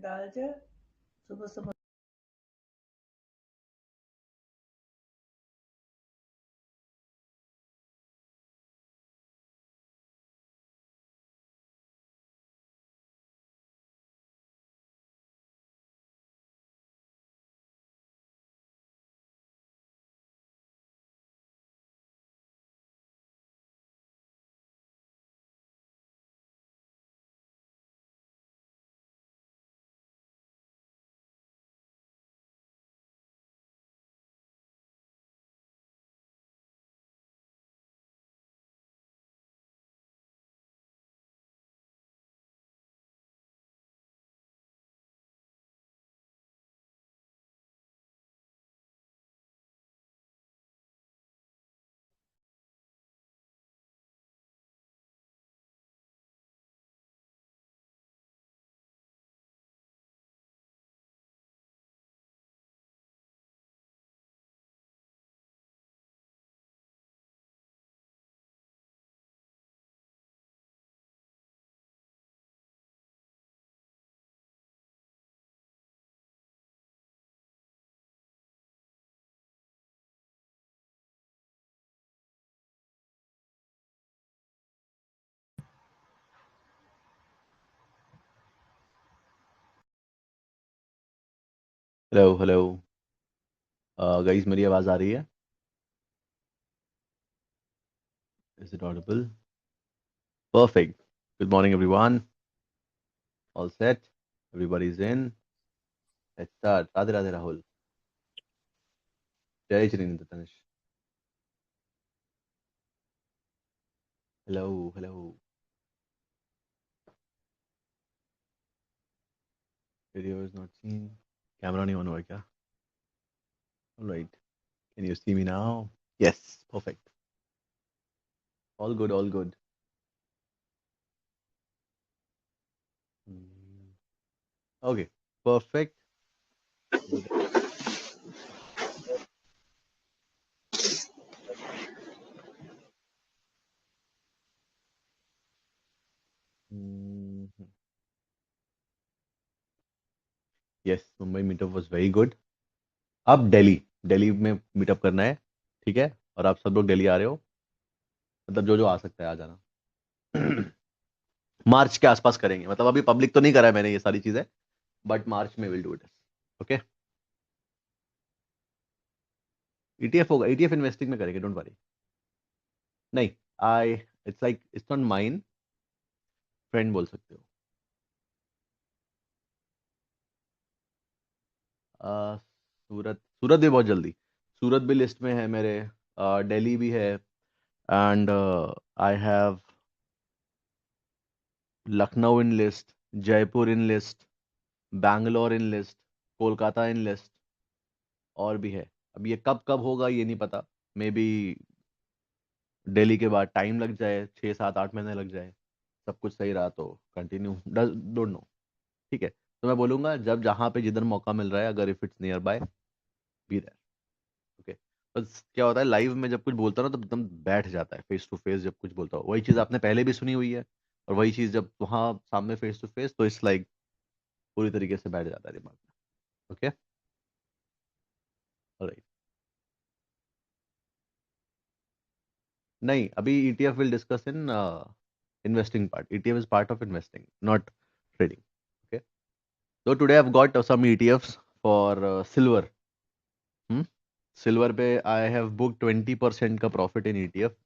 राजा सुबह सुबह hello hello. Guys, मेरी आवाज़ आ रही है? Is it audible? Perfect. Good morning everyone. All set? Everybody is in. Let's start. Radhe Radhe Rahul. जय Shri Nitya Tanish. Hello hello. Video is not seen. Camera नहीं ऑन हुआ क्या? Alright. Can you see me now? Yes. Perfect. All good all good. Okay. Perfect. Yes, Mumbai meetup was very good. अब दिल्ली, दिल्ली में meetup करना है। ठीक है, और आप सब लोग दिल्ली आ रहे हो? मतलब जो जो आ सकता है आ जाना। मार्च के आसपास करेंगे, मतलब अभी पब्लिक तो नहीं करा है मैंने ये सारी चीजें, बट मार्च में will do it. Okay. ETF होगा, ईटीएफ इन्वेस्टिंग में करेंगे, डोंट वरी। नहीं, I it's like it's not mine, friend बोल सकते हो। सूरत, सूरत भी बहुत जल्दी। सूरत भी लिस्ट में है मेरे। दिल्ली भी है। And I have Lucknow in list, Jaipur in list, Bangalore in list, Kolkata in list, और भी है। अब ये कब कब होगा ये नहीं पता। मे बी दिल्ली के बाद टाइम लग जाए, 6 7 8 महीने लग जाए। सब कुछ सही रहा तो कंटिन्यू, डोंट नो। ठीक है, तो मैं बोलूंगा जब जहाँ पे जिधर मौका मिल रहा है, अगर if it's nearby, be there. Okay. बस क्या होता है, लाइव में जब कुछ बोलता हूं ना तो एकदम बैठ जाता है, फेस टू फेस जब कुछ बोलता हूँ वही चीज़ आपने पहले भी सुनी हुई है, और वही चीज़ जब वहाँ सामने फेस टू फेस, तो इट्स लाइक पूरी तरीके से बैठ जाता है दिमाग में। ओके। ऑलराइट। नहीं, अभी ETF will discuss in investing part. ETF is part of investing, not trading. Okay. So today I've got some ETFs for silver. Silver पे आई हैव बुक 20% का प्रॉफिट इन ईटीएफ।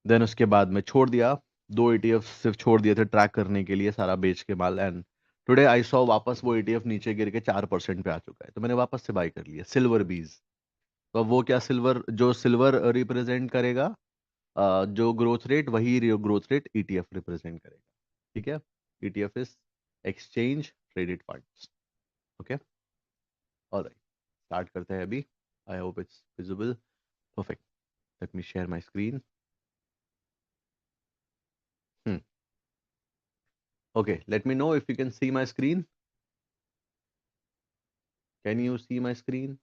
देन उसके बाद मैं छोड़ दिया। 2 ETF सिर्फ छोड़ दिए थे ट्रैक करने के लिए, सारा बेच के माल। एंड टुडे आई सॉ वापस वो ईटीएफ नीचे गिर के 4% पे आ चुका है, तो मैंने वापस से बाय कर लिया सिल्वर बीज। तो अब वो क्या, सिल्वर जो सिल्वर रिप्रेजेंट करेगा, जो ग्रोथ रेट, वही ग्रोथ रेट ईटीएफ रिप्रेजेंट करेगा। ठीक है। ETF is exchange traded funds. Okay. Alright, start करते हैं अभी। I hope it's visible. Perfect. Let me share my screen. Okay, let me know if you can see my screen. Can you see my screen?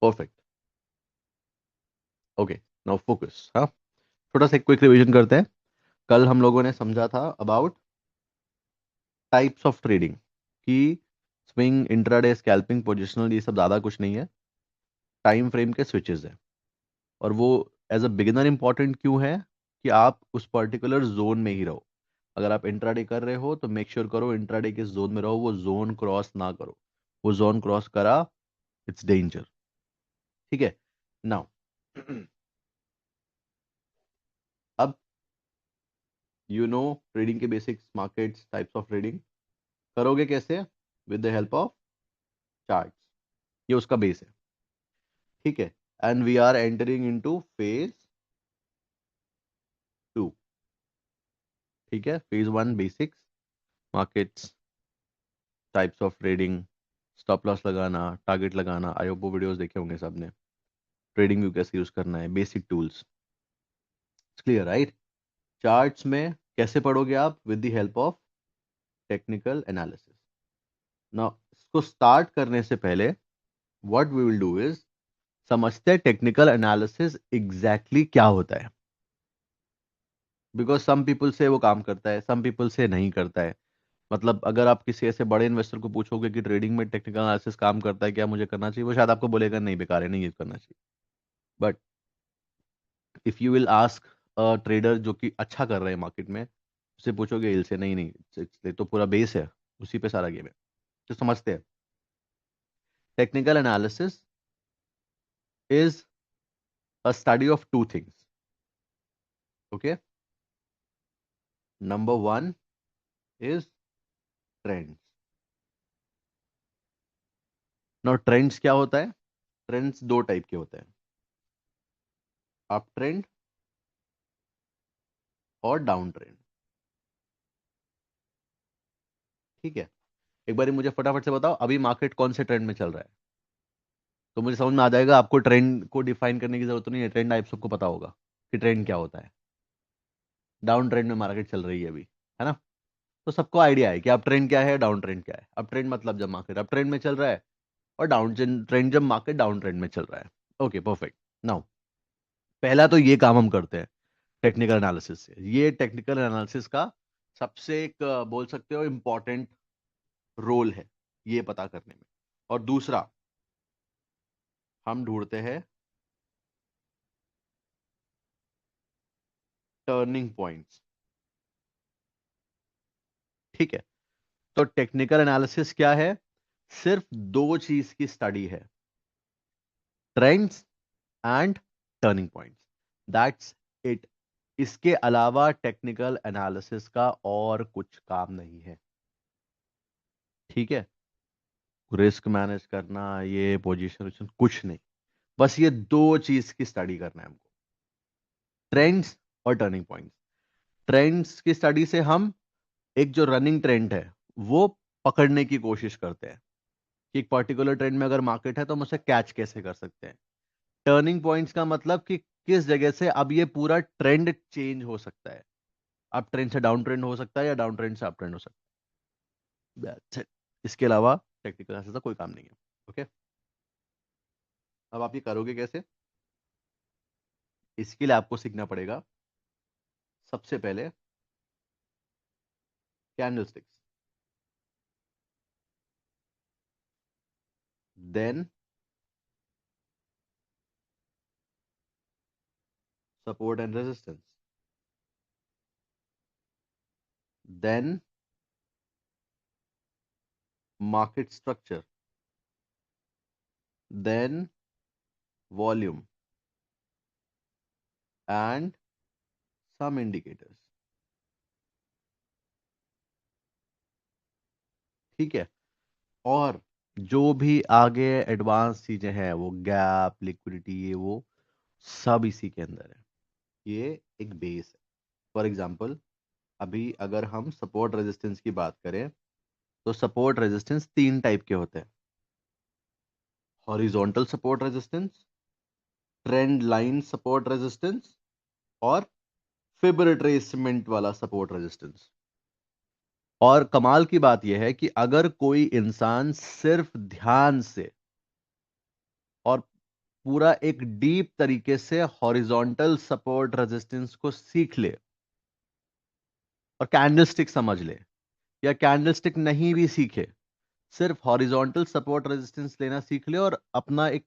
Perfect. Okay. Now focus. हाँ, छोटा सा quick revision करते हैं। कल हम लोगों ने समझा था अबाउट टाइप्स ऑफ ट्रेडिंग कि स्विंग, इंट्राडे, स्कैल्पिंग, पोजिशनल, ये सब ज़्यादा कुछ नहीं है, टाइम फ्रेम के स्विचेस हैं। और वो एज अ बिगिनर इंपॉर्टेंट क्यों है कि आप उस पर्टिकुलर जोन में ही रहो। अगर आप इंट्राडे कर रहे हो तो मेक श्योर करो इंट्राडे के जोन में रहो, वो जोन क्रॉस ना करो। वो जोन क्रॉस करा, इट्स डेंजर। ठीक है। नाउ अब ट्रेडिंग के basics, markets, types of trading करोगे कैसे? With the help of charts. ये उसका बेस है। ठीक है। And we are entering into phase 2। ठीक है। Phase 1 basics, markets, types of trading, stop loss लगाना, टारगेट लगाना। आई होप वो वीडियोस देखे होंगे सबने। ट्रेडिंग व्यू कैसे यूज करना है, basic tools. Clear, right? Charts में कैसे पढ़ोगे आप? With the help of technical analysis. Now इसको स्टार्ट करने से पहले what we will do is समझते हैं टेक्निकल एनालिसिस एग्जैक्टली क्या होता है। बिकॉज सम पीपल से वो काम करता है, सम पीपल से नहीं करता है। मतलब अगर आप किसी ऐसे बड़े इन्वेस्टर को पूछोगे कि ट्रेडिंग में टेक्निकल एनालिसिस काम करता है क्या, मुझे करना चाहिए, वो शायद आपको बोलेगा नहीं, बेकार है, नहीं ये करना चाहिए। But if you will ask a trader जो कि अच्छा कर रहे हैं मार्केट में, उससे पूछोगे हिल से, नहीं नहीं, ये तो पूरा बेस है, उसी पे सारा गेम है। तो समझते हैं technical analysis is a study of two things. Okay. Number one is trends. Now trends क्या होता है? ट्रेंड्स दो टाइप के होते हैं, अप ट्रेंड और डाउन ट्रेंड। ठीक है। एक बार मुझे फटाफट से बताओ अभी मार्केट कौन से ट्रेंड में चल रहा है, तो मुझे समझ में आ जाएगा। आपको ट्रेंड को डिफाइन करने की जरूरत नहीं है, ट्रेंड आप सबको पता होगा कि ट्रेंड क्या होता है। डाउन ट्रेंड में मार्केट चल रही है अभी, है ना? तो सबको आइडिया है कि अप ट्रेंड क्या है, डाउन ट्रेंड क्या है। अप ट्रेंड मतलब जब मार्केट अप ट्रेंड में चल रहा है, और डाउन ट्रेंड जब मार्केट डाउन ट्रेंड में चल रहा है। Okay, perfect. नाउ पहला तो ये काम हम करते हैं टेक्निकल एनालिसिस से। ये टेक्निकल एनालिसिस का सबसे एक बोल सकते हो इंपॉर्टेंट रोल है ये पता करने में। और दूसरा, हम ढूंढते हैं टर्निंग पॉइंट्स। ठीक है। तो टेक्निकल एनालिसिस क्या है? सिर्फ दो चीज की स्टडी है, trends and turning points. That's it. इसके अलावा टेक्निकल एनालिसिस का और कुछ काम नहीं है। ठीक है। रिस्क मैनेज करना, ये पोजीशन कुछ नहीं, बस ये दो चीज की स्टडी करना है हमको, ट्रेंड्स और टर्निंग पॉइंट्स। ट्रेंड्स की स्टडी से हम एक जो रनिंग ट्रेंड है वो पकड़ने की कोशिश करते हैं कि एक पर्टिकुलर ट्रेंड में अगर मार्केट है तो हम उसे कैच कैसे कर सकते हैं। टर्निंग पॉइंट्स का मतलब कि किस जगह से अब ये पूरा ट्रेंड चेंज हो सकता है। अप ट्रेंड से डाउन ट्रेंड हो सकता है, या डाउन ट्रेंड से अप ट्रेंड हो सकता है। That's it. इसके अलावा टेक्निकल एनालिसिस का कोई काम नहीं है। ओके। अब आप ये करोगे कैसे? इसके लिए आपको सीखना पड़ेगा सबसे पहले candlesticks, then support and resistance, then market structure, then volume and some indicators. ठीक है। और जो भी आगे एडवांस चीजें हैं, वो गैप, लिक्विडिटी, ये वो सब इसी के अंदर है। ये एक बेस है। फॉर एग्जांपल, अभी अगर हम सपोर्ट रेजिस्टेंस की बात करें तो सपोर्ट रेजिस्टेंस तीन टाइप के होते हैं, horizontal support resistance, trend line support resistance, और फिब रिट्रेसमेंट वाला सपोर्ट रेजिस्टेंस। और कमाल की बात यह है कि अगर कोई इंसान सिर्फ ध्यान से और पूरा एक डीप तरीके से हॉरिजॉन्टल सपोर्ट रेजिस्टेंस को सीख ले और कैंडलस्टिक समझ ले, या कैंडलस्टिक नहीं भी सीखे, सिर्फ हॉरिजॉन्टल सपोर्ट रेजिस्टेंस लेना सीख ले और अपना एक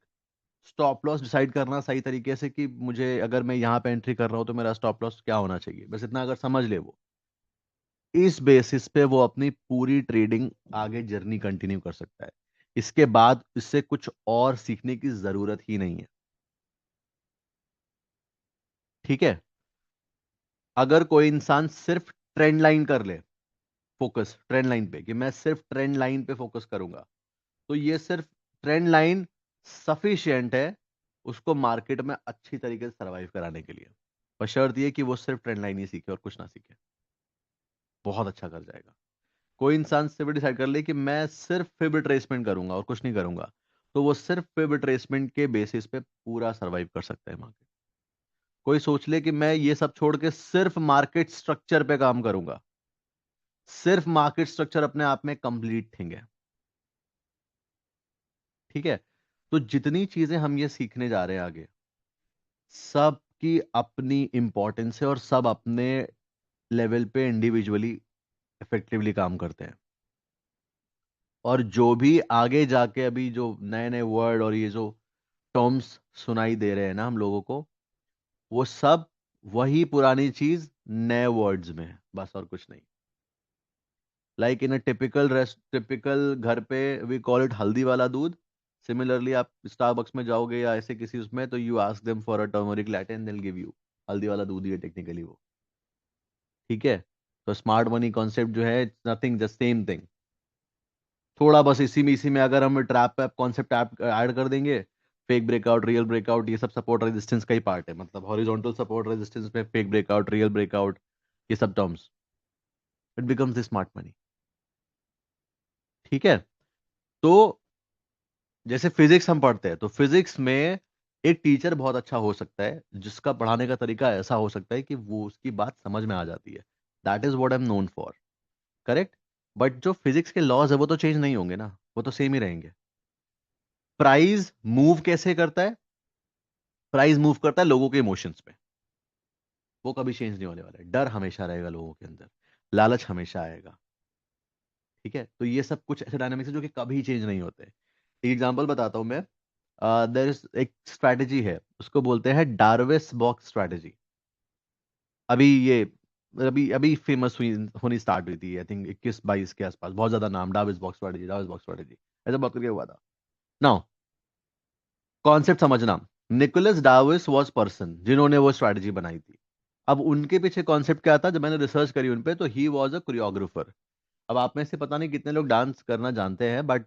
स्टॉप लॉस डिसाइड करना सही तरीके से कि मुझे अगर मैं यहां पे एंट्री कर रहा हूं तो मेरा स्टॉप लॉस क्या होना चाहिए, बस इतना अगर समझ ले वो, इस बेसिस पे वो अपनी पूरी ट्रेडिंग आगे जर्नी कंटिन्यू कर सकता है। इसके बाद इससे कुछ और सीखने की जरूरत ही नहीं है। ठीक है। अगर कोई इंसान सिर्फ ट्रेंड लाइन कर ले, फोकस ट्रेंड लाइन पे, कि मैं सिर्फ ट्रेंड लाइन पे फोकस करूंगा, तो ये सिर्फ ट्रेंड लाइन सफिशिएंट है उसको मार्केट में अच्छी तरीके से सरवाइव कराने के लिए। बशर्त ये कि वो सिर्फ ट्रेंड लाइन ही सीखे और कुछ ना सीखे, बहुत अच्छा कर जाएगा। कोई इंसान सिर्फ डिसाइड कर ले कि मैं सिर्फ फिब ट्रेसमेंट करूंगा और कुछ नहीं करूंगा, तो वो सिर्फ फिब ट्रेसमेंट के बेसिस पे पूरा सरवाइव कर सकता है मार्केट। कोई सोच ले कि मैं ये सब छोड़ के सिर्फ मार्केट स्ट्रक्चर पे काम करूंगा, सिर्फ मार्केट स्ट्रक्चर अपने आप में कंप्लीट थिंग है। ठीक है। तो जितनी चीजें हम ये सीखने जा रहे हैं आगे, सबकी अपनी इंपॉर्टेंस है और सब अपने लेवल पे इंडिविजुअली इफेक्टिवली काम करते हैं। और जो भी आगे जाके अभी जो नए नए वर्ड और ये जो टर्म्स सुनाई दे रहे हैं ना हम लोगों को, वो सब वही पुरानी चीज नए वर्ड्स में है, बस और कुछ नहीं। लाइक इन अ टिपिकल घर पे वी कॉल इट हल्दी वाला दूध। सिमिलरली आप स्टारबक्स में जाओगे या ऐसे किसी उसमें, तो you ask them for a turmeric latte and they will give you हल्दी वाला दूध ही है टेक्निकली वो। ठीक है। तो स्मार्ट मनी कॉन्सेप्ट जो है, it's nothing, just same thing. थोड़ा बस इसी में अगर हम ट्रैप पे कॉन्सेप्ट ऐड कर देंगे, फेक ब्रेकआउट, रियल ब्रेकआउट, ये सब सपोर्ट रेजिस्टेंस का ही पार्ट है। मतलब हॉरिजॉन्टल सपोर्ट रेजिस्टेंस पे फेक ब्रेकआउट, रियल ब्रेकआउट, ये सब terms, it becomes the smart money. ठीक है। तो जैसे फिजिक्स हम पढ़ते हैं, तो फिजिक्स में एक टीचर बहुत अच्छा हो सकता है जिसका पढ़ाने का तरीका ऐसा हो सकता है कि वो उसकी बात समझ में आ जाती है। That is what I am known for. Correct. But जो फिजिक्स के लॉज है वो तो चेंज नहीं होंगे ना, वो तो सेम ही रहेंगे। प्राइस मूव कैसे करता है? प्राइस मूव करता है लोगों के इमोशंस पे। वो कभी चेंज नहीं होने वाला है। डर हमेशा रहेगा लोगों के अंदर, लालच हमेशा आएगा। ठीक है। तो ये सब कुछ ऐसे डायनामिक्स है जो कि कभी चेंज नहीं होते। एक एग्जांपल बताता हूं मैं। देयर इज एक स्ट्रैटेजी है, उसको बोलते हैं डार्विस बॉक्स स्ट्रैटेजी। अभी ये अभी अभी फेमस हुई, होनी स्टार्ट हुई थी, आई थिंक 21-22 के आसपास। बहुत ज्यादा नाम, डार्विस बॉक्स स्ट्रैटेजी, डार्विस बॉक्स स्ट्रैटेजी, ऐसा बात करके हुआ था। नाउ कॉन्सेप्ट समझना। निकोलस डार्विस वाज पर्सन जिन्होंने वो स्ट्रैटेजी बनाई थी। अब उनके पीछे कॉन्सेप्ट क्या था, जब मैंने रिसर्च करी उन पे, तो ही वाज अ कोरियोग्राफर। अब आप में से पता नहीं कितने लोग डांस करना जानते हैं, बट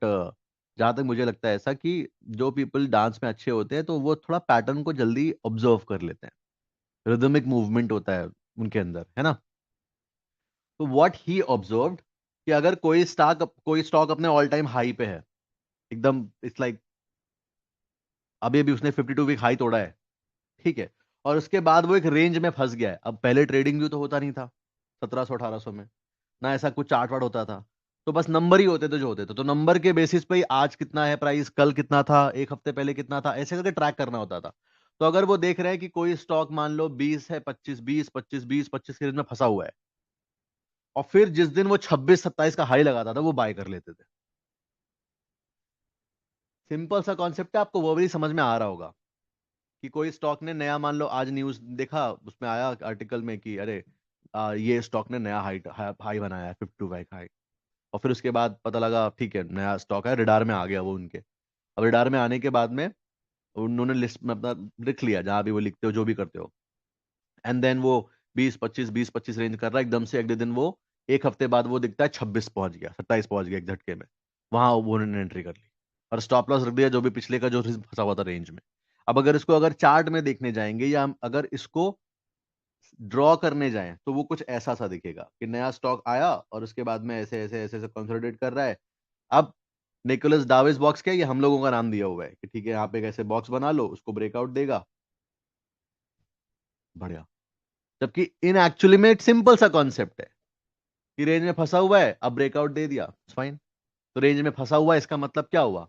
जहां तक मुझे लगता है ऐसा कि जो पीपल डांस में अच्छे होते हैं तो वो थोड़ा पैटर्न को जल्दी ऑब्जर्व कर लेते हैं। रिदमिक मूवमेंट होता है उनके अंदर, है ना। तो व्हाट ही ऑब्जर्व्ड, कि अगर कोई स्टॉक अपने ऑल टाइम हाई पे है, एकदम इट्स लाइक अभी अभी उसने 52 वीक हाई तोड़ा है। ठीक है। और उसके बाद वो एक रेंज में फंस गया है। अब पहले ट्रेडिंग व्यू तो होता नहीं था 1700-1800 में, ना ऐसा कुछ चार्ट वार्ट होता था। तो बस नंबर ही होते थे जो होते थे, तो नंबर के बेसिस पे ही आज कितना है प्राइस, कल कितना था, एक हफ्ते पहले कितना था, ऐसे करके ट्रैक करना होता था। तो अगर वो देख रहे हैं कि कोई स्टॉक मान लो 20 है, 25 के रेंज में फंसा हुआ है, और फिर जिस दिन वो 26-27 का हाई लगाता था वो बाय कर लेते थे। सिंपल सा कॉन्सेप्ट है, आपको वो भी समझ में आ रहा होगा कि कोई स्टॉक ने नया, मान लो आज न्यूज देखा, उसमें आया आर्टिकल में कि अरे ये स्टॉक ने नया हाई हाई बनाया है, 52 वीक हाई। और फिर उसके बाद पता लगा ठीक है नया स्टॉक है, रिडार में आ गया वो उनके। अब रिडार में आने के बाद में उन्होंने लिस्ट में अपना लिख लिया, जहां भी वो लिखते हो जो भी करते हो, एंड देन वो 20-25 रेंज कर रहा है, एकदम से अगले दिन वो एक हफ्ते बाद वो दिखता है 26 पहुंच गया, 27 पहुंच गया एक झटके में। वहां वो उन्होंने एंट्री कर ली और स्टॉप लॉस रख दिया जो भी पिछले का जो फंसा हुआ था रेंज में। अब अगर इसको अगर चार्ट में देखने जाएंगे या हम अगर इसको ड्रॉ करने जाएं, तो वो कुछ ऐसा सा दिखेगा कि नया स्टॉक आया और उसके बाद में ऐसे ऐसे ऐसे ऐसे कंसोलिडेट कर रहा है। अब निकोलस डाविस बॉक्स क्या है, ये हम लोगों का नाम दिया हुआ है कि ठीक है यहाँ पे एक ऐसे बॉक्स बना लो, उसको ब्रेकआउट देगा, बढ़िया। जबकि इन एक्चुअली में एक सिंपल सा कॉन्सेप्ट है कि रेंज में फंसा हुआ है, अब ब्रेकआउट दे दिया, फाइन। तो रेंज में फंसा हुआ है इसका मतलब क्या हुआ,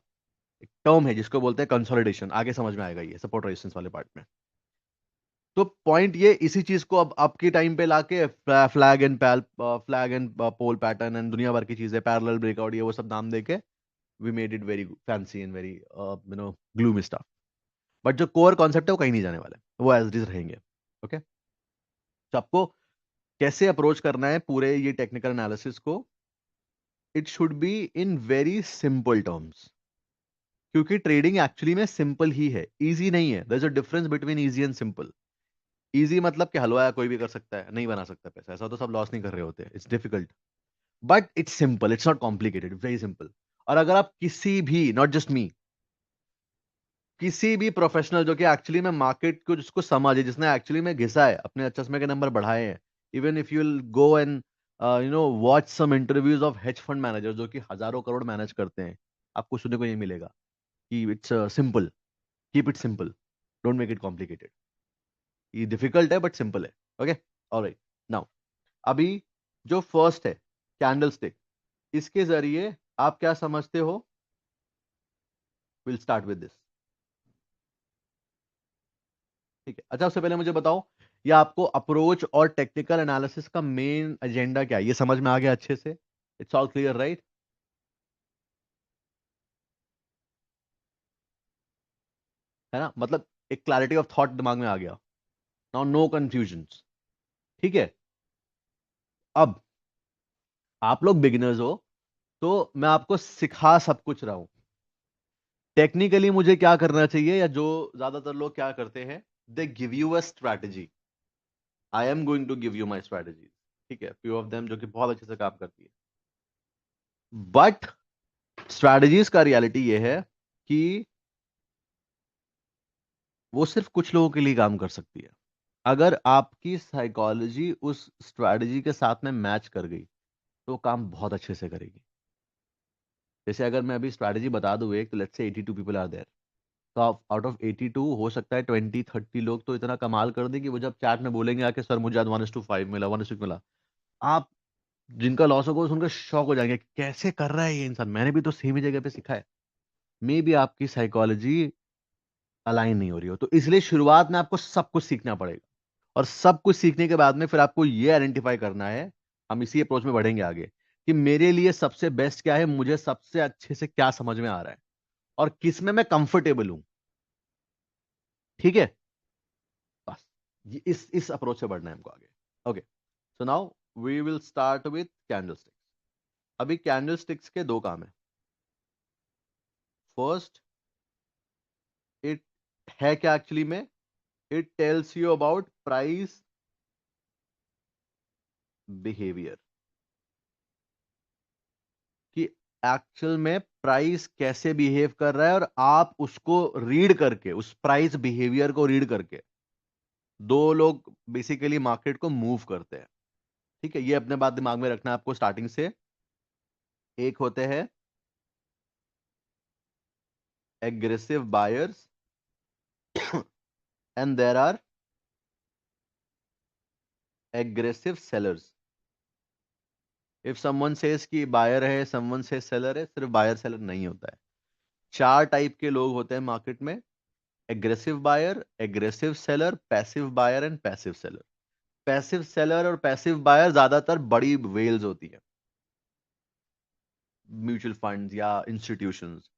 एक टर्म है जिसको बोलते हैं कंसोलिडेशन, आगे समझ में आएगा ये सपोर्ट रेजिस्टेंस वाले पार्ट में। तो पॉइंट ये, इसी चीज को अब आपके टाइम पे लाके flag and pole pattern and दुनिया भर की चीजें, पैरेलल ब्रेकआउट, ये वो सब नाम देके we made it very fancy and very gloomy stuff. But जो कोर कॉन्सेप्ट है वो कहीं नहीं जाने वाला है, वो एज इट इज रहेंगे। ओके, तो आपको कैसे अप्रोच करना है पूरे ये टेक्निकल एनालिसिस को, it should be in very simple terms, क्योंकि ट्रेडिंग एक्चुअली में सिंपल ही है, इजी नहीं है। There is a difference between easy and simple. Easy मतलब कि हलवा कोई भी कर सकता है, नहीं बना सकता पैसा, ऐसा तो सब लॉस नहीं कर रहे होते, it's difficult. But it's simple, it's not complicated, very simple. और अगर आप किसी भी, नॉट जस्ट मी, किसी भी प्रोफेशनल जो कि एक्चुअली में मार्केट को जिसको समझे, जिसने एक्चुअली में घिसा है, अपने चश्मे के नंबर बढ़ाए हैं, even if you will go and watch some interviews of hedge fund manager जो कि हजारों करोड़ मैनेज करते हैं, आपको सुनने को ये मिलेगा कि it's simple, keep it simple, don't make it complicated. ये डिफिकल्ट है बट सिंपल है। Okay, alright. नाउ अभी जो फर्स्ट है कैंडल स्टिक, इसके जरिए आप क्या समझते हो? Will start with this. ठीक है, अच्छा, उससे पहले मुझे बताओ, ये आपको अप्रोच और टेक्निकल एनालिसिस का मेन एजेंडा क्या है, ये समझ में आ गया अच्छे से? It's all clear, right? है ना, मतलब एक क्लैरिटी ऑफ थॉट दिमाग में आ गया। Now no confusion. ठीक है, अब आप लोग बिगिनर्स हो, तो मैं आपको सिखा सब कुछ रहा हूं। टेक्निकली मुझे क्या करना चाहिए, या जो ज्यादातर लोग क्या करते हैं, they give you a strategy. I am going to give you my strategy. ठीक है, फ्यू ऑफ देम जो कि बहुत अच्छे से काम करती है। बट स्ट्रैटेजीज का रियलिटी ये है कि वो सिर्फ कुछ लोगों के लिए काम कर सकती है। अगर आपकी साइकोलॉजी उस स्ट्रैटेजी के साथ में मैच कर गई तो काम बहुत अच्छे से करेगी। जैसे अगर मैं अभी स्ट्रैटेजी बता दूं एक, तो let's say 82 people are there, तो आप आउट ऑफ 82 हो सकता है 20-30 लोग तो इतना कमाल कर दें कि वो जब चैट में बोलेंगे आके, सर मुझे आज 1:5 मिला, 1:6 मिला, आप जिनका लॉस होगा सुनकर शॉक हो जाएंगे, कैसे कर रहा है ये इंसान, मैंने भी तो सेम ही जगह पे सीखा है। मे बी आपकी साइकोलॉजी अलाइन नहीं हो रही हो, तो इसलिए शुरुआत में आपको सब कुछ सीखना पड़ेगा। और सब कुछ सीखने के बाद में फिर आपको ये आइडेंटिफाई करना है, हम इसी अप्रोच में बढ़ेंगे आगे, कि मेरे लिए सबसे बेस्ट क्या है, मुझे सबसे अच्छे से क्या समझ में आ रहा है, और किस में मैं कंफर्टेबल हूं। ठीक है, बस इस अप्रोच से बढ़ना है हमको आगे। Okay, so now we will start with candlesticks. अभी कैंडलस्टिक्स के दो काम है। फर्स्ट, इट है क्या एक्चुअली में, it tells you about price behaviour, कि एक्चुअल में प्राइस कैसे बिहेव कर रहा है, और आप उसको रीड करके, उस प्राइस बिहेवियर को रीड करके, दो लोग बेसिकली मार्केट को मूव करते हैं। ठीक है, ये अपने बात दिमाग में रखना है आपको स्टार्टिंग से। एक होते हैं aggressive buyers and there are aggressive sellers. If someone says कि बायर है, समवन से सेलर है, सिर्फ बायर सेलर नहीं होता है। चार टाइप के लोग होते हैं मार्केट में: aggressive buyer, aggressive seller, passive buyer and passive seller. Passive seller और पैसिव बायर ज्यादातर बड़ी वेल्स होती है, म्यूचुअल फंड्स या इंस्टीट्यूशंस,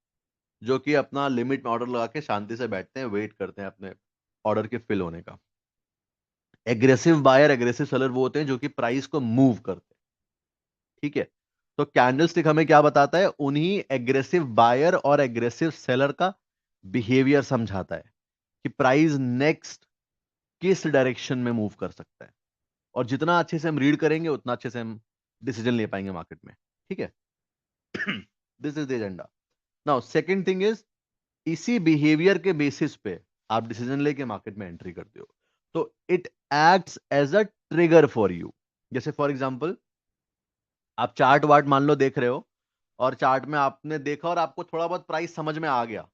जो कि अपना लिमिट में ऑर्डर लगा के शांति से बैठते हैं, वेट करते हैं अपने ऑर्डर के फिल होने का। एग्रेसिव बायर, एग्रेसिव सेलर वो होते हैं जो कि प्राइस को मूव करते हैं। ठीक है, तो कैंडलस्टिक हमें क्या बताता है, उन्हीं एग्रेसिव बायर और एग्रेसिव सेलर का बिहेवियर समझाता है कि प्राइस नेक्स्ट किस डायरेक्शन में मूव कर सकता है। और जितना अच्छे से हम रीड करेंगे उतना अच्छे से हम डिसीजन ले पाएंगे मार्केट में। ठीक है, this is the agenda. Now second thing is, इसी बिहेवियर के बेसिस पे आप डिसीजन लेके मार्केट में एंट्री करते हो, तो it acts as a trigger for you. जैसे फॉर एग्जांपल, आप चार्ट वार्ट मान लो देख रहे हो, और चार्ट में आपने देखा और आपको थोड़ा बहुत प्राइस समझ में आ गया,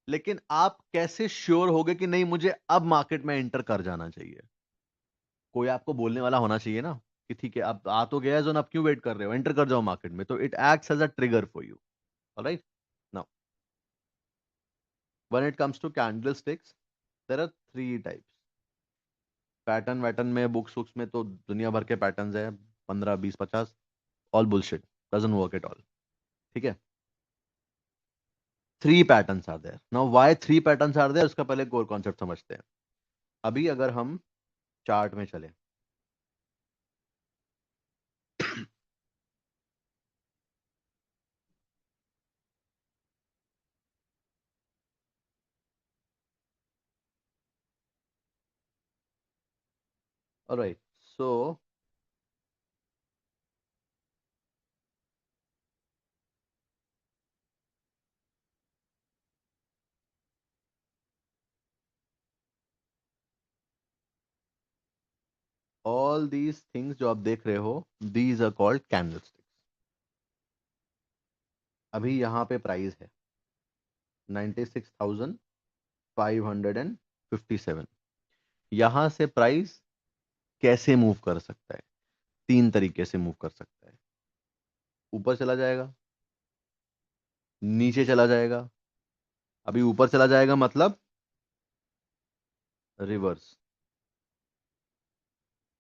लेकिन आप कैसे श्योर होगे कि नहीं मुझे अब मार्केट में एंटर कर जाना चाहिए? कोई आपको बोलने वाला होना चाहिए ना, कि ठीक है अब आ तो गया है जोन, अब क्यों वेट कर रहे हो, एंटर कर जाओ मार्केट में। तो it acts as a trigger for you. Alright, now When it comes to candlesticks, there are three types. Pattern वैटर्न में बुक्स वुक्स में तो दुनिया भर के पैटर्न्स हैं, 15 20 50, all bullshit, doesn't work at all. ठीक है. Three patterns are there. Now why three patterns are there, उसका पहले कोर कॉन्सेप्ट समझते हैं. अभी अगर हम चार्ट में चले, alright, so all these things जो आप देख रहे हो, दीज आर कॉल्ड कैंडलस्टिक्स. अभी यहाँ पे प्राइस है 96,557. यहां से प्राइस कैसे मूव कर सकता है? तीन तरीके से मूव कर सकता है. ऊपर चला जाएगा, नीचे चला जाएगा. अभी ऊपर चला जाएगा मतलब रिवर्स,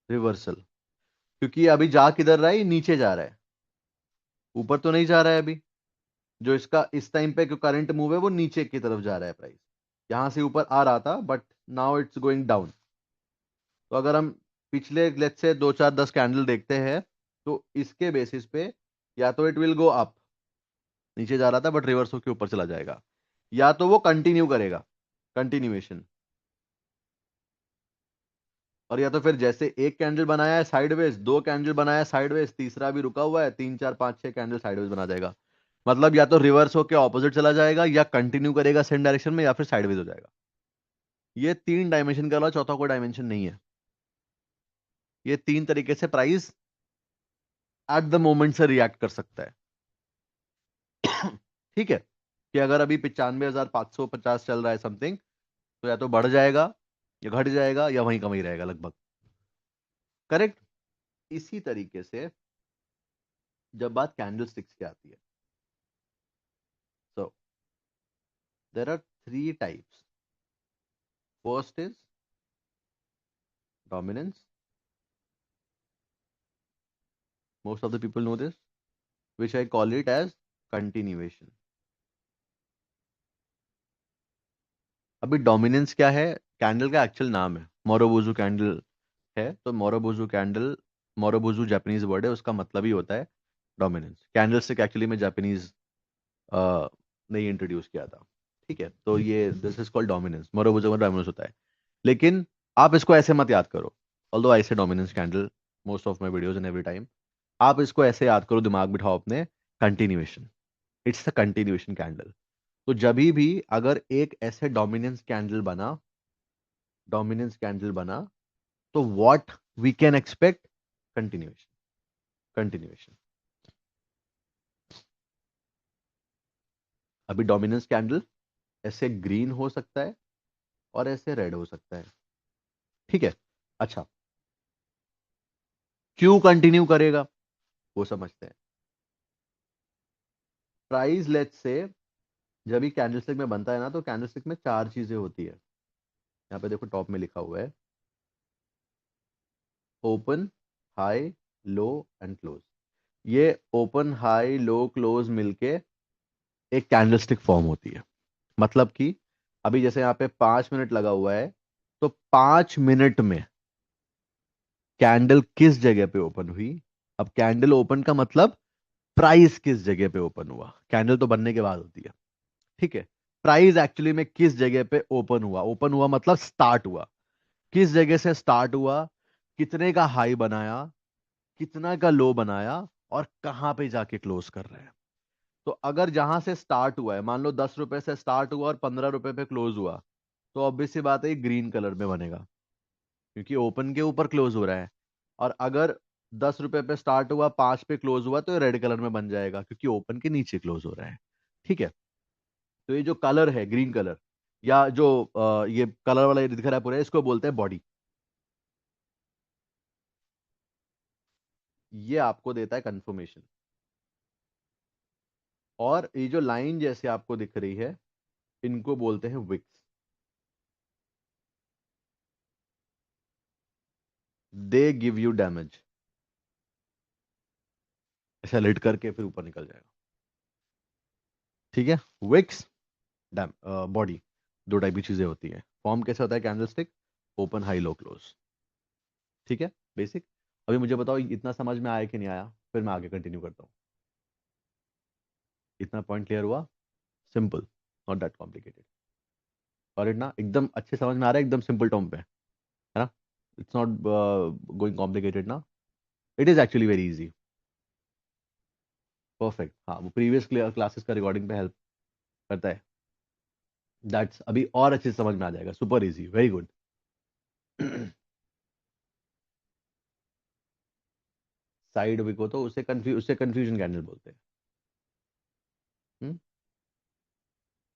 रिवर्सल. क्योंकि अभी जा किधर रहा है, ये नीचे जा रहा है, ऊपर तो नहीं जा रहा है. अभी जो इसका इस टाइम पे करंट मूव है वो नीचे की तरफ जा रहा है. प्राइस यहां से ऊपर आ रहा था but now it's going down. तो अगर हम पिछले लेट्स से 2 4 10 कैंडल देखते हैं तो इसके बेसिस पे या तो इट विल गो अप, नीचे जा रहा था बट रिवर्स होकर ऊपर चला जाएगा, या तो वो कंटिन्यू करेगा, कंटिन्यूएशन. और या तो फिर जैसे एक कैंडल बनाया है साइडवेज, दो कैंडल बनाया है साइडवेज, तीसरा भी रुका हुआ है, 3 4 5 6 कैंडल साइडवेज बना जाएगा. मतलब या तो रिवर्स होकर ऑपोजिट चला जाएगा, या कंटिन्यू करेगा सेम डायरेक्शन में, या फिर साइडवेज हो जाएगा. ये तीन डायमेंशन के अलावा चौथा कोई डायमेंशन नहीं है. ये तीन तरीके से प्राइस एट द मोमेंट से रिएक्ट कर सकता है. ठीक है. कि अगर अभी 95,550 चल रहा है समथिंग, तो या तो बढ़ जाएगा, या घट जाएगा, या वहीं का वहीं रहेगा लगभग. करेक्ट. इसी तरीके से जब बात कैंडल स्टिक्स की आती है, so there are three types. First is dominance. Most of the people know this, which I call it as continuation. अभी डोमिनेंस क्या है? कैंडल का एक्चुअल नाम है मोरोबुजू कैंडल है. तो मोरोबुजू कैंडल, मोरोबुजू जापानीज वर्ड है, उसका मतलब ही होता है डोमिनेंस. कैंडल स्टिक एक्चुअली में जापानीज ने इंट्रोड्यूस किया था. ठीक है. तो ये दिस इज कॉल्ड डोमिनेंस. मोरोबुजू का डोमिनेंस होता है. लेकिन आप इसको ऐसे मत याद करो, ऑल्दो आई से dominance candle most of my videos and every time. आप इसको ऐसे याद करो, दिमाग बिठाओ अपने, continuation. It's a continuation candle. तो जब भी अगर एक ऐसे डोमिनेंस कैंडल बना, तो what we can expect? Continuation, continuation. अभी डोमिनेंस कैंडल ऐसे ग्रीन हो सकता है और ऐसे रेड हो सकता है. ठीक है. अच्छा, क्यों कंटिन्यू करेगा वो समझते हैं. प्राइस लेट्स से जब भी कैंडलस्टिक में बनता है ना, तो कैंडलस्टिक में चार चीजें होती है. यहाँ पे देखो टॉप में लिखा हुआ है open, high, low and close. ये ओपन हाई लो क्लोज मिलके एक कैंडलस्टिक फॉर्म होती है. मतलब कि अभी जैसे यहाँ पे 5 मिनट लगा हुआ है, तो 5 मिनट में कैंडल किस जगह पे ओपन हुई. अब कैंडल ओपन का मतलब प्राइस किस जगह पे ओपन हुआ. कैंडल तो बनने के बाद होती है. ठीक है. प्राइस एक्चुअली में किस जगह पे ओपन हुआ. ओपन हुआ मतलब स्टार्ट हुआ. किस जगह से स्टार्ट हुआ, कितने का हाई बनाया, कितना का लो बनाया, और कहां पे जाके क्लोज कर रहे हैं. तो अगर जहां से स्टार्ट हुआ है, मान लो 10 रुपए से स्टार्ट हुआ और 15 रुपए पे क्लोज हुआ, तो ऑब्वियस सी बात है ग्रीन कलर में बनेगा, क्योंकि ओपन के ऊपर क्लोज हो रहा है. और अगर 10 रुपए पे स्टार्ट हुआ, 5 पे क्लोज हुआ, तो रेड कलर में बन जाएगा, क्योंकि ओपन के नीचे क्लोज हो रहा है. ठीक है. तो ये जो कलर है ग्रीन कलर, या जो ये कलर वाला ये दिख रहा है पूरा, इसको बोलते हैं बॉडी. ये आपको देता है कंफर्मेशन. और ये जो लाइन जैसे आपको दिख रही है, इनको बोलते हैं wicks. They give you damage. ऐसा लिट करके फिर ऊपर निकल जाएगा। ठीक है, विक्स, डैम, बॉडी, दो टाइप की चीजें होती है। फॉर्म कैसे होता है candlestick? Open, high, low, close. ठीक है, बेसिक। अभी मुझे बताओ इतना समझ में आया कि नहीं आया, फिर मैं आगे कंटिन्यू करता हूँ। इतना पॉइंट क्लियर हुआ? Simple, not that complicated. और इतना एकदम अच्छे समझ में आ रहा है, एकदम सिंपल टर्म पे, है ना? इट्स नॉट गोइंग कॉम्प्लिकेटेड ना, it is actually very easy. Perfect. हाँ, वो प्रीवियस क्लासेस का रिकॉर्डिंग पे हेल्प करता है। दैट्स अभी और अच्छे से समझ में आ जाएगा, super easy, very good. Side wick हो तो उससे कंफ्यूजन कैंडल बोलते हैं। हम्म,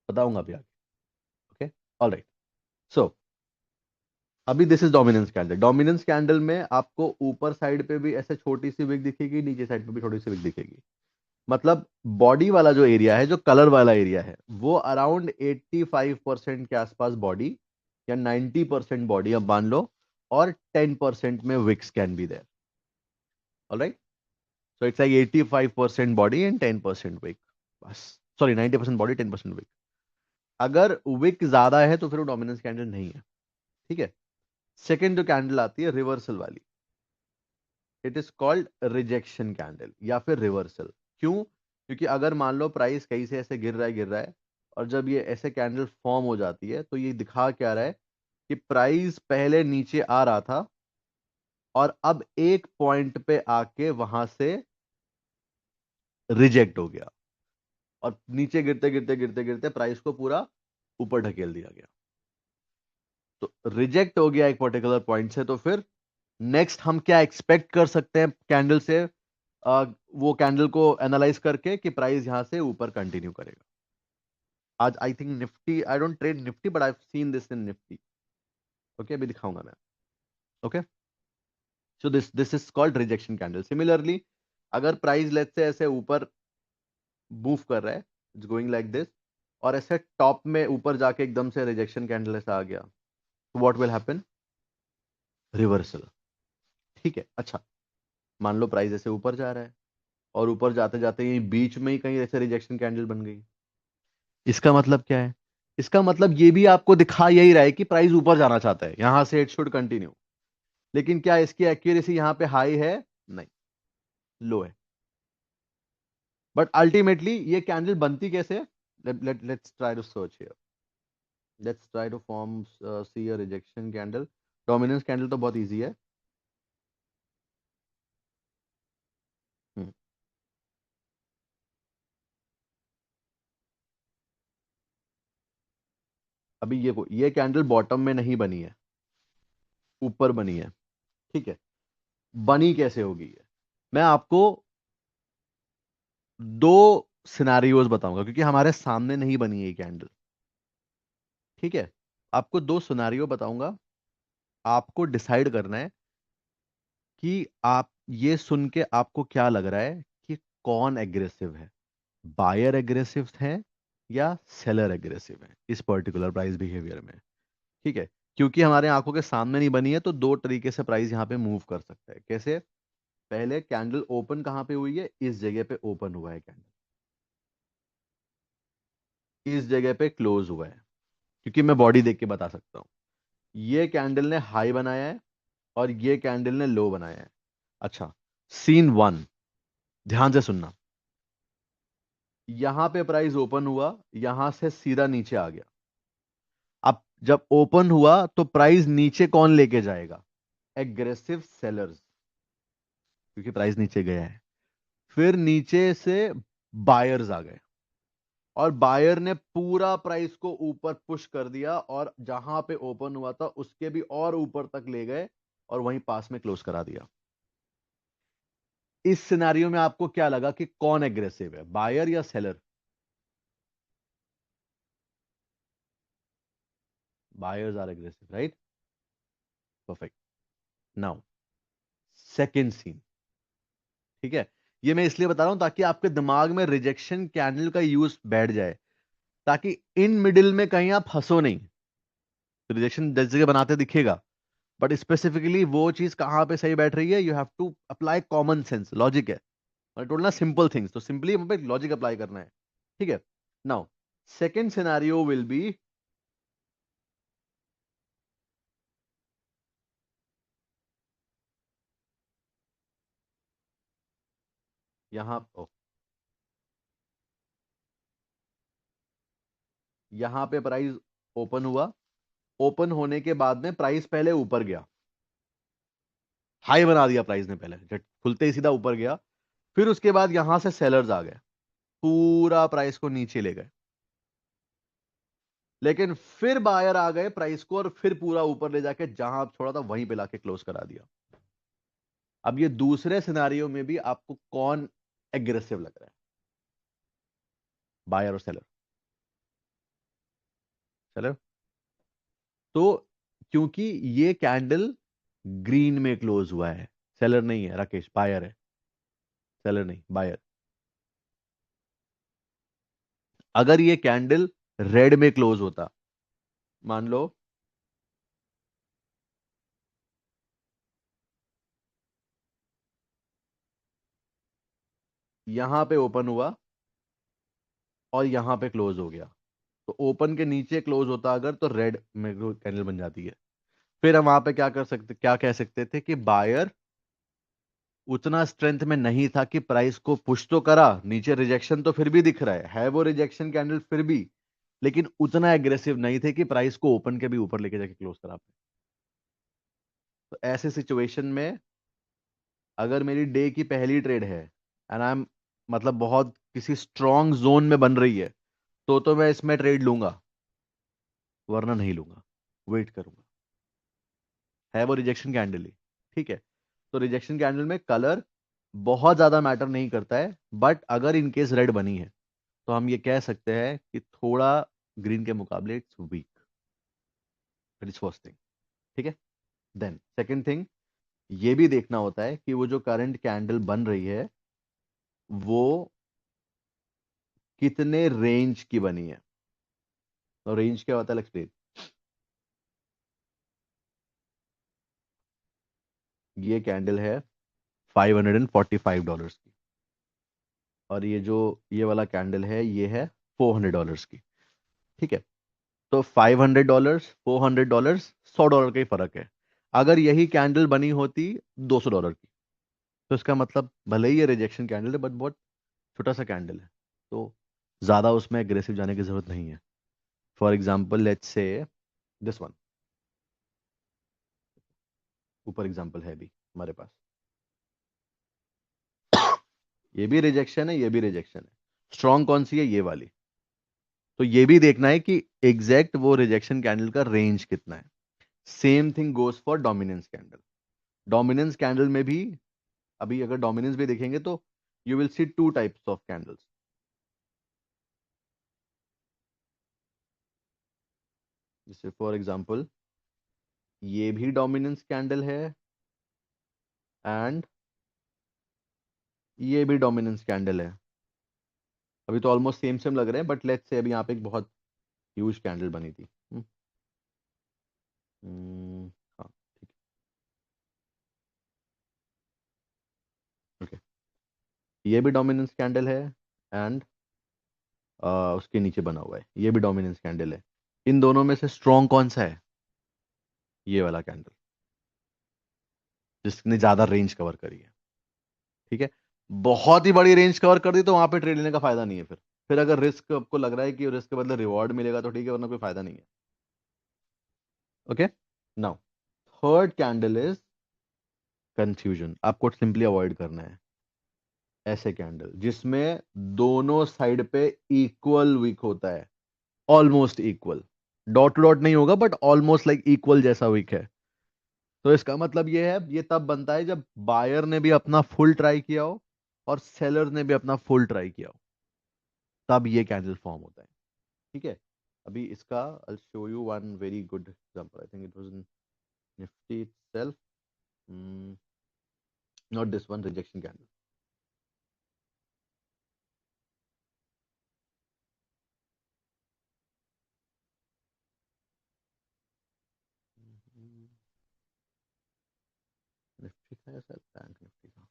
बताऊंगा अभी आगे। Okay, all right. सो अभी this is dominance candle. Dominance candle में आपको ऊपर साइड पे भी ऐसे छोटी सी विक दिखेगी, नीचे साइड पे भी छोटी सी विक दिखेगी। मतलब बॉडी वाला जो एरिया है, जो कलर वाला एरिया है, वो अराउंड 85% के आसपास बॉडी, या 90% बॉडी अब मान लो, और 10% में wicks can be there. Alright, so it's like 85% body and 10% wick. बस, सॉरी, 90% बॉडी, 10% विक। अगर विक ज्यादा है तो फिर वो डोमिनेंस कैंडल नहीं है। ठीक है। सेकेंड जो कैंडल आती है रिवर्सल वाली, it is called rejection candle या फिर रिवर्सल। क्यों? क्योंकि अगर मान लो प्राइस कहीं से ऐसे गिर रहा है, और जब ये ऐसे कैंडल फॉर्म हो जाती है तो ये दिखा क्या रहा है कि प्राइस पहले नीचे आ रहा था और अब एक पॉइंट पे आके वहां से रिजेक्ट हो गया, और नीचे गिरते गिरते गिरते गिरते प्राइस को पूरा ऊपर ढकेल दिया गया। तो रिजेक्ट हो गया एक पर्टिकुलर पॉइंट से, तो फिर नेक्स्ट हम क्या एक्सपेक्ट कर सकते हैं कैंडल से? वो कैंडल को एनालाइज करके कि प्राइस यहां से ऊपर कंटिन्यू करेगा। आज I think Nifty, I don't trade Nifty but I have seen this in Nifty. Okay, अभी दिखाऊंगा मैं। Okay, so this is called rejection candle. Similarly, अगर प्राइस लेट से ऐसे ऊपर मूव कर रहा है, इट्स गोइंग लाइक दिस, और ऐसे टॉप में ऊपर जाके एकदम से रिजेक्शन कैंडल ऐसा आ गया, तो व्हाट विल हैपन? रिवर्सल। ठीक है, अच्छा, मान लो प्राइस ऐसे ऊपर जा रहा है, और ऊपर जाते जाते यही बीच में ही कहीं ऐसे रिजेक्शन कैंडल बन गई। इसका मतलब क्या है? इसका मतलब ये भी आपको दिखा यही रहा है कि प्राइस ऊपर जाना चाहता है, यहां से इट शुड कंटिन्यू। लेकिन क्या इसकी एक्यूरेसी यहां पे हाई है? नहीं, लो है। बट अल्टीमेटली ये कैंडल बनती कैसे? Let's try to search here. Let's try to form see a rejection candle. Dominance candle तो बहुत इजी है। हम्म, अभी ये कैंडल बॉटम में नहीं बनी है, ऊपर बनी है। ठीक है, बनी कैसे होगी ये? मैं आपको दो सिनारियोज बताऊंगा, क्योंकि हमारे सामने नहीं बनी है ये कैंडल। ठीक है, आपको दो सिनारियो बताऊंगा। आपको डिसाइड करना है कि आप ये सुन के आपको क्या लग रहा है कि कौन एग्रेसिव है, बायर एग्रेसिव है या सेलर एग्रेसिव है इस पर्टिकुलर प्राइस बिहेवियर में। ठीक है, क्योंकि हमारे आंखों के सामने नहीं बनी है, तो दो तरीके से प्राइस यहाँ पे मूव कर सकता है। कैसे? पहले कैंडल ओपन कहाँ पे हुई है? इस जगह पे ओपन हुआ है कैंडल, इस जगह पे क्लोज हुआ है, क्योंकि मैं बॉडी देख के बता सकता हूँ। ये कैंडल ने हाई बनाया है और ये कैंडल ने लो बनाया है। अच्छा, सीन वन, ध्यान से सुनना। यहां पे प्राइस ओपन हुआ, यहां से सीधा नीचे आ गया। अब जब ओपन हुआ तो प्राइस नीचे कौन लेके जाएगा? एग्रेसिव सेलर्स, क्योंकि प्राइस नीचे गया है। फिर नीचे से बायर्स आ गए, और बायर ने पूरा प्राइस को ऊपर पुश कर दिया, और जहां पे ओपन हुआ था उसके भी और ऊपर तक ले गए, और वहीं पास में क्लोज करा दिया। इस सिनेरियो में आपको क्या लगा कि कौन एग्रेसिव है, बायर या seller? Buyers are aggressive, right? Perfect. Now second scene. ठीक है, ये मैं इसलिए बता रहा हूं ताकि आपके दिमाग में रिजेक्शन कैंडल का यूज बैठ जाए। ताकि इन मिडिल में कहीं आप फंसो नहीं। रिजेक्शन जिस जगह बनाते दिखेगा, बट स्पेसिफिकली वो चीज कहाँ पे सही बैठ रही है, you have to apply common sense, logic है। मैं टोल्ड ना सिंपल थिंग्स, तो सिंपली हमें लॉजिक अप्लाई करना है। ठीक है। Now second scenario will be, यहां यहां पे प्राइस ओपन हुआ, ओपन होने के बाद में प्राइस पहले ऊपर गया, हाई बना दिया प्राइस ने, पहले जब खुलते ही सीधा ऊपर गया। फिर उसके बाद यहां से सेलर्स आ गए, पूरा प्राइस को नीचे ले गए। लेकिन फिर बायर आ गए प्राइस को और फिर पूरा ऊपर ले जाके जहां आप छोड़ा था वहीं पे लाके क्लोज करा दिया। अब ये दूसरे सिनारियो में भी आपको कौन एग्रेसिव लग रहा है, बायर और सेलर? सेलर। तो क्योंकि ये कैंडल ग्रीन में क्लोज हुआ है, सेलर नहीं है राकेश, बायर है। सेलर नहीं, बायर। अगर ये कैंडल रेड में क्लोज होता, मान लो यहां पे ओपन हुआ और यहां पे क्लोज हो गया, तो ओपन के नीचे क्लोज होता अगर, तो रेड में कैंडल बन जाती है। फिर हम वहां पे क्या कर सकते, क्या कह सकते थे कि बायर उतना स्ट्रेंथ में नहीं था कि प्राइस को पुश तो करा, नीचे रिजेक्शन तो फिर भी दिख रहा है वो रिजेक्शन कैंडल फिर भी, लेकिन उतना एग्रेसिव नहीं थे कि प्राइस को ओपन के भी ऊपर लेके जाके क्लोज करा पाए। तो ऐसे सिचुएशन में अगर मेरी डे की पहली ट्रेड है एंड आई एम, मतलब बहुत किसी स्ट्रॉन्ग जोन में बन रही है, तो मैं इसमें ट्रेड लूंगा, वरना नहीं लूंगा, वेट करूंगा। है वो रिजेक्शन कैंडल ही, ठीक है। तो रिजेक्शन कैंडल में कलर बहुत ज्यादा मैटर नहीं करता है, बट अगर इन केस रेड बनी है तो हम ये कह सकते हैं कि थोड़ा ग्रीन के मुकाबले it's weak. That is first thing. ठीक है। देन सेकंड थिंग, ये भी देखना होता है कि वो जो करंट कैंडल बन रही है वो कितने रेंज की बनी है। तो रेंज क्या होता है, एक्सप्लेन। ये कैंडल है $545 की, और ये जो ये वाला कैंडल है ये है $400 की। ठीक है। तो $500, $400, $100 का ही फर्क है। अगर यही कैंडल बनी होती $200 की, तो इसका मतलब भले ही ये रिजेक्शन कैंडल है बट बहुत छोटा सा कैंडल है, तो ज्यादा उसमें एग्रेसिव जाने की जरूरत नहीं है। For example let's say this one, ऊपर एग्जाम्पल है भी हमारे पास, ये भी रिजेक्शन है, ये भी रिजेक्शन है। स्ट्रॉन्ग कौन सी है, ये वाली। तो ये भी देखना है कि एग्जैक्ट वो रिजेक्शन कैंडल का रेंज कितना है। Same thing goes for dominance candle. Dominance candle में भी, अभी अगर डोमिनेंस भी देखेंगे तो you will see two types of candles. जैसे फॉर एग्जांपल ये भी डोमिनेंस कैंडल है एंड ये भी डोमिनेंस कैंडल है। अभी तो ऑलमोस्ट सेम सेम लग रहे हैं, बट लेट्स से अभी यहाँ पे एक बहुत ह्यूज कैंडल बनी थी। हाँ, ठीक है, ओके। ये भी डोमिनेंस कैंडल है एंड उसके नीचे बना हुआ है, ये भी डोमिनेंस कैंडल है। इन दोनों में से स्ट्रॉन्ग कौन सा है, ये वाला कैंडल, जिसने ज्यादा रेंज कवर करी है। ठीक है। बहुत ही बड़ी रेंज कवर कर दी तो वहां पे ट्रेड लेने का फायदा नहीं है। फिर अगर रिस्क आपको लग रहा है कि रिस्क के बदले रिवॉर्ड मिलेगा तो ठीक है, वरना कोई फायदा नहीं है। Okay. Now third candle is confusion. आपको सिंपली अवॉइड करना है ऐसे कैंडल जिसमें दोनों साइड पे इक्वल वीक होता है, almost equal. Dot to dot नहीं होगा बट ऑलमोस्ट लाइक इक्वल जैसा वीक है। तो इसका मतलब ये है, ये तब बनता है जब बायर ने भी अपना फुल ट्राई किया हो और सेलर ने भी अपना फुल ट्राई किया हो, तब ये कैंडल फॉर्म होता है। ठीक है। अभी इसका I'll show you one very good example. I think it was in Nifty itself. Hmm, not this one, rejection candle. है सर बैंक निफ्टी का।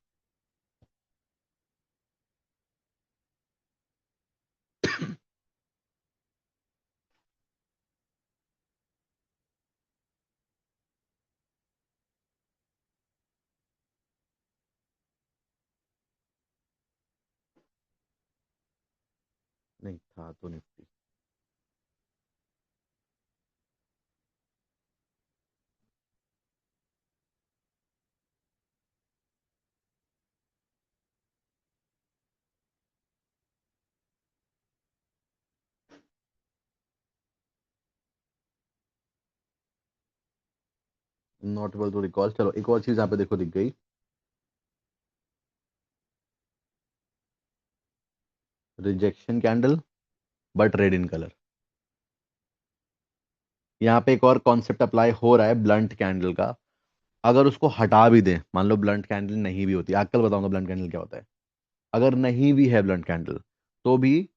नहीं था तो Nifty. Not able to recall. चलो एक और चीज यहाँ पे देखो दिख गई। Rejection candle but red in colour. यहाँ पे एक और कॉन्सेप्ट अप्लाई हो रहा है ब्लंट कैंडल का। अगर उसको हटा भी दें, मान लो ब्लंट कैंडल नहीं भी होती, आजकल बताऊंगा ब्लंट कैंडल क्या होता है। अगर नहीं भी है ब्लंट कैंडल तो भी,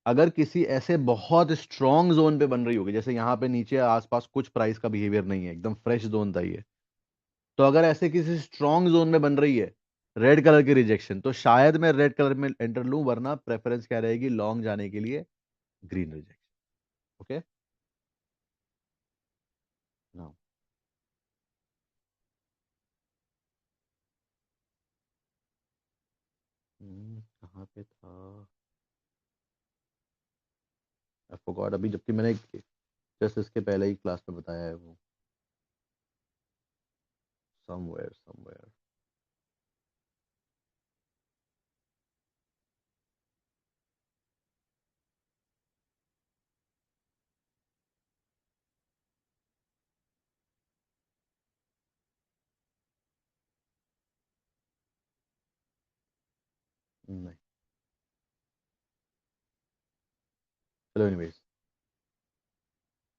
अगर किसी ऐसे बहुत स्ट्रॉन्ग जोन पे बन रही होगी, जैसे यहाँ पे नीचे आसपास कुछ प्राइस का बिहेवियर नहीं है, एकदम फ्रेश जोन था ये, तो अगर ऐसे किसी स्ट्रॉन्ग जोन में बन रही है रेड कलर की रिजेक्शन, तो शायद मैं रेड कलर में एंटर लूं, वरना प्रेफरेंस क्या रहेगी लॉन्ग जाने के लिए, ग्रीन रिजेक्शन। Okay now. कहाँ पे था, आई फॉरगॉट अभी, जबकि मैंने जस्ट इसके पहले ही क्लास में बताया है वो। Somewhere somewhere. नहीं। चलो एनीवेज,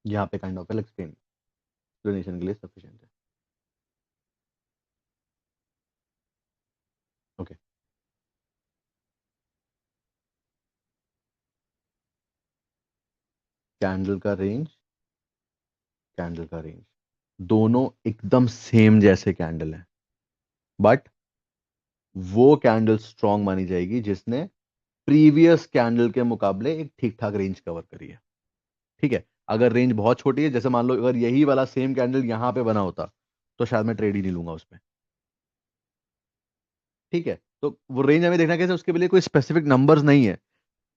यहाँ पे काइंड ऑफ एक्सप्लेन, एक्सप्लेनेशन के लिए सफिशिएंट है। ओके। कैंडल का रेंज, कैंडल का रेंज, दोनों एकदम सेम जैसे कैंडल है, बट वो कैंडल स्ट्रॉन्ग मानी जाएगी जिसने प्रीवियस कैंडल के मुकाबले एक ठीक ठाक रेंज कवर करी है। ठीक है। अगर रेंज बहुत छोटी है, जैसे मान लो अगर यही वाला सेम कैंडल यहां पे बना होता, तो शायद मैं ट्रेड ही नहीं लूंगा उसमें। ठीक है। तो वो रेंज हमें देखना कैसे, उसके लिए कोई स्पेसिफिक नंबर्स नहीं है,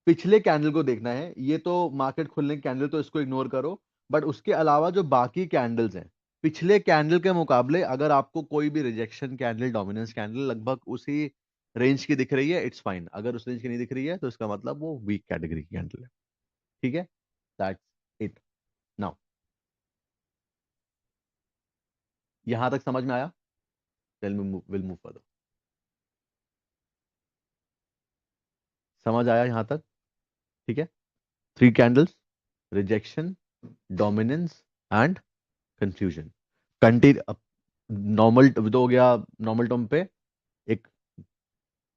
पिछले कैंडल को देखना है। ये तो मार्केट खुलने की कैंडल, तो इसको इग्नोर करो। बट उसके अलावा जो बाकी कैंडल्स हैं, पिछले कैंडल के मुकाबले अगर आपको कोई भी रिजेक्शन कैंडल, डोमिनेंस कैंडल लगभग उसी रेंज की दिख रही है, इट्स फाइन। अगर उस रेंज की नहीं दिख रही है, तो इसका मतलब वो वीक कैटेगरी की कैंडल है। ठीक है, दैट्स इट। नाउ, यहां तक समझ में आया? Will move further. समझ आया यहां तक? ठीक है। Three candles, rejection, dominance and confusion. Continue, normal तो हो गया, नॉर्मल टर्म पे एक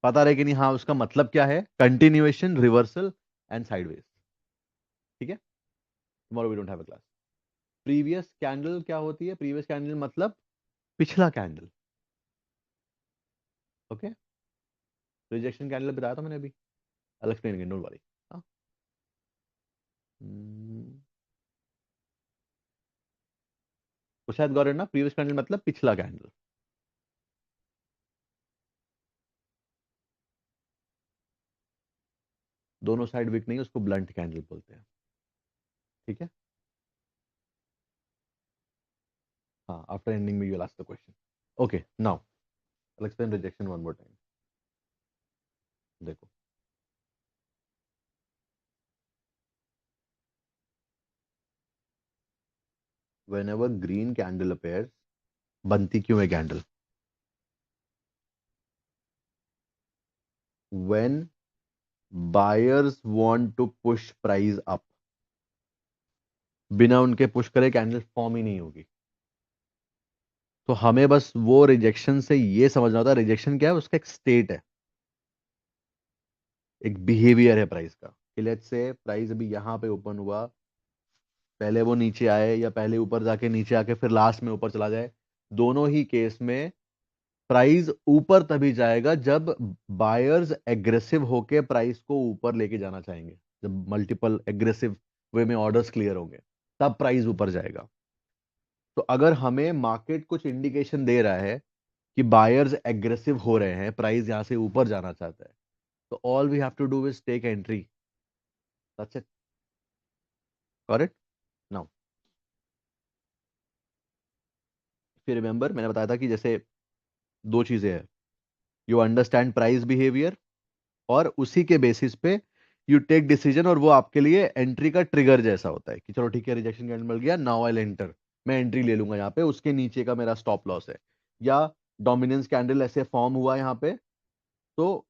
पता रहे कि नहीं, हाँ उसका मतलब क्या है, कंटिन्यूएशन, रिवर्सल एंड साइडवेज। ठीक है। Tomorrow we don't have a class. Previous candle क्या होती है? प्रीवियस कैंडल मतलब पिछला कैंडल। ओके। रिजेक्शन कैंडल बताया था मैंने अभी, I explain again, don't worry. हाँ। हम्म, तो शायद गौर है ना, प्रीवियस कैंडल मतलब पिछला कैंडल। दोनों साइड वीक नहीं, उसको ब्लंट कैंडल बोलते हैं। ठीक है। हाँ, आफ्टर एंडिंग में you will ask the question. Okay now, I explain rejection one more time. देखो, whenever green candle appears, बनती क्यों है candle? when buyers want to push price up, बिना उनके पुश करे कैंडल फॉर्म ही नहीं होगी। तो हमें बस वो रिजेक्शन से ये समझना होता है, रिजेक्शन क्या है, उसका एक स्टेट है, एक बिहेवियर है प्राइस का। कि लेट्स से प्राइस अभी यहाँ पे ओपन हुआ, पहले वो नीचे आए, या पहले ऊपर जाके नीचे आके फिर लास्ट में ऊपर चला जाए, दोनों ही केस में प्राइस ऊपर तभी जाएगा जब बायर्स एग्रेसिव होके प्राइस को ऊपर लेके जाना चाहेंगे, जब मल्टीपल एग्रेसिव वे में ऑर्डर्स क्लियर होंगे तब प्राइस ऊपर जाएगा। तो अगर हमें मार्केट कुछ इंडिकेशन दे रहा है कि बायर्स एग्रेसिव हो रहे हैं, प्राइस यहां से ऊपर जाना चाहता है, तो all we have to do is take entry. That's it. Correct. Now फिर रिमेंबर मैंने बताया था कि जैसे दो चीजें हैं, यू अंडरस्टैंड प्राइस बिहेवियर और उसी के बेसिस पे यू टेक डिसीजन, और वो आपके लिए एंट्री का ट्रिगर जैसा होता है कि चलो ठीक है, रिजेक्शन कैंडल मिल गया, नाउ आई एंटर, मैं एंट्री ले लूंगा यहाँ पे, उसके नीचे का मेरा स्टॉप लॉस है। या डोमिनेंस कैंडल ऐसे फॉर्म हुआ यहाँ पे, तो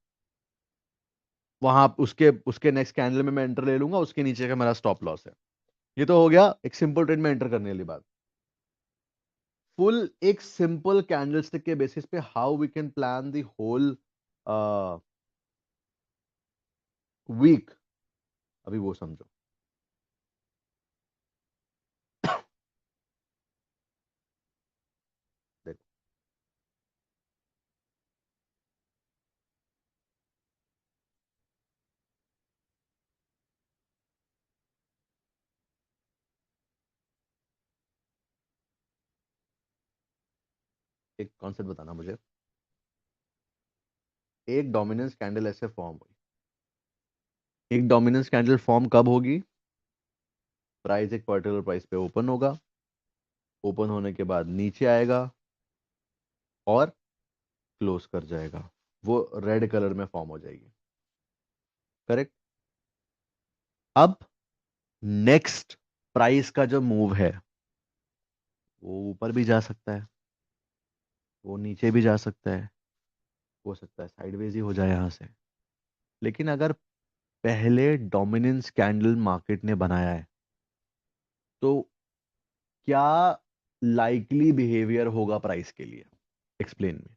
वहां उसके उसके नेक्स्ट कैंडल में मैं एंटर ले लूंगा, उसके नीचे का मेरा स्टॉप लॉस है। ये तो हो गया एक सिंपल ट्रेड में एंटर करने वाली बात। फुल एक सिंपल कैंडलस्टिक के बेसिस पे how we can plan the whole week, अभी वो समझो। देखो एक कॉन्सेप्ट बताना मुझे, एक डोमिनेंस कैंडल ऐसे फॉर्म हुई, एक डोमिनेंस कैंडल फॉर्म कब होगी? प्राइस एक पर्टिकुलर प्राइस पे ओपन होगा, ओपन होने के बाद नीचे आएगा और क्लोज कर जाएगा, वो रेड कलर में फॉर्म हो जाएगी। करेक्ट। अब नेक्स्ट प्राइस का जो मूव है, वो ऊपर भी जा सकता है, वो नीचे भी जा सकता है, हो सकता है साइडवेज ही हो जाए यहां से। लेकिन अगर पहले डोमिनेंस कैंडल मार्केट ने बनाया है, तो क्या लाइकली बिहेवियर होगा प्राइस के लिए? एक्सप्लेन में,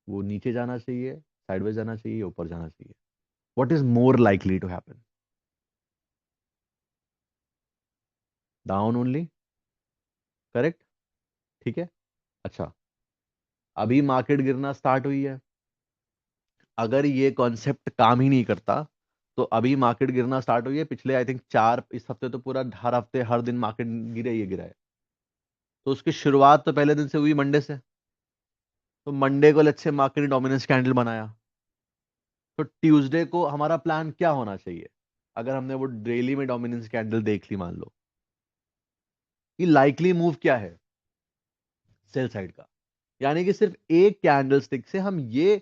वो नीचे जाना चाहिए, साइडवेज जाना चाहिए, ऊपर जाना चाहिए? What is more likely to happen? Down only. Correct. ठीक है। अच्छा, अभी मार्केट गिरना स्टार्ट हुई है, अगर ये कॉन्सेप्ट काम ही नहीं करता, तो अभी मार्केट गिरना स्टार्ट हुई है, पिछले आई थिंक चार, इस हफ्ते तो पूरा हर हफ्ते हर दिन मार्केट गिरे, ये गिरा है, तो उसकी शुरुआत तो पहले दिन से हुई, मंडे से। तो मंडे को लेट्स से मार्केट ने डोमिनेंस कैंडल बनाया, तो ट्यूसडे को हमारा प्लान क्या होना चाहिए? अगर हमने वो डेली में डोमिनेंस कैंडल देख ली, मान लो कि लाइकली मूव क्या है सेल साइड का, यानी कि सिर्फ एक कैंडल स्टिक से हम ये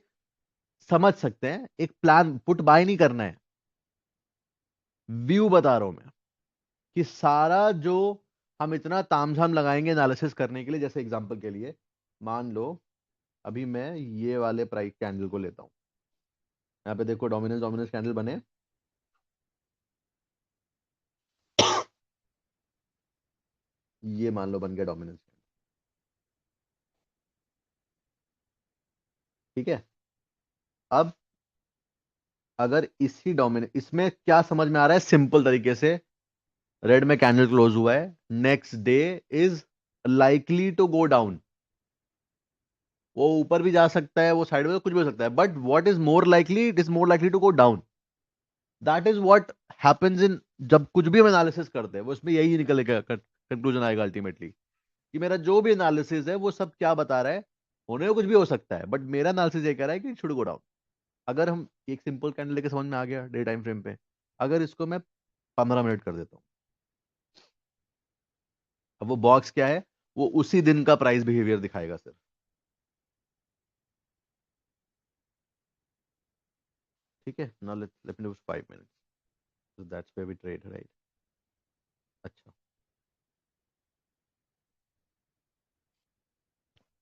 समझ सकते हैं, एक प्लान पुट बाय नहीं करना है, व्यू बता रहा हूं मैं, कि सारा जो हम इतना तामझाम लगाएंगे एनालिसिस करने के लिए, जैसे एग्जांपल के लिए मान लो अभी मैं ये वाले प्राइस कैंडल को लेता हूं, यहाँ पे देखो डोमिनेंस डोमिनेंस कैंडल बने, ये मान लो बन गया डोमिनेंस। ठीक है। अब अगर इसी डोमिनेंस, इसमें क्या समझ में आ रहा है सिंपल तरीके से, रेड में कैंडल क्लोज हुआ है, next day is likely to go down, वो ऊपर भी जा सकता है, वो साइड में कुछ भी हो सकता है, but what is more likely, it is more likely to go down. That is what happens in, जब कुछ भी हम एनालिसिस करते हैं वो इसमें यही निकलेगा, कंक्लूजन आएगा अल्टीमेटली, कि मेरा जो भी एनालिसिस है वो सब क्या बता रहा है, होने को कुछ भी हो सकता है, बट मेरा एनालिसिस ये कह रहा है कि शुड गो डाउन। अगर हम एक सिंपल कैंडल लेके समझ में आ गया डे टाइम फ्रेम पे, अगर इसको मैं 15 मिनट कर देता हूँ, अब वो बॉक्स क्या है, वो उसी दिन का प्राइस बिहेवियर दिखाएगा सिर्फ। ठीक है, now let me do 5 minutes, so that's where we trade, right? अच्छा,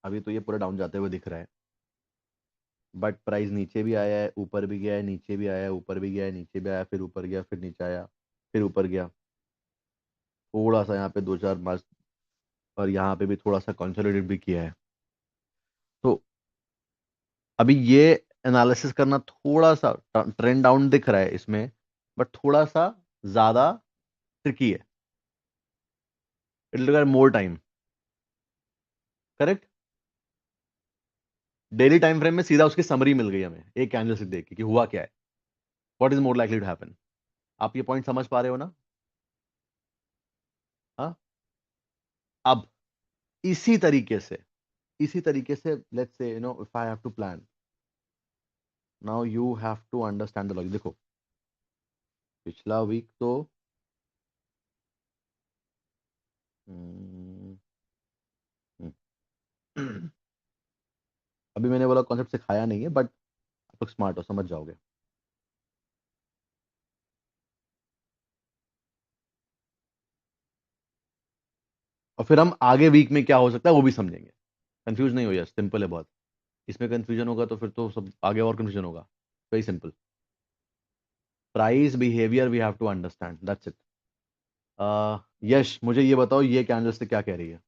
अभी तो ये पूरा डाउन जाते हुए दिख रहा है, बट प्राइस नीचे भी आया है, ऊपर भी गया है, नीचे भी आया है, ऊपर भी गया है, नीचे भी आया, फिर ऊपर गया, फिर नीचे आया, फिर ऊपर गया, थोड़ा सा यहाँ पे दो चार मार्च, और यहाँ पे भी थोड़ा सा कंसोलिडेट भी किया है। तो अभी ये एनालिसिस करना थोड़ा सा, ट्रेंड डाउन दिख रहा है इसमें, बट थोड़ा सा ज्यादा ट्रिकी है, it will require more time. Correct. Daily time frame में सीधा उसकी समरी मिल गई हमें एक कैंडल से देख के कि हुआ क्या है, what is more likely to happen. आप ये पॉइंट समझ पा रहे हो ना? हाँ। अब इसी तरीके से, let's say if I have to plan, now you have to understand the logic. देखो पिछला वीक तो हम्म, हम्म, अभी मैंने बोला कॉन्सेप्ट सिखाया नहीं है, बट आप लोग स्मार्ट हो, समझ जाओगे। और फिर हम आगे वीक में क्या हो सकता है वो भी समझेंगे। कंफ्यूज नहीं हो जाए, सिंपल है बहुत। इसमें कंफ्यूजन होगा तो फिर तो सब आगे और कंफ्यूजन होगा। Very simple. Price behaviour we have to understand, that's it. Yash मुझे ये बताओ, ये कैंडल से क्या कह रही है?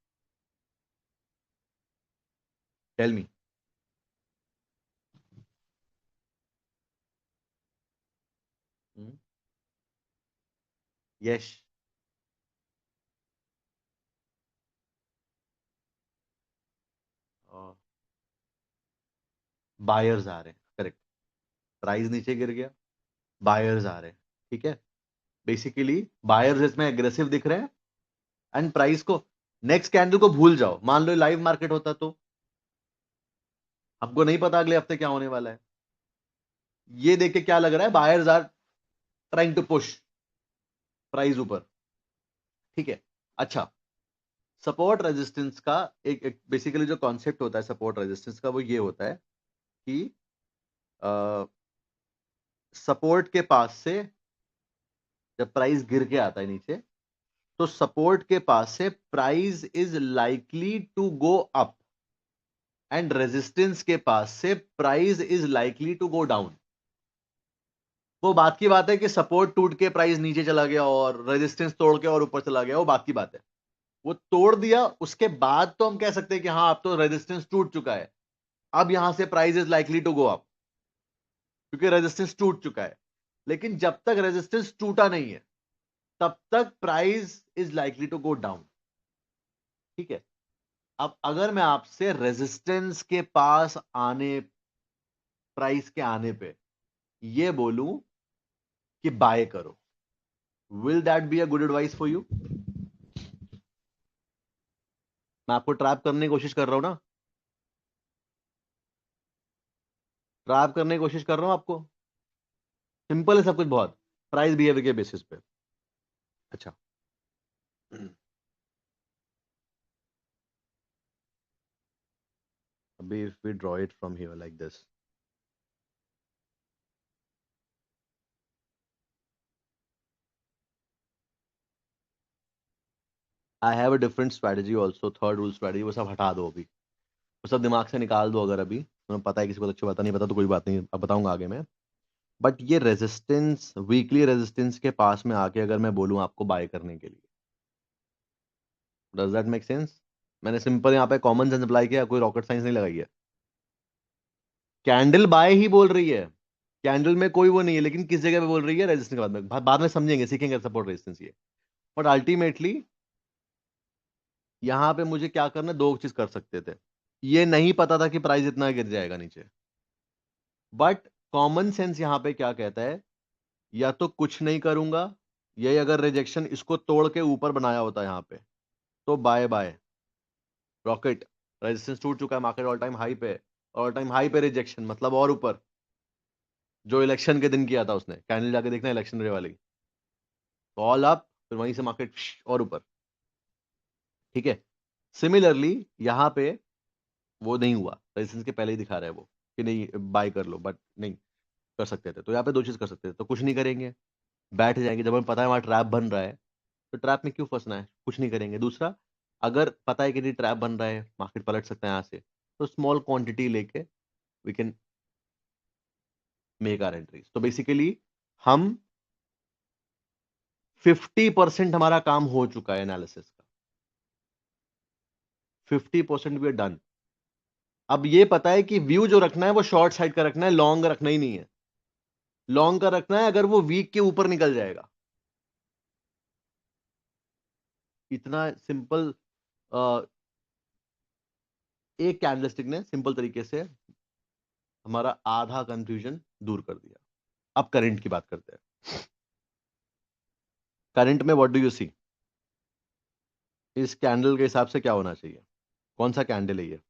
Tell me. यश। बायर्स आ रहे हैं, करेक्ट। प्राइस नीचे गिर गया, बायर्स आ रहे हैं। ठीक है। बेसिकली बायर्स इसमें एग्रेसिव दिख रहे हैं, एंड प्राइस को, नेक्स्ट कैंडल को भूल जाओ, मान लो लाइव मार्केट होता तो आपको नहीं पता अगले हफ्ते क्या होने वाला है। ये देख के क्या लग रहा है, buyers are trying to push price ऊपर। ठीक है। अच्छा, सपोर्ट रेजिस्टेंस का एक बेसिकली जो कॉन्सेप्ट होता है सपोर्ट रेजिस्टेंस का, वो ये होता है कि सपोर्ट के पास से जब प्राइस गिर के आता है नीचे, तो सपोर्ट के पास से price is likely to go up, and resistance के पास से price is likely to go down. वो बात की बात है कि सपोर्ट टूट के प्राइस नीचे चला गया और रेजिस्टेंस तोड़ के और ऊपर चला गया, वो बात की बात है। वो तोड़ दिया उसके बाद तो हम कह सकते हैं कि हाँ अब तो रेजिस्टेंस टूट चुका है, अब यहां से price is likely to go up, क्योंकि रेजिस्टेंस टूट चुका है। लेकिन जब तक रेजिस्टेंस टूटा नहीं है तब तक price is likely to go down. ठीक है। अब अगर मैं आपसे रेजिस्टेंस के पास आने, प्राइस के आने पे ये बोलूं कि बाय करो, will that be a good advice for you? मैं आपको ट्रैप करने की कोशिश कर रहा हूं ना, ट्रैप करने की कोशिश कर रहा हूं आपको। सिंपल है सब कुछ बहुत, प्राइस बिहेवियर के बेसिस पे। अच्छा। अभी if we draw it from here like this, I have a different strategy also, third rule strategy, वो सब हटा दो अभी, वो सब दिमाग से निकाल दो। अगर अभी तुम्हें पता है किसी को तो अच्छी बात, नहीं पता तो कोई बात नहीं, अब बताऊंगा आगे मैं। बट ये रेजिस्टेंस, वीकली रेजिस्टेंस के पास में आके अगर मैं बोलूं आपको बाय करने के लिए, डज दैट मेक सेंस? मैंने सिंपल यहाँ पे कॉमन सेंस अप्लाई किया, कोई रॉकेट साइंस नहीं लगाई है। कैंडल बाय ही बोल रही है, कैंडल में कोई वो नहीं है, लेकिन किस जगह पे बोल रही है, रेजिस्टेंस के बाद में, बाद में समझेंगे सीखेंगे सपोर्ट रेजिस्टेंस ये। बट अल्टीमेटली यहाँ पे मुझे क्या करना, दो चीज कर सकते थे। ये नहीं पता था कि प्राइस इतना गिर जाएगा नीचे, बट कॉमन सेंस यहाँ पे क्या कहता है, या तो कुछ नहीं करूंगा, ये अगर रिजेक्शन इसको तोड़ के ऊपर बनाया होता है यहाँ पे, तो बाय बाय रॉकेट, रेजिस्टेंस टूट चुका है, मार्केट ऑल टाइम हाई पे, ऑल टाइम हाई पे रिजेक्शन मतलब और ऊपर, जो इलेक्शन के दिन किया था उसने, कैंडल जाके देखना इलेक्शन डे वाली, ऑल अप, फिर वहीं से मार्केट और ऊपर। ठीक है। सिमिलरली यहाँ पे वो नहीं हुआ, रेजिस्टेंस के पहले ही दिखा रहा है वो कि नहीं बाय कर लो, बट नहीं कर सकते थे। तो यहाँ पे दो चीज कर सकते थे, तो कुछ नहीं करेंगे, बैठ जाएंगे, जब हमें पता है वहां ट्रैप बन रहा है तो ट्रैप में क्यों फंसना है, कुछ नहीं करेंगे। दूसरा, अगर पता है कि नहीं ट्रैप बन रहा है, मार्केट पलट सकता है यहाँ से, तो स्मॉल क्वांटिटी लेके we can make our entries. तो बेसिकली हम 50% हमारा काम हो चुका है एनालिसिस का, 50% भी डन। अब ये पता है कि व्यू जो रखना है वो शॉर्ट साइड का रखना है, लॉन्ग रखना ही नहीं है। लॉन्ग का रखना है अगर वो वीक के ऊपर निकल जाएगा। इतना सिंपल। एक कैंडलस्टिक ने सिंपल तरीके से हमारा आधा कंफ्यूजन दूर कर दिया। अब करंट की बात करते हैं। करंट में व्हाट डू यू सी? इस कैंडल के हिसाब से क्या होना चाहिए? कौन सा कैंडल है ये?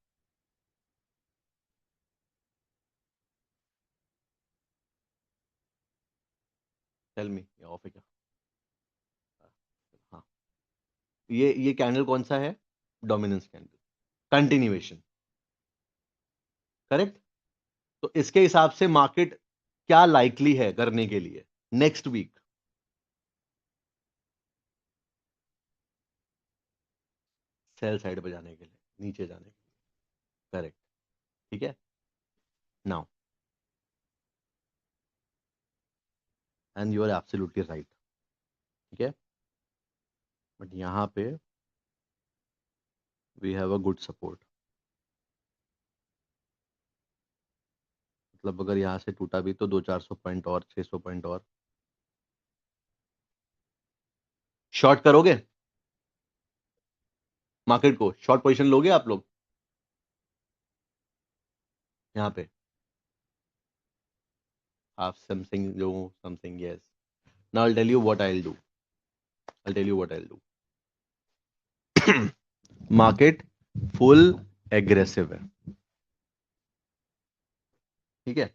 टेल मी, ये ऑफ है क्या? हाँ, ये कैंडल कौन सा है? Dominance candle, continuation, correct. तो इसके हिसाब से मार्केट क्या लाइकली है करने के लिए नेक्स्ट वीक? सेल साइड पे जाने के लिए, नीचे जाने के लिए, करेक्ट। ठीक है, now and you are absolutely right. ठीक है, बट यहां पे we have a good support. मतलब अगर यहां से टूटा भी तो 200-400 पॉइंट और 600 पॉइंट और शॉर्ट करोगे? मार्केट को शॉर्ट पोजीशन लोगे आप लोग यहाँ पे? आप समथिंग जो something, yes. Now I tell you what I will do. I tell you what I will do. Market full aggressive है, ठीक है।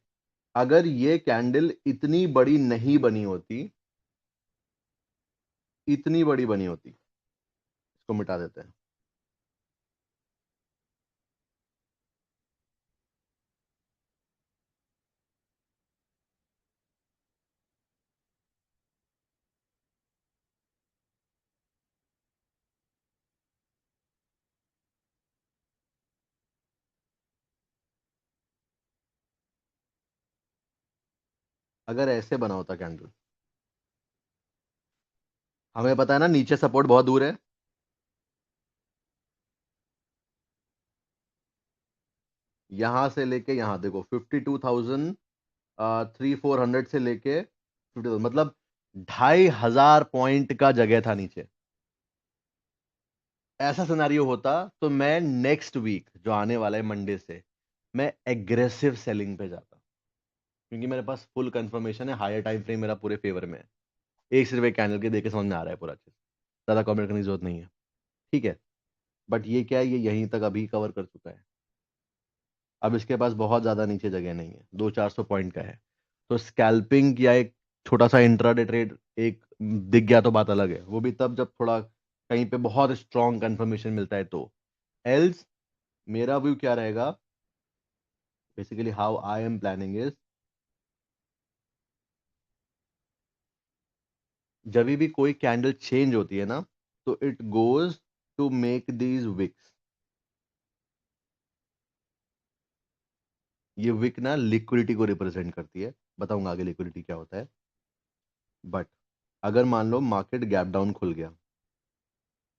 अगर ये कैंडल इतनी बड़ी नहीं बनी होती, इतनी बड़ी बनी होती, इसको मिटा देते हैं। अगर ऐसे बना होता कैंडल, हमें पता है ना नीचे सपोर्ट बहुत दूर है। यहां से लेके यहां देखो 52,300-400 से लेके 50,000, मतलब 2,500 पॉइंट का जगह था नीचे। ऐसा सिनेरियो होता तो मैं नेक्स्ट वीक जो आने वाला है मंडे से, मैं एग्रेसिव सेलिंग पे जाता, क्योंकि मेरे पास फुल कंफर्मेशन है, हायर टाइम फ्रेम मेरा पूरे फेवर में है। एक सिर्फ एक कैंडल के देख के समझ में आ रहा है पूरा चीज, ज्यादा कमेंट करने की जरूरत नहीं है। ठीक है, बट ये क्या है, ये यहीं तक अभी कवर कर चुका है। अब इसके पास बहुत ज़्यादा नीचे जगह नहीं है, 200-400 पॉइंट का है। तो स्कैल्पिंग या एक छोटा सा इंट्राडे ट्रेड एक दिख गया तो बात अलग है, वो भी तब जब थोड़ा कहीं पे बहुत स्ट्रॉन्ग कंफर्मेशन मिलता है तो। एल्स मेरा व्यू क्या रहेगा, basically how I am planning is, जब भी कोई कैंडल चेंज होती है ना, तो it goes to make these wicks. ये विक ना लिक्विडिटी को रिप्रेजेंट करती है, बताऊंगा आगे लिक्विडिटी क्या होता है। बट अगर मान लो मार्केट गैप डाउन खुल गया,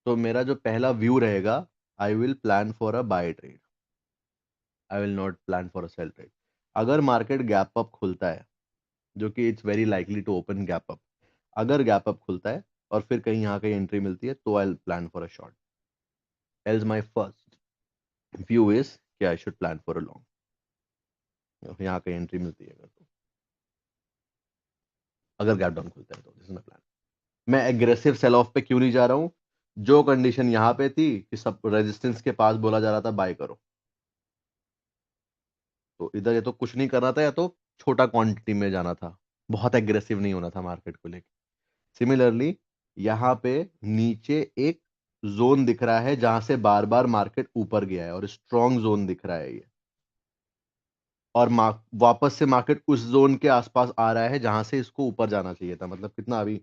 तो मेरा जो पहला व्यू रहेगा, I will plan for a buy trade, I will not plan for a sell trade. अगर मार्केट गैप अप खुलता है, जो कि it's very likely to open gap up, अगर गैप अप खुलता है और फिर कहीं यहाँ कहीं एंट्री मिलती है, तो I will plan for a short. Else my first view is कि I should plan for a long, यहाँ कहीं एंट्री मिलती है अगर तो, अगर गैप डाउन खुलता है तो दिस इज माई प्लान। मैं एग्रेसिव सेल ऑफ पे क्यों नहीं जा रहा हूँ? जो कंडीशन यहाँ पे थी कि सब रेजिस्टेंस के पास बोला जा रहा था बाय करो, तो इधर या तो कुछ नहीं करना था या तो छोटा क्वांटिटी में जाना था, बहुत एग्रेसिव नहीं होना था मार्केट को लेकर। सिमिलरली यहाँ पे नीचे एक जोन दिख रहा है जहां से बार बार मार्केट ऊपर गया है और स्ट्रॉन्ग जोन दिख रहा है ये, और वापस से मार्केट उस जोन के आसपास आ रहा है जहां से इसको ऊपर जाना चाहिए था। मतलब कितना अभी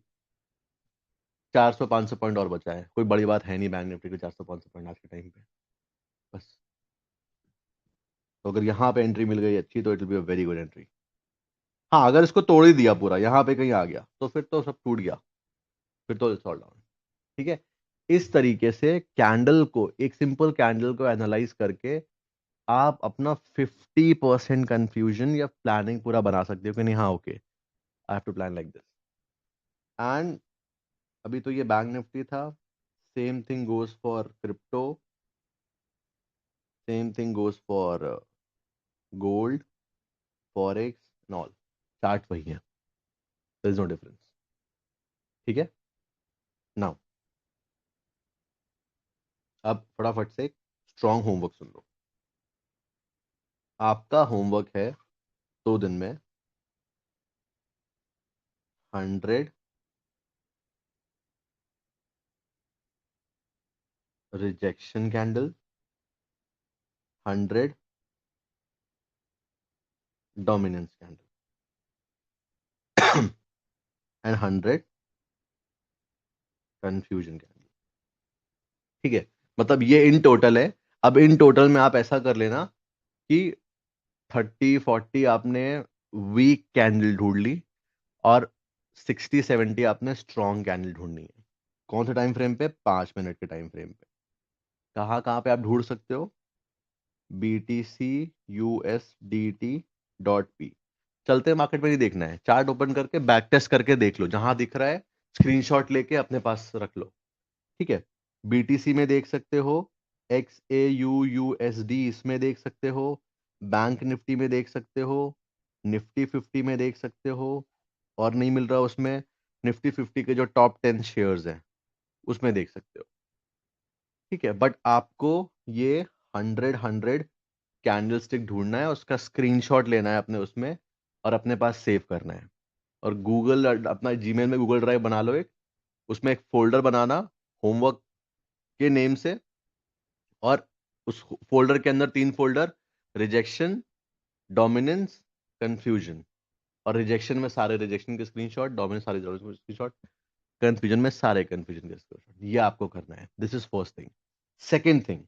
400-500 पॉइंट और बचा है, कोई बड़ी बात है नहीं बैंक निफ्टी को 400-500 पॉइंट आज के टाइम पे, बस। तो अगर यहाँ पे एंट्री मिल गई अच्छी, तो it will be a very good entry. हाँ, अगर इसको तोड़ ही दिया पूरा, यहाँ पे कहीं आ गया, तो फिर तो सब टूट गया, फिर तो इट्स ऑल डाउन। ठीक है, इस तरीके से कैंडल को, एक सिंपल कैंडल को एनालाइज करके आप अपना 50% कंफ्यूजन या प्लानिंग पूरा बना सकते हो कि नहीं, हाँ okay I have to plan like this. And अभी तो ये बैंक निफ्टी था, same thing goes for crypto, same thing goes for gold, forex and all, chart वही है, देयर इज नो डिफरेंस। ठीक है, नाउ अब फटाफट से स्ट्रॉन्ग होमवर्क सुन लो। आपका होमवर्क है 2 दिन में 100 rejection candle, 100 dominance candle and 100 confusion candle. ठीक है, मतलब ये इन टोटल है। अब इन टोटल में आप ऐसा कर लेना कि 30-40 आपने वीक कैंडल ढूंढ ली और 60-70 आपने स्ट्रॉन्ग कैंडल ढूंढनी है। कौन से टाइम फ्रेम पे? 5 मिनट के टाइम फ्रेम पे। कहाँ कहाँ पे आप ढूंढ सकते हो? BTC/USDT.P। चलते मार्केट में नहीं देखना है, चार्ट ओपन करके बैक टेस्ट करके देख लो, जहां दिख रहा है स्क्रीनशॉट लेके अपने पास रख लो। ठीक है, BTC में देख सकते हो, XAUUSD इसमें देख सकते हो, बैंक निफ्टी में देख सकते हो, निफ्टी 50 में देख सकते हो, और नहीं मिल रहा उसमें, निफ्टी 50 के जो टॉप 10 शेयर्स हैं उसमें देख सकते हो। ठीक है, बट आपको ये 100 कैंडल स्टिक ढूंढना है, उसका स्क्रीनशॉट लेना है अपने उसमें और अपने पास सेव करना है। और गूगल, अपना जीमेल में गूगल ड्राइव बना लो एक, उसमें एक फोल्डर बनाना होमवर्क के नेम से, और उस फोल्डर के अंदर 3 फोल्डर, रिजेक्शन, डोमिनेंस, कंफ्यूजन। और रिजेक्शन में सारे रिजेक्शन के स्क्रीनशॉट, डोमिनेंस सारे स्क्रीनशॉट, कंफ्यूजन में सारे कंफ्यूजन के स्क्रीनशॉट। ये आपको करना है। This is first thing. Second thing,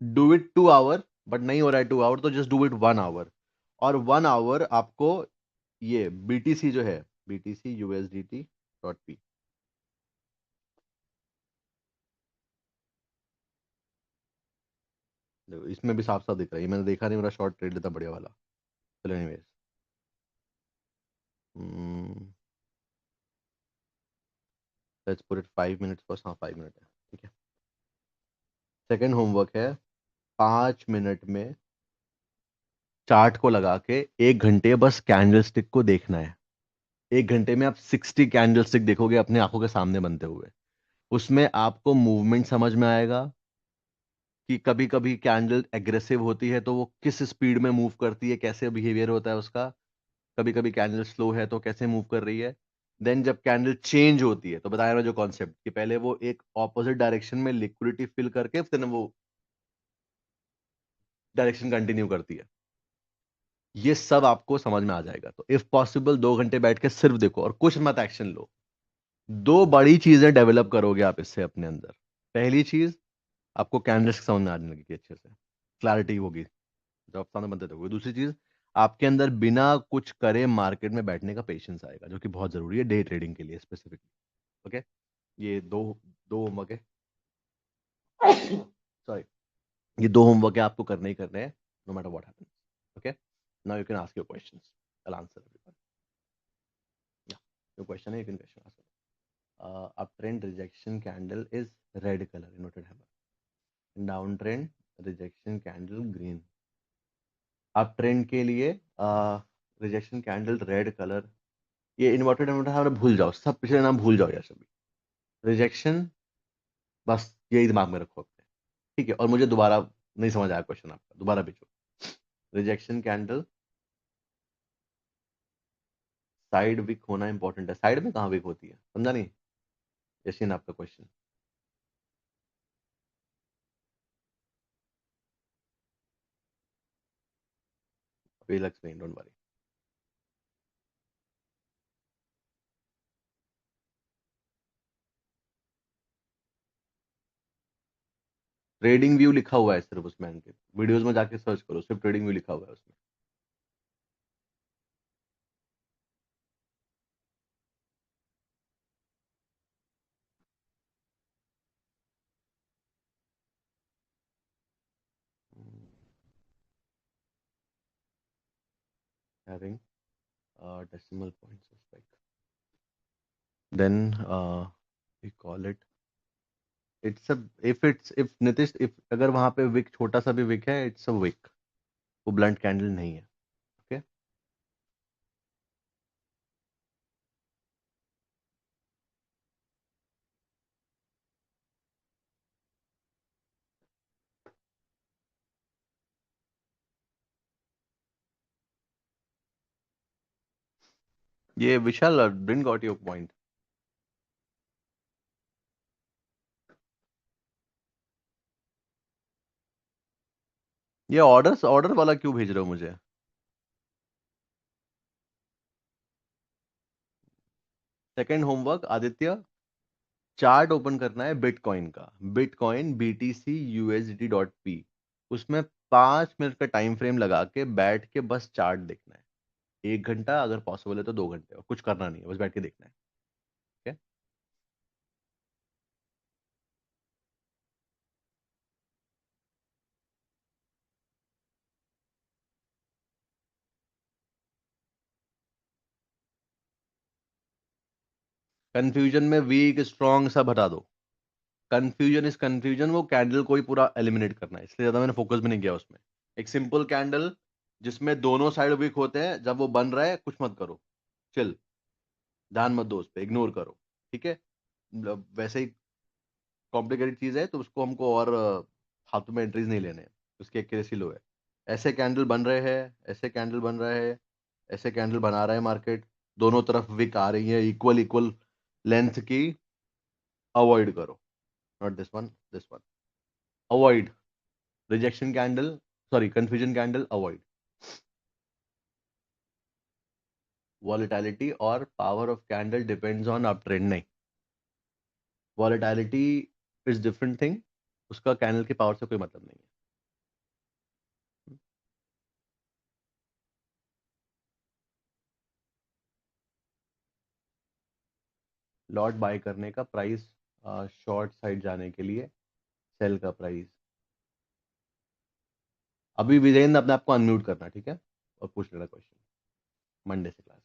do it 2 hour, but नहीं हो रहा है 2 आवर तो जस्ट डू इट 1 आवर। और 1 आवर आपको ये BTC जो है, BTC/USDT.P, देखो इसमें भी साफ साफ दिख रहा है, ये मैंने देखा नहीं, मेरा शॉर्ट ट्रेड लेता बढ़िया वाला। चलो anyways, let's put it 5 minutes first. हाँ 5 मिनट है, ठीक है। सेकेंड होमवर्क है 5 मिनट में चार्ट को लगा के 1 घंटे बस कैंडल स्टिक को देखना है। 1 घंटे में आप 60 कैंडल स्टिक देखोगे अपने आंखों के सामने बनते हुए। उसमें आपको मूवमेंट समझ में आएगा कि कभी कभी कैंडल एग्रेसिव होती है तो वो किस स्पीड में मूव करती है, कैसे बिहेवियर होता है उसका। कभी कभी कैंडल स्लो है तो कैसे मूव कर रही है। देन जब कैंडल चेंज होती है तो बताया ना जो कॉन्सेप्ट, कि पहले वो एक ऑपोजिट डायरेक्शन में लिक्विडिटी फिल करके फिर वो डायरेक्शन कंटिन्यू करती है। ये सब आपको समझ में आ जाएगा। तो इफ पॉसिबल 2 घंटे बैठ के सिर्फ देखो और कुछ मत एक्शन लो। 2 बड़ी चीजें डेवलप करोगे आप इससे अपने अंदर। पहली चीज, आपको कैंडल्स समझ में आने लगेगी, अच्छे से क्लैरिटी होगी जब आप सामने बनते रहोगे। दूसरी चीज, आपके अंदर बिना कुछ करे मार्केट में बैठने का पेशेंस आएगा, जो कि बहुत जरूरी है डे ट्रेडिंग के लिए स्पेसिफिकली। ओके, ये दो दो होमवर्क है, सॉरी, ये 2 होमवर्क है, आपको करने ही करने हैं, no matter what happens. Okay, now you can ask your questions, I will answer everyone. या योर क्वेश्चन है, you can question ask. uptrend rejection candle is red color, inverted hammer. Downtrend rejection candle green. uptrend के लिए rejection candle red colour. ये inverted hammer भूल जाओ, सब पिछले नाम भूल जाओ यार सभी। रिजेक्शन, बस यही दिमाग में रखो अपने। ठीक है, और मुझे दोबारा नहीं समझ आया क्वेश्चन आपका, दोबारा भेजो। रिजेक्शन कैंडल, साइड विक होना इंपॉर्टेंट है। साइड में कहाँ विक होती है, समझा नहीं यशीन आपका question? Will explain, don't worry. Trading view लिखा हुआ है सिर्फ उसमें, अंकित वीडियोस में जाके सर्च करो, सिर्फ ट्रेडिंग व्यू लिखा हुआ है उसमें। Having decimal points of spike, then we call it, it's a, if it's, if Nitish, if अगर वहां पे विक छोटा सा भी विक है, it's a wick. वो ब्लंट कैंडल नहीं है। ओके, ये विशाल डिडंट गॉट योर पॉइंट। ये ऑर्डर वाला क्यों भेज रहे हो मुझे? Second homework Aditya, chart open करना है बिटकॉइन का, बिटकॉइन BTC USDT.P। उसमें 5 मिनट का टाइम फ्रेम लगा के बैठ के बस चार्ट देखना है। 1 घंटा अगर पॉसिबल है तो 2 घंटे, और कुछ करना नहीं है, बस बैठ के देखना है। ठीक है? कंफ्यूजन में वीक स्ट्रॉन्ग सब हटा दो। कंफ्यूजन इज कंफ्यूजन, वो कैंडल को ही पूरा एलिमिनेट करना है, इसलिए ज्यादा मैंने फोकस भी नहीं किया उसमें। एक सिंपल कैंडल जिसमें दोनों साइड वीक होते हैं, जब वो बन रहा है कुछ मत करो, चिल, ध्यान मत दो उस पर, इग्नोर करो। ठीक है? मतलब वैसे ही कॉम्प्लिकेटेड चीज है तो उसको हमको और फालतू में एंट्रीज नहीं लेने हैं, उसकी एक्यूरेसी लो है। ऐसे कैंडल बन रहे हैं, ऐसे कैंडल बन रहे हैं, ऐसे कैंडल बना रहा है मार्केट, दोनों तरफ विक आ रही है इक्वल इक्वल लेंथ की, अवॉइड करो। Not this one, this one, avoid rejection candle, sorry confusion candle, avoid. Volatility और power of candle depends on up trend, नहीं, वॉलेटिलिटी इज डिफरेंट थिंग, उसका कैंडल की पावर से कोई मतलब नहीं है। लॉट बाय करने का प्राइस, शॉर्ट साइड जाने के लिए सेल का प्राइस। अभी विजेंद्र अपने आप को अनम्यूट करना, ठीक है, और पूछ लेना क्वेश्चन, मंडे से क्लास।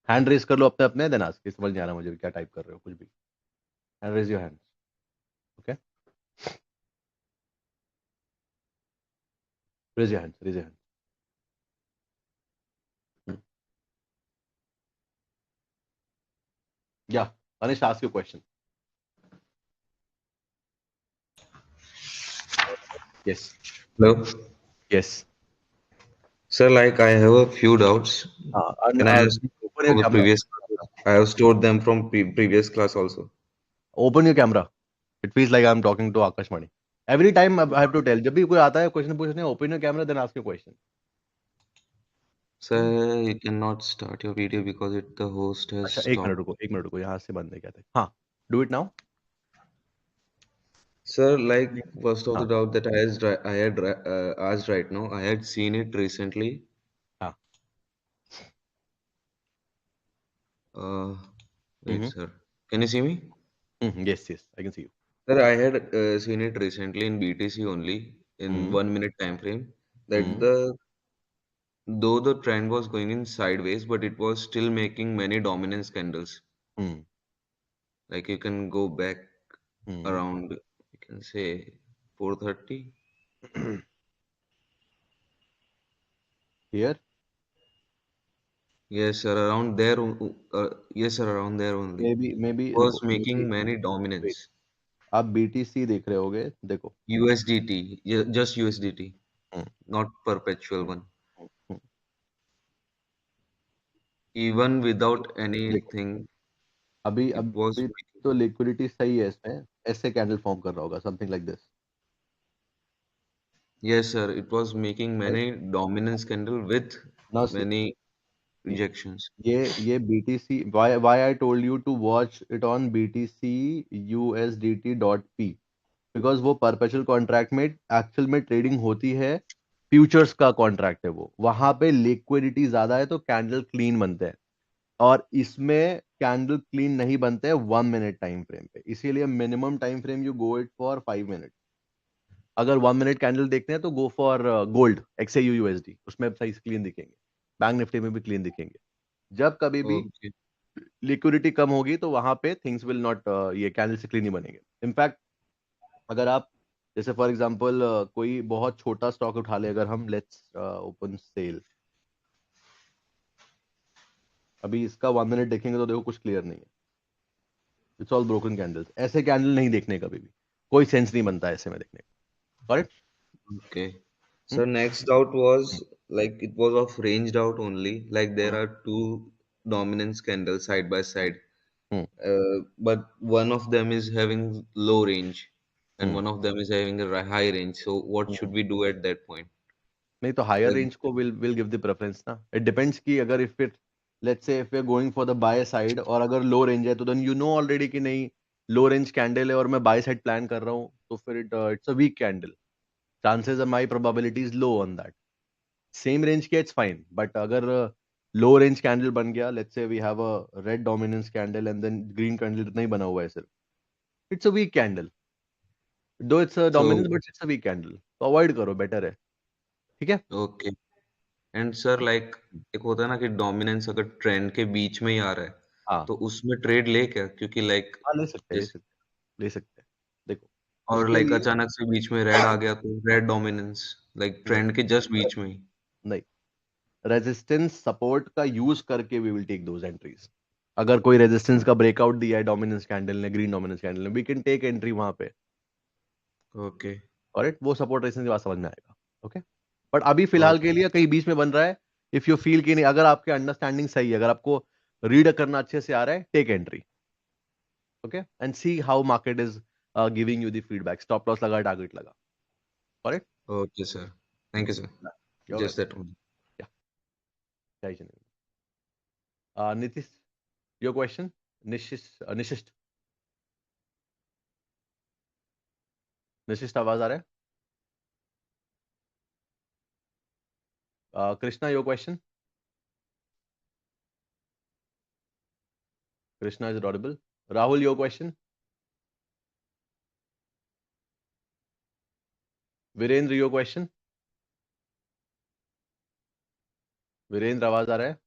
हैंड रेज कर लो अपने अपने, देन आस्क, समझ नहीं आ रहा मुझे क्या टाइप कर रहे हो कुछ भी। Hand raise your hand. Okay, raise your hand, raise your hand. Yeah Anish, ask your question. Yes, Hello, yes. sir. Like I have a few doubts. Can I ask open your from the camera, previous class? I have stored them from previous class also. Open your camera. It feels like I am talking to Akashvani every time. I have to tell, जब भी कोई आता है question पूछने, open your camera then ask your question. Sir, you cannot start your video because the host has अच्छा, एक minute stopped. रुको, एक मिनट रुको, यहाँ से बंद है क्या था? हाँ, do it now. Sir, like first of the हाँ, doubt that I had asked right now, I had seen it recently. हाँ। Uh, Wait, hmm, sir. Can you see me? Yes yes, I can see you. Sir, I had seen it recently in BTC only in hmm, 1 minute time frame that hmm, the though the trend was going in sideways, but it was still making many dominance candles. Hmm, Like you can go back hmm. around, you can say 4:30. Here, Yes, sir, around there. Yes, sir, around there only. Maybe Was रुको, maybe, making many wait, dominance. आप BTC देख रहे होगे, देखो। USDT, just USDT, hmm, not perpetual one. Hmm, Even without देखो, anything, अभी it was अभी making. तो लिक्विडिटी सही है इसमें, ऐसे कैंडल फॉर्म कर रहा होगा, something like this, Yes, sir, it was making right? many dominance candle with now see, many rejections. ये BTC, why I told you to watch it on BTC USDT.P, because वो perpetual contract में actual में trading होती है, futures का contract है वो, वहां पे लिक्विडिटी ज्यादा है तो कैंडल क्लीन बनते हैं, और इसमें कैंडल क्लीन नहीं बनते हैं 1 मिनट टाइम फ्रेम पे, इसीलिए minimum time frame you go it for 5 minute. अगर 1 मिनट कैंडल देखते हैं तो go for gold XAU USD, उसमें सही क्लीन दिखेंगे, बैंक निफ्टी में भी क्लीन दिखेंगे। जब कभी भी Okay. लिक्विडिटी कम होगी तो वहां पे थिंग्स विल नॉट, ये कैंडल से क्लीन नहीं बनेंगे। इनफैक्ट अगर आप जैसे फॉर एग्जांपल कोई बहुत छोटा स्टॉक उठा ले, अगर हम लेट्स ओपन सेल, अभी इसका 1 मिनट देखेंगे तो देखो कुछ क्लियर नहीं है, इट्स ऑल ब्रोकन कैंडल्स। ऐसे कैंडल नहीं देखने कभी भी, कोई सेंस नहीं बनता ऐसे में देखने का, correct? Okay. So next doubt was like it was of ranged out only. Like there hmm are two dominance candles side by side, hmm but one of them is having low range and hmm one of them is having a high range. So what should hmm. we do at that point? नहीं तो higher Like, range को will give the preference ना। It depends कि अगर if it, let's say if we are going for the buy side और अगर low range है तो देन यू नो ऑलरेडी कि नहीं, लो रेंज कैंडल है और मैं बाय साइड प्लान कर रहा हूँ, तो फिर it's a weak candle, chances of my probability is low on that. Same range के इट्स फाइन, बट अगर लो रेंज कैंडल बन गया, let's say we have a red dominance candle and then green candle इतना ही बना हुआ है सिर्फ, it's a weak candle, though it's a so dominance but it's a weak candle, तो अवॉइड करो, बेटर है। ठीक है। okay. And sir, like एक होता है ना कि डोमिनेंस अगर ट्रेंड के बीच में ही आ रहा है, हाँ तो उसमें ट्रेड ले क्या? क्योंकि लाइक हाँ, ले सकते हैं ले जैसे सकते हैं ले सकते हैं। देखो और उसके लाइक लिए अचानक से बीच में रेड आ गया तो रेड डोमिनेंस लाइक नहीं ट्रेंड के जस्ट बीच में ही। नहीं, रेजिस्टेंस सपोर्ट का यूज करके we will take those entries. अगर कोई रेजिस्टेंस का ब्रेकआउट दिया है डोमिनेंस कैंडल ने, ग्रीन डोमिनेंस कैंडल ने, वी कैन टेक एंट्री वहां पे, ओके और वो सपोर्ट रेजिस्टेंस के बाद समझ में आएगा। ओके, बट अभी फिलहाल के ओके लिए कहीं बीच में बन रहा है, इफ यू फील कि नहीं, अगर आपके अंडरस्टैंडिंग सही है, अगर आपको रीड करना अच्छे से आ रहा है, take entry. Okay, and see how market is giving you the feedback, stop loss लगा, टारगेट लगा, correct? Okay sir, thank you sir, your just welcome. That only. या नीतीश, योर क्वेश्चन। निशिष्ट, निशिष्ट आवाज आ रहा है? Krishna, your question. Krishna is audible. Rahul, your question. Virendra, your question. Virendra, आवाज आ रहा है?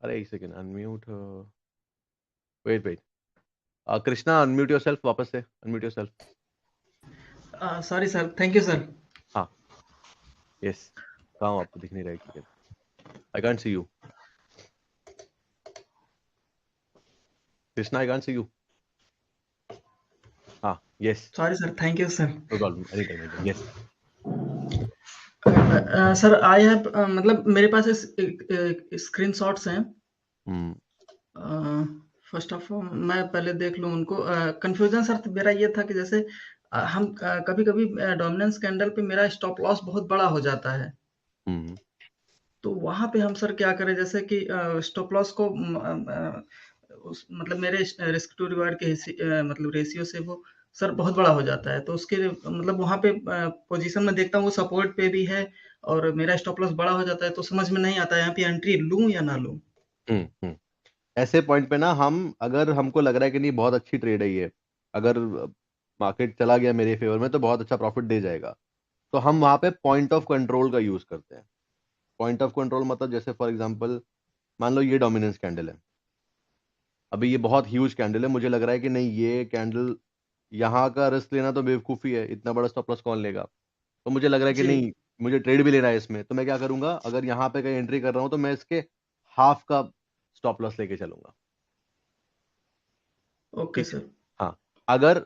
अरे एक second, unmute, wait wait, Krishna unmute yourself, वापस से unmute yourself. Sorry sir, thank you sir. हाँ, यस, कहाँ हो? आपको दिख नहीं रहा है, ठीक है, I can't see you. Krishna, I can't see you. हाँ, yes, sorry sir, thank you sir. No problem, any time, yes. Sir I have मतलब मेरे पास स्क्रीनशॉट्स हैं। हम्म फर्स्ट ऑफ ऑल मैं पहले देख लूँ उनको। कंफ्यूजन सर मेरा ये था कि जैसे हम कभी-कभी डोमिनेंस कैंडल पे मेरा स्टॉप लॉस बहुत बड़ा हो जाता है। हम्म तो वहाँ पे हम सर क्या करें, जैसे कि स्टॉप लॉस को उस मतलब मेरे रिस्क टू रिवार्ड के मतलब रेशियो से वो सर बहुत बड़ा हो जाता है। तो उसके मतलब वहाँ पे पोजीशन में देखता हूँ वो सपोर्ट पे भी है और मेरा स्टॉप लॉस बड़ा हो जाता है, तो समझ में नहीं आता है यहाँ पे एंट्री लूँ या ना लूँ? हम्म। ऐसे पॉइंट पे ना, हम अगर हमको लग रहा है कि नहीं बहुत अच्छी ट्रेड है ये, अगर मार्केट चला गया मेरे फेवर में तो बहुत अच्छा प्रॉफिट दे जाएगा, तो हम वहां पे पॉइंट ऑफ कंट्रोल का यूज करते हैं। पॉइंट ऑफ कंट्रोल मतलब जैसे फॉर एग्जांपल मान लो ये डोमिनेंस कैंडल है, अभी ये बहुत ह्यूज कैंडल है, मुझे लग रहा है कि नहीं ये कैंडल, यहाँ का रिस्क लेना तो बेवकूफ़ी है, इतना बड़ा स्टॉप लॉस कौन लेगा, तो मुझे लग रहा है कि जी, नहीं मुझे ट्रेड भी लेना है इसमें, तो मैं क्या करूंगा, अगर यहाँ पे कहीं एंट्री कर रहा हूँ तो मैं इसके हाफ का स्टॉप लॉस लेके चलूंगा। ओके ठीक है। सर। हाँ, अगर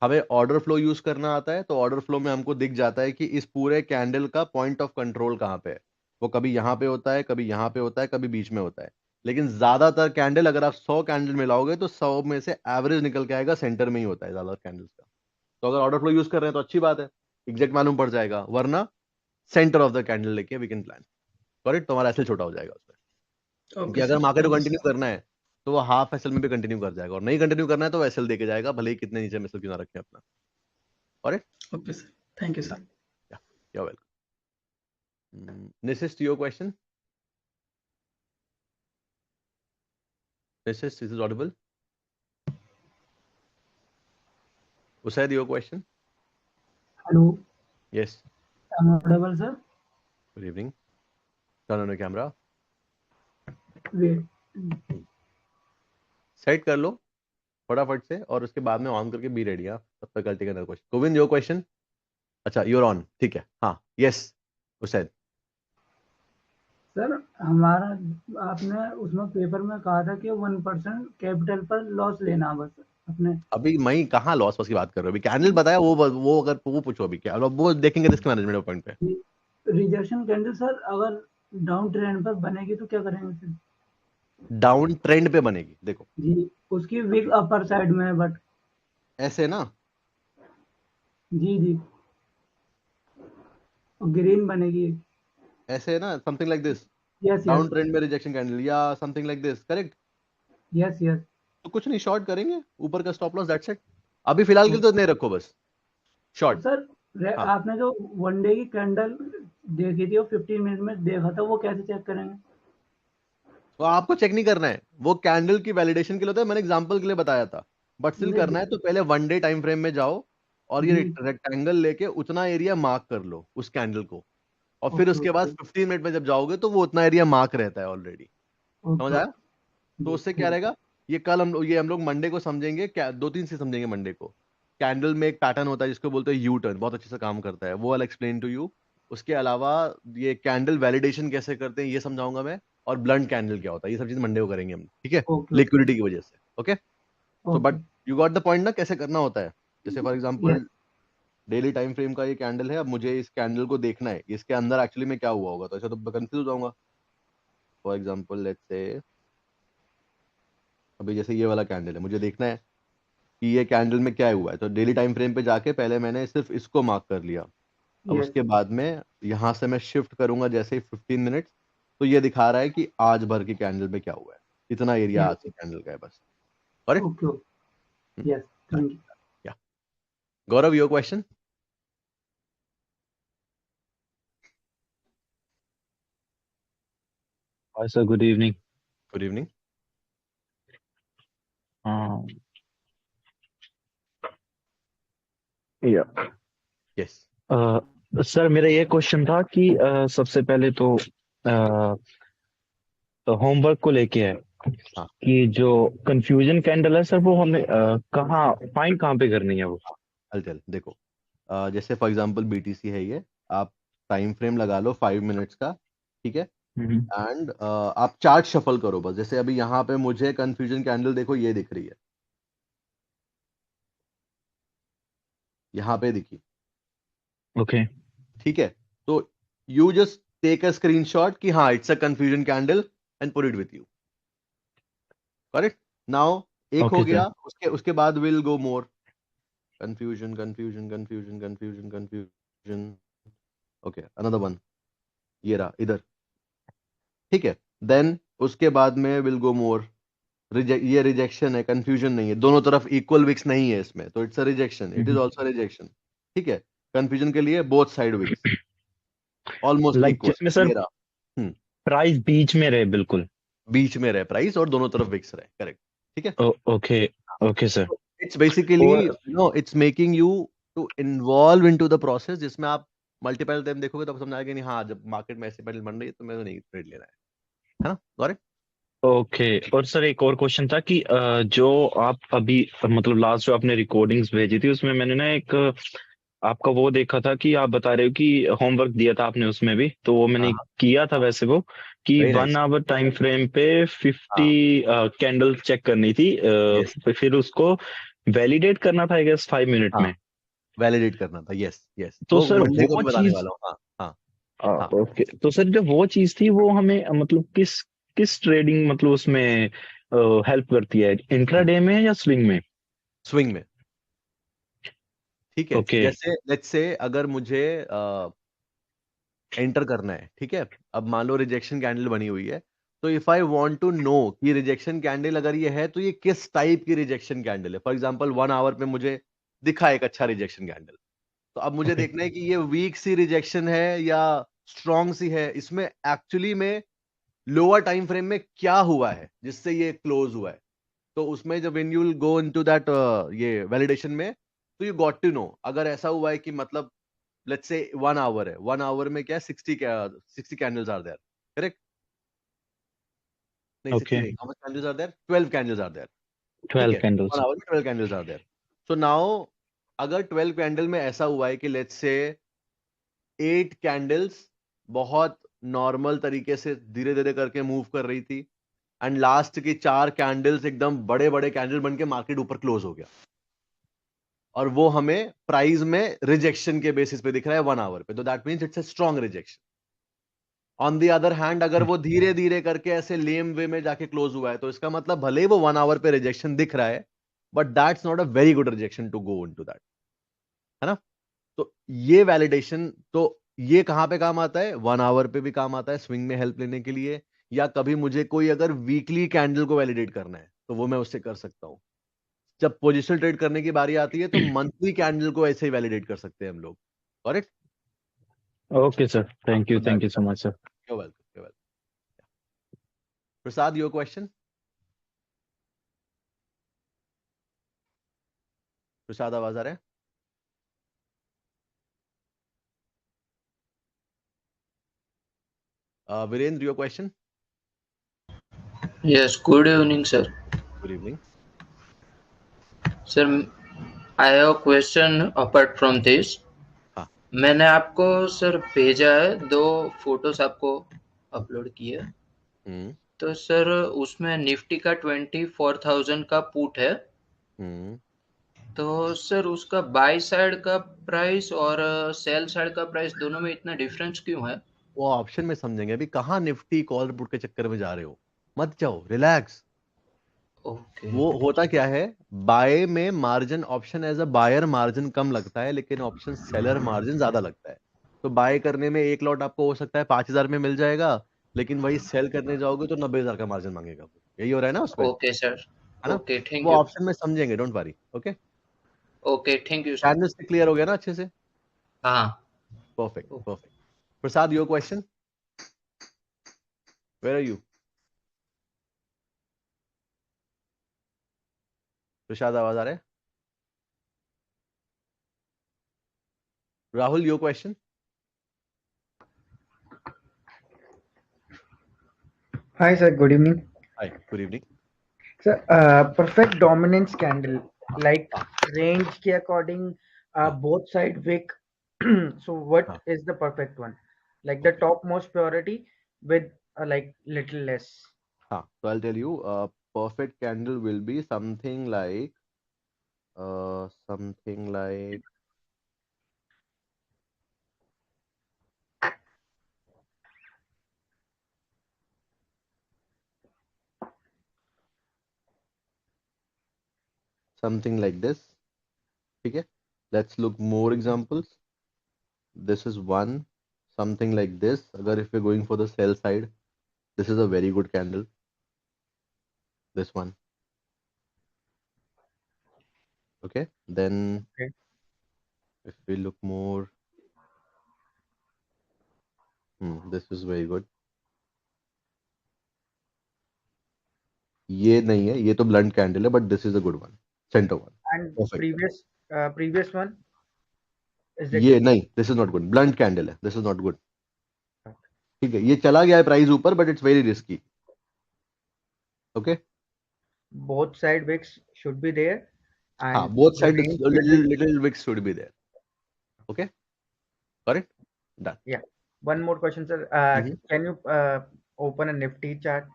हमें ऑर्डर फ्लो यूज करना आता है तो ऑर्डर फ्लो में हमको दिख जाता है कि इस पूरे कैंडल का पॉइंट ऑफ कंट्रोल कहाँ पे है, वो कभी यहाँ पे होता है, कभी यहाँ पे होता है, कभी बीच में होता है, लेकिन ज्यादातर कैंडल, अगर आप 100 कैंडल मिलाओगे तो 100 में से एवरेज निकल के आएगा, सेंटर में ही होता है ज्यादातर कैंडल्स का। तो अगर ऑर्डर फ्लो यूज कर रहे हैं तो अच्छी बात है, एग्जैक्ट मालूम पड़ जाएगा, वरना सेंटर ऑफ द कैंडल लेके वी कैन प्लान, करेक्ट? तो हमारा एसएल छोटा हो जाएगा उसमें, क्योंकि ओके अगर सर, मार्केट को थैंक यू कंटिन्यू सर। करना है तो वो हाफ एसएल में भी कंटिन्यू कर जाएगा, और नहीं कंटिन्यू करना है तो वो एसएल देके जाएगा, भले ही कितने नीचे में एसएल क्यों ना रखें अपना, correct? Okay sir, thank you sir. Yeah, you're welcome. This is to your question. This is audible. Usaid, your question. Hello, Yes. I'm audible, sir. Good evening. Turn on your camera. Wait. Set कर लो फटाफट से, और उसके बाद में on करके be ready. आप तब तक I'll take another question. Govind, your question? अच्छा, you're on. ठीक है. हाँ, yes, Usaid. सर हमारा आपने उसमें पेपर में कहा था कि 1% कैपिटल पर लॉस लेना बस अपने। अभी मैं कहाँ लॉस की बात कर रहा हूँ? अभी कैंडल बताया, वो अगर वो पूछो अभी क्या, वो देखेंगे रिस्क मैनेजमेंट पॉइंट पे. रिजेक्शन कैंडल सर अगर डाउन ट्रेंड पर बनेगी तो क्या करेंगे फिर? डाउन ट्रेंड पे बनेगी, देखो जी उसकी विक अपर साइड में है बट। ऐसे ना, जी जी ग्रीन बनेगी। ऐसे ना, something like this. Yes down yes trend में रिजेक्शन कैंडल या something like this, correct. Yes yes. तो कुछ नहीं, शॉर्ट करेंगे ऊपर का स्टॉप लॉस, दैट्स इट. अभी फिलहाल के लिए तो नहीं रखो बस शॉर्ट. सर हाँ, आपने जो वन डे की कैंडल देखी थी वो 15 मिनट में देखा था, वो कैसे चेक करेंगे? तो आपको चेक नहीं करना है, वो कैंडल की वैलिडेशन के लिए होता है, मैंने एग्जांपल के लिए बताया था. बट स्टिल नहीं करना है तो पहले वन डे टाइम फ्रेम में जाओ और ये जी रेक्टेंगल लेके उतना एरिया मार्क कर लो उस कैंडल को, और फिर ओके उसके बाद ओके 15 मिनट में जब जाओगे तो वो उतना एरिया मार्क रहता है ऑलरेडी. समझ ओके आया? तो जी उससे क्या थैंक रहेगा, ये कल हम लोग मंडे को समझेंगे, क्या दो तीन से समझेंगे मंडे को. कैंडल में एक पैटर्न होता है जिसको बोलते हैं यू टर्न, बहुत अच्छे से काम करता है वो, आई एक्सप्लेन टू यू. उसके अलावा ये कैंडल वैलिडेशन कैसे करते हैं ये समझाऊंगा मैं, और ब्लंट कैंडल क्या होता है, ये सब चीज मंडे को करेंगे हम, ठीक है, ओके लिक्विडिटी की वजह से. Okay, so okay but you got the point ना, कैसे करना होता है. जैसे for yes example daily time frame का ये कैंडल है, अब मुझे इस कैंडल को देखना है इसके अंदर एक्चुअली में क्या हुआ होगा, तो ऐसा तो कंफ्यूज हो जाऊंगा. फॉर एग्जांपल लेट्स से अभी जैसे ये वाला कैंडल है, मुझे देखना है कि ये कैंडल में क्या हुआ है, तो डेली टाइम फ्रेम पे जाके पहले मैंने सिर्फ इसको मार्क कर लिया. अब यस उसके बाद में यहां से मैं शिफ्ट करूंगा जैसे ही 15 मिनट्स, तो ये दिखा रहा है कि आज भर की कैंडल में क्या हुआ है, इतना एरिया आज यस की कैंडल का है बस. Correct. Okay yes thank you. Yeah Gaurav, your question. Hi, sir. Good evening. Good evening. Uh, yeah. Yes. Sir मेरा ये क्वेश्चन था कि सबसे पहले तो होमवर्क को लेके है हाँ, कि जो कंफ्यूजन कैंडल है सर वो हमें कहाँ फाइंड कहाँ पे करनी है वो? चल देखो, जैसे फॉर एग्जांपल बीटीसी है ये, आप टाइम फ्रेम लगा लो 5 मिनट्स का, ठीक है, हम्म, एंड आप चार्ट शफल करो बस. जैसे अभी यहाँ पे मुझे कंफ्यूजन कैंडल देखो ये दिख रही है, यहाँ पे दिखी, ओके ठीक है. तो you just take a screenshot कि हाँ it's a confusion candle and put it with you. Correct. Now एक हो ओके गया, सर उसके उसके बाद will go more. Confusion confusion confusion confusion confusion. Okay, another one, ये रहा इधर, ठीक है. देन उसके बाद में विल गो मोर. ये रिजेक्शन है, कंफ्यूजन नहीं है, दोनों तरफ इक्वल विक्स नहीं है इसमें, तो it's a rejection, it is also rejection. ठीक है, कंफ्यूजन के लिए both side wicks almost like equal. जिसमें सर ये रहा. हम्म, प्राइस बीच में रहे बिल्कुल. बीच में रहे प्राइस और दोनों तरफ विक्स रहे, करेक्ट. ठीक है. Okay okay sir. It's basically और it's making you to involve into the process, जिसमें आप मल्टीपल टाइम देखोगे तो समझ आएगा नहीं, हाँ जब मार्केट में ऐसे पैटर्न बन रही है तो मैं तो नहीं ट्रेड लेना है ना. Got it. ओके और सर एक और क्वेश्चन था कि जो आप अभी मतलब लास्ट जो आपने रिकॉर्डिंग्स भेजी थी उसमें मैंने ना एक आपका वो देखा था कि आप बता रहे हो कि होमवर्क दिया था आपने उसमें भी, तो वो मैंने हाँ, किया था वैसे वो कि very 1 nice. Hour time frame पे 50 हाँ, कैंडल चेक करनी थी. यस. फिर उसको वैलिडेट करना था आई गेस 5 मिनट हाँ, में. वैलिडेट करना था. यस यस, तो वो सर मंडे को वो भी बताने चीज वाला हूँ. हाँ हाँ हाँ. ओके तो सर जो वो चीज थी वो हमें मतलब किस किस ट्रेडिंग मतलब उसमें हेल्प करती है, इंट्राडे में या स्विंग में? स्विंग में. ठीक है, ओके जैसे लेट्स से अगर मुझे एंटर करना है, ठीक है, अब मान लो रिजेक्शन कैंडल बनी हुई है, तो if I want to know कि रिजेक्शन कैंडल अगर ये है तो ये किस टाइप की रिजेक्शन कैंडल है. फॉर एग्जांपल 1 आवर पे मुझे दिखा एक अच्छा रिजेक्शन कैंडल, तो अब मुझे ओके देखना है कि ये वीक सी रिजेक्शन है या स्ट्रॉन्ग सी है, इसमें एक्चुअली में लोअर टाइम फ्रेम में क्या हुआ है जिससे ये क्लोज हुआ है. तो उसमें जब when you will go into that ये वैलिडेशन में, तो यू गॉट टू नो अगर ऐसा हुआ है कि मतलब लेट्स से 1 आवर है, 1 आवर में क्या 60 कैंडल्स आर देयर, करेक्ट. नहीं 60 ओके नहीं, how much candles are there, 12 candles are there. ठीक 12 है, वन कैंडल्स. आवर में 12 candles are there. So now अगर 12 कैंडल में ऐसा हुआ है कि लेट्स से 8 कैंडल्स बहुत नॉर्मल तरीके से धीरे धीरे करके मूव कर रही थी एंड लास्ट की 4 कैंडल्स एकदम बड़े बड़े कैंडल बन के मार्केट ऊपर क्लोज हो गया और वो हमें प्राइस में रिजेक्शन के बेसिस पे दिख रहा है 1 आवर पे, तो that means it's a strong rejection. On the other hand अगर वो धीरे धीरे करके ऐसे लेम वे में जाके क्लोज हुआ है तो इसका मतलब भले ही वो 1 आवर पे रिजेक्शन दिख रहा है but that's not a very good rejection to go into that, है ना। तो ये वैलिडेशन, तो ये कहां पे काम आता है? 1 आवर पे भी काम आता है स्विंग में हेल्प लेने के लिए, या कभी मुझे कोई अगर वीकली कैंडल को वैलिडेट करना है तो वो मैं उससे कर सकता हूं। जब पोजिशनल ट्रेड करने की बारी आती है तो मंथली कैंडल को ऐसे ही वैलिडेट कर सकते हैं हम लोग, correct? Okay, sir. Thank you. Thank you so much, sir. You're welcome. You're welcome. Prasad, your question? प्रसाद, आवाज आ रहा है? Virendra, your question? Yes, good evening, sir. Good evening. Sir, I have a question apart from this. हाँ. मैंने आपको sir भेजा है, 2 photos आपको अपलोड किए। तो सर उसमें निफ्टी का 24,000 का पुट है। तो सर उसका बाय साइड का प्राइस और सेल साइड का प्राइस दोनों में इतना डिफरेंस क्यों है? वो ऑप्शन में समझेंगे। अभी कहाँ निफ्टी कॉल पुट के चक्कर में जा रहे हो, मत जाओ, रिलैक्स। ओके। वो होता क्या है, बाय में margin option as a buyer margin कम लगता है लेकिन ऑप्शन सेलर मार्जिन ज्यादा लगता है। तो बाय करने में एक लॉट आपको हो सकता है 5,000 में मिल जाएगा, लेकिन वही सेल करने जाओगे तो 90,000 का मार्जिन मांगेगा वो। यही हो रहा है ना उसमें, ओके सर। है ना। ओके, थैंक वो यू। ऑप्शन में समझेंगे, don't worry. Okay, okay, thank you sir. Candle से क्लियर हो गया ना अच्छे से? हाँ। Perfect perfect. Prasad, your question, where are you? Prasad, आवाज आ रहा है? Rahul, your question? Hi sir, good evening. Hi, good evening. Sir, perfect dominance candle, like range के according, both side wick. So what is the perfect one? Like the topmost purity with like little less. So I'll tell you, perfect candle will be something like this. Okay, let's look more examples. This is one, something like this. Agar if we're going for the sell side, this is a very good candle. This one. Okay, then Okay. if we look more, this is very good. ये नहीं है, ये तो blunt candle है, but this is a good one, center one. And Perfect. previous one is it? ये नहीं, this is not good, blunt candle है, this is not good. ठीक है, ये चला गया है प्राइस ऊपर, but it's very risky. Okay. Both side wicks should be there. And both side range little wicks should be there. Okay, correct, done. Yeah. One more question, sir. Can you open a Nifty chart?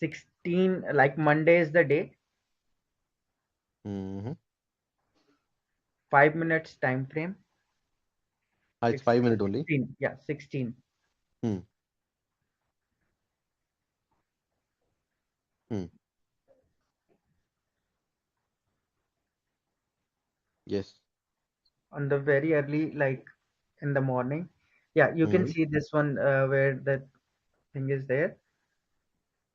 16, like Monday is the day. 5 minutes time frame. It's 5 minutes only. 16, yeah, 16. Yes. On the very early, like in the morning. Yeah, you can see this one where the thing is there.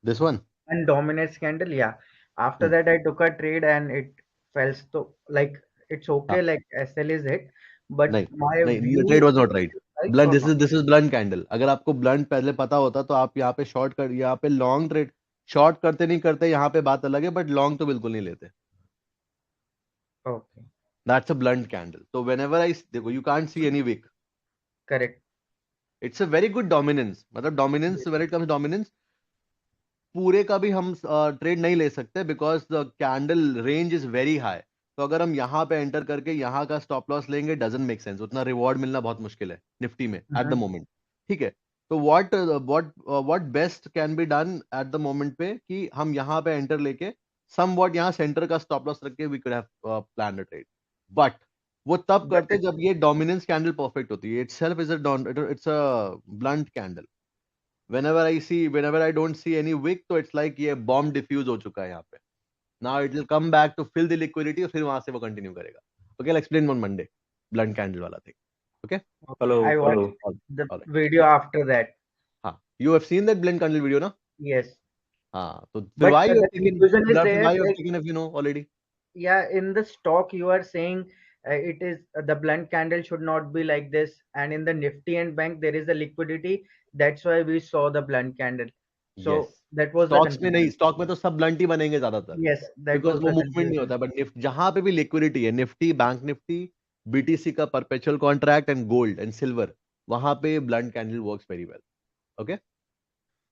This one? And dominates candle, yeah. After that, I took a trade and it fell. So, like, it's okay, like SL is it, but my view, the trade was not right. like, Blunt, this is blunt candle. अगर आपको blunt पहले पता होता तो आप यहाँ पे short कर, यहाँ पे लॉन्ग ट्रेड शॉर्ट करते नहीं करते, यहाँ पे बात अलग है, बट लॉन्ग तो बिल्कुल नहीं लेते. Okay. That's a blunt candle. So whenever देखो, you can't see any wick. Correct. It's a very good dominance. मतलब dominance, when it comes to dominance, पूरे का भी हम ट्रेड नहीं ले सकते because the candle range is very high. तो अगर हम यहाँ पे एंटर करके यहाँ का स्टॉप लॉस लेंगे, डजंट मेक सेंस, उतना रिवॉर्ड मिलना बहुत मुश्किल है निफ्टी में एट द मोमेंट, ठीक है। तो what best can be done at the moment पे कि हम यहाँ पे एंटर लेके समवॉट यहाँ सेंटर का स्टॉप लॉस रख के we could have plan the trade, but वो तब करते जब ये डोमिनेंस कैंडल परफेक्ट होती है। Itself is it's a blunt candle. whenever I don't see any wick, तो it's like ये bomb diffuse हो चुका है यहाँ पे। Now it will come back to fill the liquidity और फिर वहां से वो continue करेगा। Okay, I'll explain on Monday blunt candle वाला thing. Okay? Okay, I watched the video after that. हाँ, you have seen that blunt candle video ना? Yes. हाँ, तो But why you the have taken confusion is there, why you have like, taken if you know already? yeah, in the stock you are saying it is the blunt candle should not be like this, and in the Nifty and bank there is a liquidity, that's why we saw the blunt candle. So Yes. that was the Stocks में confusion. नहीं, stock में तो सब blunt ही बनेंगे ज्यादातर। Yes, that because was वो the movement नहीं confusion. होता। बट जहां पे भी लिक्विडिटी है, निफ्टी, बैंक निफ्टी, बीटीसी का perpetual contract and gold and silver, वहां पे blunt candle works very well. Okay,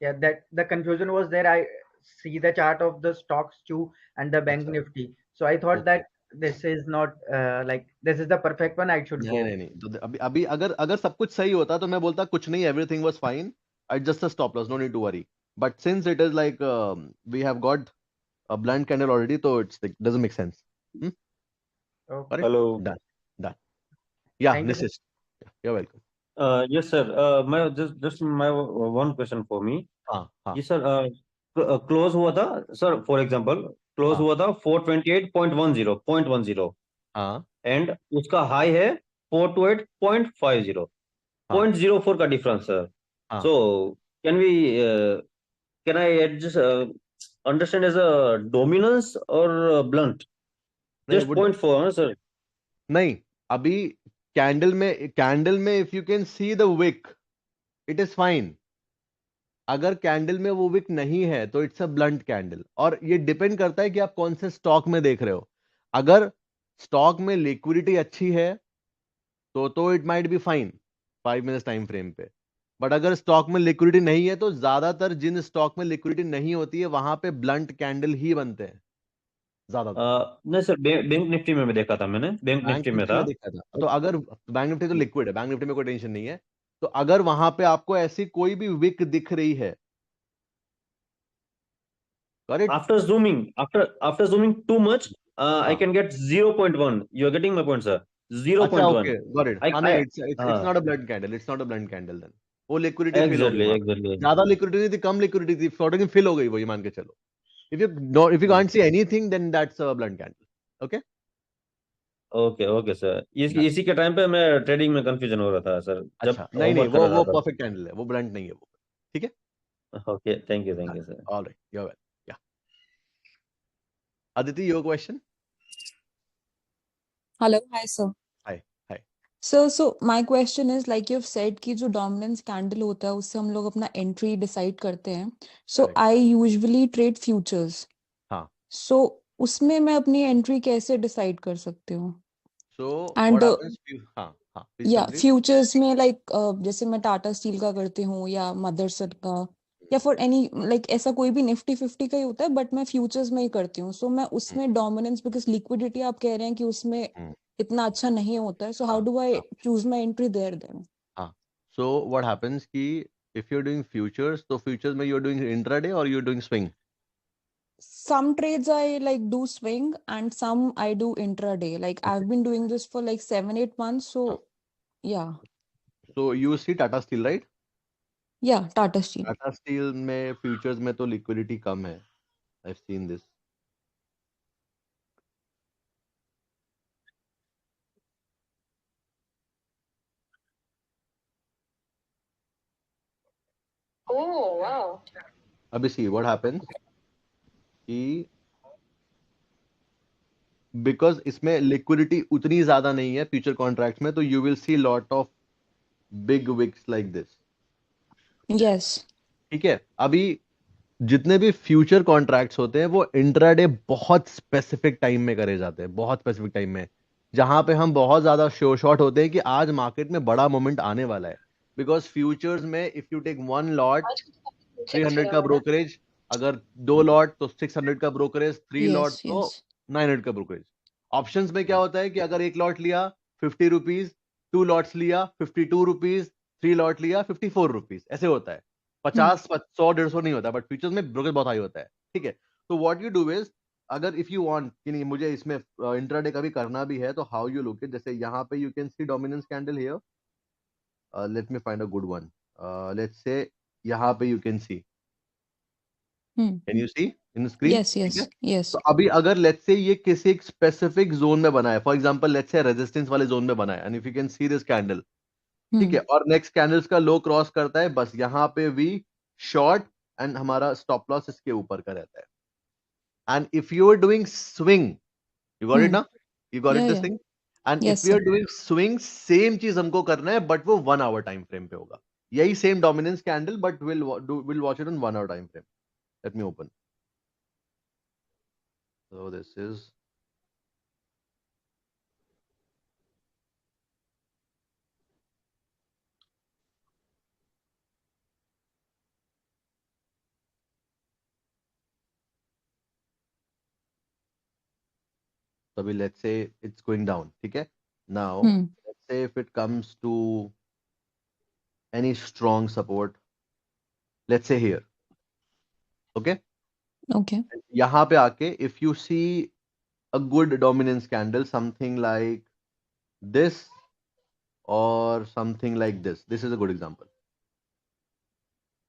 Yeah, that the confusion was there. I see the chart of the stocks too and the bank अच्छा, Nifty, so I thought okay. that this is not like this is the perfect one, I should नहीं go. नहीं नहीं, तो अभी अभी अगर अगर सब कुछ सही होता तो मैं बोलता कुछ नहीं, everything was fine, adjust the stop loss, no need to worry. But since it is like we have got a blunt candle already, तो it's doesn't make sense. Okay. Correct, hello. Done done. Yeah Thank you, sir. Nishish, you are welcome. Yes, sir. My just my one question for me. हाँ हाँ Yes, sir. Close हुआ था, sir. For example, close हाँ हुआ था 428.10, हाँ and उसका high है 428.50, हाँ 0.04 का difference, sir. हाँ। So can we can I adjust understand as a dominance or blunt? नहीं Just वो 0.4, huh, sir. नहीं, अभी कैंडल में if you can see the wick, it is fine. अगर कैंडल में वो विक नहीं है तो इट्स अ ब्लंट कैंडल। और ये डिपेंड करता है कि आप कौन से स्टॉक में देख रहे हो। अगर स्टॉक में लिक्विडिटी अच्छी है तो it might be fine 5 minutes time frame पे। बट अगर स्टॉक में लिक्विडिटी नहीं है तो ज्यादातर जिन स्टॉक में लिक्विडिटी नहीं होती है वहां पे ब्लंट कैंडल ही बनते हैं ज्यादातर। नहीं सर, बैंक निफ्टी में देखा था मैंने, बैंक बैंक निफ्टी में निफ्टी था। में दिखा था, तो अगर बैंक निफ्टी तो लिक्विड है, बैंक निफ्टी में कोई टेंशन नहीं है। तो अगर वहां पे आपको ऐसी कोई भी विक दिख रही है, correct, After zooming too much, I हाँ, can get 0.1. You are getting my point, sir. अच्छा 0.1. Okay got it. हाँ नहीं, it's not a blood candle, it's not a blood candle then. वो लिक्विडिटी फिल हो गई वहां पे। exactly. ज्यादा लिक्विडिटी नहीं थी, कम लिक्विडिटी थी, फ्लोटिंग फिल हो गई वो, ये मान के चलो। If you can't see anything then that's a blood candle. Okay okay sir, इसी के टाइम पे मैं ट्रेडिंग में कंफ्यूजन हो रहा था सर, जब अच्छा, नहीं नहीं, होमवर्क कर रहा वो था। परफेक्ट कैंडल है, वो ब्लंट नहीं है वो। ठीक है, okay, thank you sir. Alright, you are well. Yeah Aditi, your question. Hello, hi sir. Hi hi. So my question is like you've said कि जो dominance candle होता है उससे हम लोग अपना entry decide करते हैं. So Correct. I usually trade futures. हाँ, So उसमें मैं अपनी entry कैसे decide कर सकती हूँ? so And what happens, हाँ हाँ, please yeah, complete। futures में like जैसे मैं टाटा स्टील का करती हूँ या मदरसन का या for any like ऐसा कोई भी निफ्टी 50 का ही होता है, but मैं futures में ही करती हूँ. So मैं उसमें dominance because liquidity आप कह रहे हैं कि उसमें इतना अच्छा नहीं होता है. So how do I choose my entry there then? हाँ, so what happens कि if you're doing futures, तो futures में you're doing intraday or you're doing swing? Some trades I like do swing and some I do intraday. Like I've been doing this for like 7-8 months. So yeah. So you see Tata Steel, right? Yeah, Tata Steel. Tata Steel में futures में तो liquidity कम है, I've seen this। Oh wow. अभी see what happens कि because इसमें liquidity उतनी ज्यादा नहीं है फ्यूचर कॉन्ट्रैक्ट्स में, तो you will see lot of big wicks like this। Yes. ठीक है, अभी जितने भी फ्यूचर कॉन्ट्रैक्ट्स होते हैं वो इंट्राडे बहुत स्पेसिफिक टाइम में करे जाते हैं, बहुत स्पेसिफिक टाइम में, जहां पे हम बहुत ज्यादा श्योर शॉट होते हैं कि आज मार्केट में बड़ा मोमेंट आने वाला है। बिकॉज फ्यूचर्स में इफ यू टेक 1 लॉट 300 का ब्रोकरेज, अगर 2 लॉट तो 600 का ब्रोकरेज, 3 लॉट Yes, तो yes. 900 का ब्रोकरेज। ऑप्शंस में क्या होता है कि अगर एक लॉट लिया 50 रुपीज, 2 लॉट्स लिया 52 रुपीज, 3 लॉट लिया 54 रुपीज, ऐसे होता है। 50, 100, 150 नहीं होता, बट फ्यूचर्स में ब्रोकरेज बहुत हाई होता है। ठीक है, तो व्हाट यू डू इज, अगर इफ यू वांट कि नहीं मुझे इसमें इंट्राडे का भी करना भी है, तो हाउ यू लुक इट, जैसे यहाँ पे you can see dominance candle here, let me find a good one, let's say यहाँ पे you can see, can you see in screen? Yes ठीक यस है, यस तो अभी अगर लेट्स से ये किसी एक स्पेसिफिक जोन में बना है, for example let's say resistance वाले जोन में बना है, and if you can see this candle, ठीक है, और नेक्स्ट कैंडल्स का लो क्रॉस करता है, बस यहाँ पे वी शॉर्ट एंड हमारा स्टॉप लॉस इसके ऊपर का रहता है। And if you are doing swing, you got it ना, यू गॉट इट या दिस या thing, and yes if you are sir doing swing, same चीज हमको करना है, बट वो 1 आवर टाइम फ्रेम पे होगा, यही same dominance candle, but will watch it on 1 hour time frame. Let me open, so this is, so let's say it's going down, ठीक है, now let's say if it comes to any strong support, let's say here, okay, okay यहाँ पे आके if you see a good dominance candle, something like this or something like this is a good example,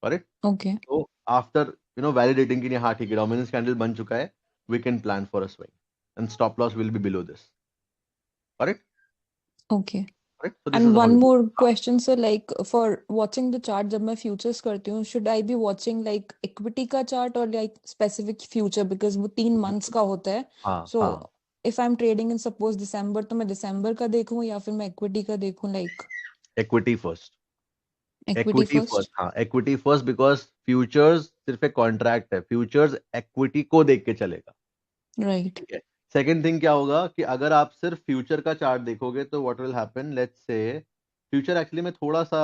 correct? Okay So after validating कि हाँ ठीक है dominance candle बन चुका है, we can plan for a swing and stop loss will be below this, correct? Okay Correct? So this and is how one you do it. More question sir, like for watching the chart, जब मैं futures करती हूँ, should I be watching like equity का chart और like specific future, because वो 3 months का होता है। हाँ सो हाँ, if I am trading in suppose December, तो मैं दिसंबर का देखूं या फिर मैं इक्विटी का देखूं, like equity first, equity equity first, first? हाँ equity first, because futures सिर्फ एक कॉन्ट्रैक्ट है, फ्यूचर्स इक्विटी को देख के चलेगा, राइट ठीक है। सेकंड थिंग क्या होगा कि अगर आप सिर्फ फ्यूचर का चार्ट देखोगे तो what will happen, let's say future actually में थोड़ा सा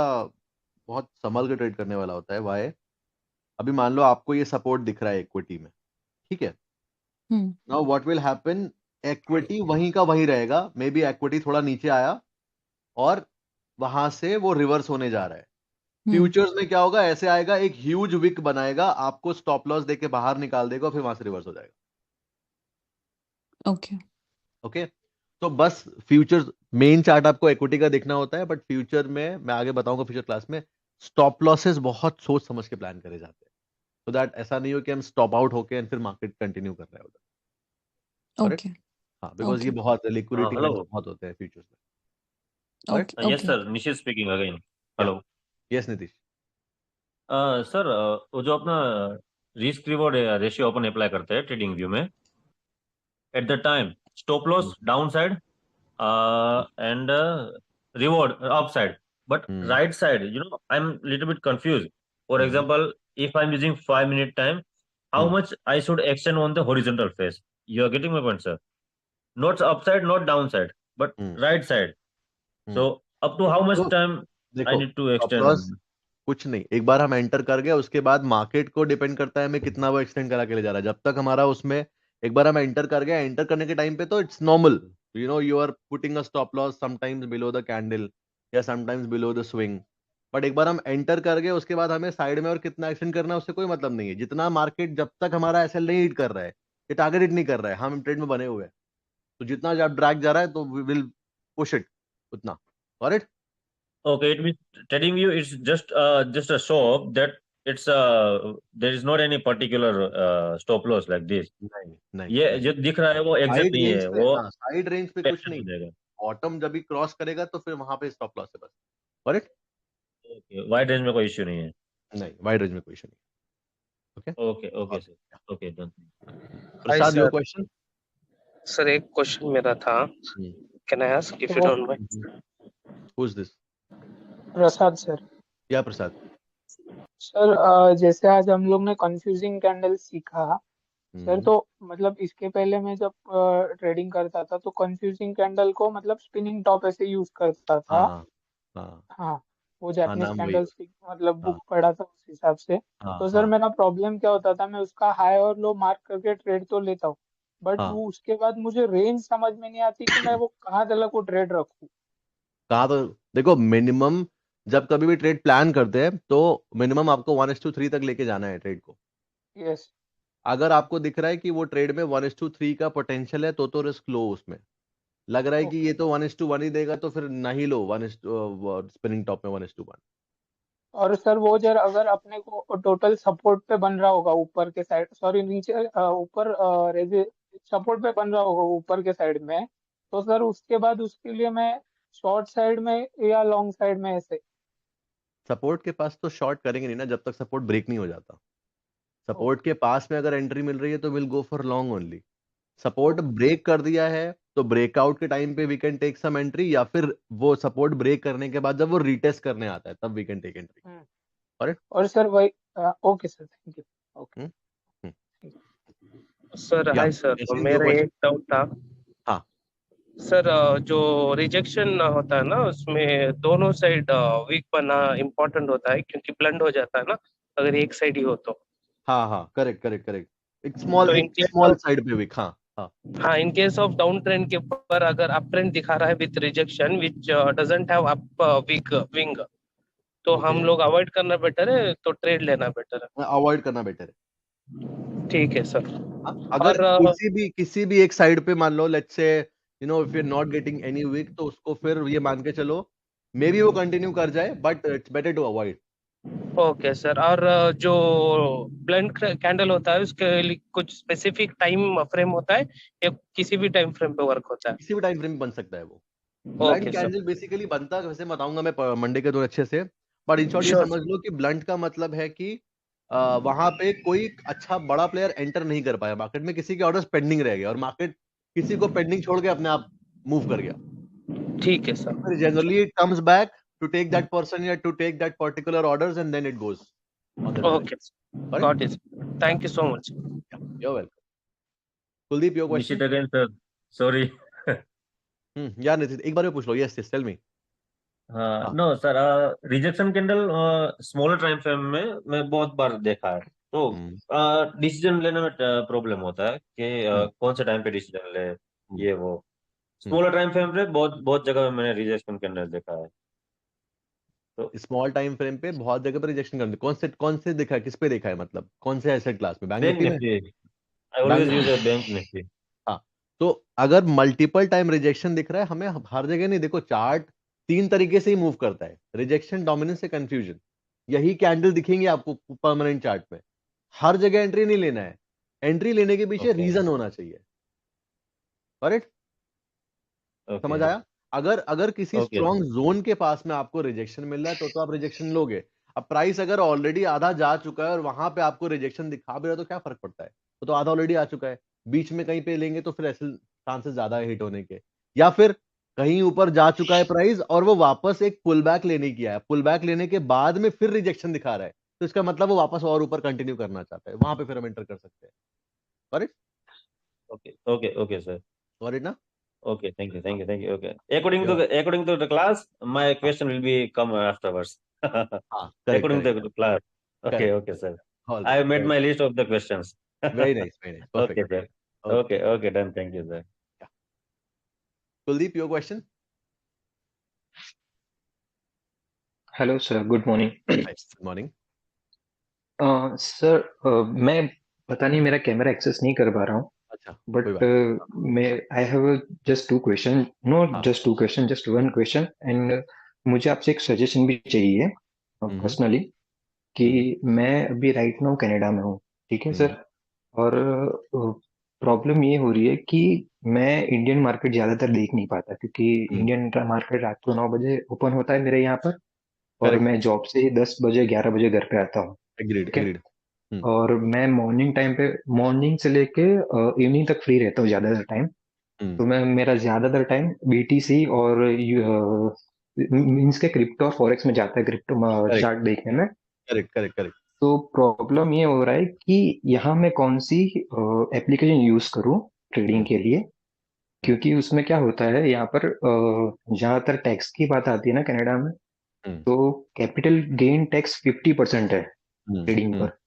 बहुत संभल के ट्रेड करने वाला होता है। वाई, अभी मान लो आपको ये सपोर्ट दिख रहा है इक्विटी में, ठीक है, now what will happen, equity वहीं का वहीं रहेगा, मे बी इक्विटी थोड़ा नीचे आया और वहां से वो रिवर्स होने जा रहा है। फ्यूचर्स में क्या होगा, ऐसे आएगा, एक ह्यूज विक बनाएगा, आपको स्टॉप लॉस देके बाहर निकाल देगा, फिर वहां से रिवर्स हो जाएगा। ओके ओके, तो बस फ्यूचर्स मेन चार्ट आपको इक्विटी का देखना होता है, बट फ्यूचर में मैं आगे बताऊंगा फ्यूचर क्लास में, स्टॉप लॉसेस बहुत सोच समझ के प्लान करे जाते हैं, सो दैट ऐसा नहीं हो कि हम स्टॉप आउट होके एंड फिर मार्केट कंटिन्यू कर रहे हैं उधर। करेक्ट? ओके हाँ, बिकॉज ये ओके बहुत लिक्विडिटी Hello. इवेंट्स बहुत होते हैं फ्यूचर्स में। Correct? Okay Yes, okay sir. Nishi speaking again. Hello. Yes Nitish. Sir, वो जो अपना रिस्क रिवॉर्ड रेशियो अपन अप्लाई करते हैं ट्रेडिंग व्यू में, at the time stop loss down side and reward up side, but right side, I am little bit confuse. For example, if I'm using 5-minute time, how much I should extend on the horizontal phase? You are getting my point, sir? Not upside, not downside, but right side. So up to how much तो time I देखो, need to stop extend? Loss कुछ नहीं, एक बार हम enter कर गए उसके बाद मार्केट को डिपेंड करता है हमें कितना वो एक्सटेंड करा के ले जा रहा है। जब तक हमारा उसमें एक बार हम एंटर कर गए, एंटर करने के टाइम पे तो it's normal, you are putting a stop loss sometimes below the candle या sometimes below the swing, but एक बार हम एंटर कर गए उसके बाद हमें साइड में और कितना एक्सटेंड करना है उससे कोई मतलब नहीं है। जितना मार्केट जब तक हमारा एसएल नहीं हिट कर रहा है, ये टारगेट हिट नहीं कर रहा है, हम ट्रेड में बने हुए हैं, तो जितना जब ड्रैग जा रहा है तो वी विल पुश इट उतना। Correct? Okay, it means telling you it's just a show up that it's there is not any particular stop loss like this. नहीं नहीं ये नहीं, जो दिख रहा है वो एग्जैक्ट साइड नहीं रेंज है, पे, वो हाँ साइड रेंज पे कुछ पैटर्न नहीं, हो जाएगा. बॉटम जब भी क्रॉस करेगा तो फिर वहां पे स्टॉप लॉस है बस। करेक्ट? ओके, वाइड रेंज में कोई इश्यू नहीं है. नहीं, वाइड रेंज में कोई इशू नहीं। Okay, okay okay sir, okay done. Prasad, your sir question? Sir एक क्वेश्चन मेरा था, can I ask if you don't mind? Who is this? Prasad sir. या प्रसाद? सर जैसे आज हम लोग ने कंफ्यूजिंग कैंडल सीखा सर, तो मतलब इसके पहले मैं जब ट्रेडिंग करता था तो कंफ्यूजिंग कैंडल को मतलब स्पिनिंग टॉप ऐसे यूज करता था। हाँ हाँ हाँ, वो हाँ, जापानीज नाम वही कैंडल है। स्टिक मतलब बुक हाँ पढ़ा था उस हिसाब से। हाँ तो सर हाँ मेरा प्रॉब्लम क्या होता था, मैं उसका हाई और लो मार्क करके ट्रेड तो लेता हूँ, बट हाँ वो उसके बाद मुझे रेंज समझ में नहीं आती कि मैं वो कहाँ तक वो ट्रेड रखूँ। कहा तो देखो, मिनिमम जब कभी भी ट्रेड प्लान करते हैं तो मिनिमम आपको 1:3 तक लेके जाना है ट्रेड को। यस अगर आपको दिख रहा है कि वो ट्रेड में 1:3 का पोटेंशियल है तो रिस्क लो उसमें। लग रहा है कि ओके। ये तो 1:1 ही देगा तो फिर ना ही लो स्पिनिंग टॉप में 1:1। और सर वो जर अगर अपने को टोटल सपोर्ट पे बन रहा होगा ऊपर के साइड, सॉरी नीचे ऊपर सपोर्ट पे बन रहा होगा ऊपर के साइड में, तो सर उसके बाद उसके लिए मैं शॉर्ट साइड में या लॉन्ग साइड में ऐसे। सपोर्ट के पास तो शॉर्ट करेंगे नहीं ना जब तक सपोर्ट ब्रेक नहीं हो जाता। सपोर्ट ओके के पास में अगर एंट्री मिल रही है तो will go for long only. Support okay break कर दिया है तो ब्रेकआउट के टाइम पे we can take some entry, या फिर वो सपोर्ट ब्रेक करने के बाद जब वो रीटेस्ट करने आता है तब वी कैन टेक एंट्री। हम्म। और और सर वही okay sir, thank you. Okay sir या हाय सर, योर मेरा क्वेश्चन। एक डाउट था हाँ सर। जो रिजेक्शन होता है ना उसमें दोनों साइड वीक बना इम्पोर्टेंट होता है, क्योंकि ब्लंड हो जाता है ना अगर एक साइड ही हो तो। हाँ हाँ, करेक्ट करेक्ट करेक्ट। एक तो इन एक केस स्मॉल ऑफ साइड पे वीक। हाँ हाँ हाँ, in case of down trend के ऊपर अगर अप ट्रेंड दिखा रहा है with rejection which doesn't have up weak wing, तो ओके, हम लोग अवॉइड करना बेटर है तो ट्रेड लेना बेटर अवॉइड करना बेटर है। है? ठीक है सर। हाँ, अगर और किसी भी एक साइड पे मान लो let's say if you are not getting any wick, तो उसको फिर ये मान के चलो मे बी वो कंटिन्यू कर जाए, but it's better to avoid. Okay sir. और जो ब्लेंड कैंडल होता है उसके लिए कुछ स्पेसिफिक टाइम फ्रेम होता है या किसी भी टाइम फ्रेम पे वर्क होता है? किसी भी टाइम फ्रेम बन सकता है वो। Blunt okay sir, candle basically बनता है, वैसे बताऊंगा मैं मंडे के दिन अच्छे से। बट इन शॉर्ट ये श्योर। समझ लो कि ब्लंट का मतलब है कि वहां पे कोई अच्छा बड़ा प्लेयर एंटर नहीं कर पाया मार्केट में, किसी के ऑर्डर्स पेंडिंग रह गए और मार्केट किसी को पेंडिंग छोड़ के अपने आप मूव कर गया। ठीक है सर। फिर generally it comes back to take that person या to take that particular orders and then it goes on the okay, direction. Correct? Got it. Thank you so much. You welcome. Kuldeep, your Nishit question. again, sir. Sorry. यार नितिन एक बार और पूछ लो। Yes yes, tell me. हाँ no sir, rejection candle smaller time frame में मैं बहुत बार देखा है, तो हम्म डिसीजन लेने में प्रॉब्लम होता है कि हम्म कौन से टाइम पे डिसीजन ले, हम्म ये वो। हम्म स्मॉलर टाइम फ्रेम पे बहुत बहुत जगह में मैंने रिजेक्शन कैंडल देखा है। तो स्मॉल टाइम फ्रेम पे बहुत जगह पर रिजेक्शन करते हैं। कौन से देखा है, किस पे देखा है, मतलब कौन से एसेट क्लास में, बैंक बैंक निफ्टी में? Nifty, I bank always use Nifty. A bank Nifty. हाँ, तो अगर मल्टीपल टाइम रिजेक्शन दिख रहा है हमें, हर जगह नहीं, देखो चार्ट 3 तरीके से ही मूव करता है, रिजेक्शन, डोमिनेंस से कंफ्यूजन। यही कैंडल दिखेंगे आपको परमानेंट चार्ट में। हर जगह एंट्री नहीं लेना है, एंट्री लेने के पीछे ओके रीजन होना चाहिए। करेक्ट? समझ ओके आया? अगर अगर किसी ओके स्ट्रॉन्ग जोन के पास में आपको रिजेक्शन मिल रहा है तो आप रिजेक्शन लोगे। अब प्राइस अगर ऑलरेडी आधा जा चुका है और वहां पे आपको रिजेक्शन दिखा भी रहा है तो क्या फर्क पड़ता है, तो आधा ऑलरेडी आ चुका है। बीच में कहीं पे लेंगे तो फिर ऐसे चांसेस ज्यादा है हिट होने के। या फिर कहीं ऊपर जा चुका है प्राइस और वो वापस एक पुल बैक लेने की है, पुल बैक लेने के बाद में फिर रिजेक्शन दिखा रहा है, तो इसका मतलब वो वापस और ऊपर कंटिन्यू करना चाहता है, वहां पे फिर हम एंटर कर सकते हैं। Correct? Okay okay okay sir. Correct ना? Okay, thank you, हाँ, thank you, thank you. Okay, according to yeah, the class, my हाँ question will be come afterwards. हाँ, correct According correct to the class. Okay, correct. okay, sir. All I right, have made very my list of the questions. Nice, Okay, perfect. sir. Okay, Okay, okay, done. Thank you, sir. Kuldeep, your question. Hello sir, good morning. Good morning. Sir, मैं पता नहीं मेरा camera access नहीं कर पा रहा हूँ, अच्छा, कोई बट बात नहीं। मैं I have just 2 question, not हाँ, just 2 question, just 1 question, and मुझे आपसे एक सजेशन भी चाहिए हम्म पर्सनली, कि हम्म मैं अभी राइट नाउ कनाडा में हूँ, ठीक है हम्म सर। और प्रॉब्लम ये हो रही है कि मैं इंडियन मार्केट ज़्यादातर देख नहीं पाता, क्योंकि इंडियन मार्केट रात को 9 बजे ओपन होता है मेरे यहाँ पर, और करेक्ट, मैं जॉब से 10 बजे 11 बजे घर पे आता हूँ, एग्रीड ठीक है। एग्रीड। और मैं मॉर्निंग टाइम पे, मॉर्निंग से लेके इवनिंग तक फ्री रहता हूँ ज़्यादातर टाइम। तो मैं मेरा ज़्यादातर टाइम बीटीसी और मीन्स के क्रिप्टो और फॉरेक्स में जाता है, क्रिप्टो करेक्ट चार्ट देखने में। Correct correct correct. तो प्रॉब्लम ये हो रहा है कि यहाँ मैं कौन सी एप्लीकेशन यूज़ करूँ ट्रेडिंग के लिए, क्योंकि उसमें क्या होता है यहाँ पर, ज़्यादातर टैक्स की बात आती है ना कनाडा में, तो कैपिटल गेन टैक्स 50% है ट्रेडिंग पर।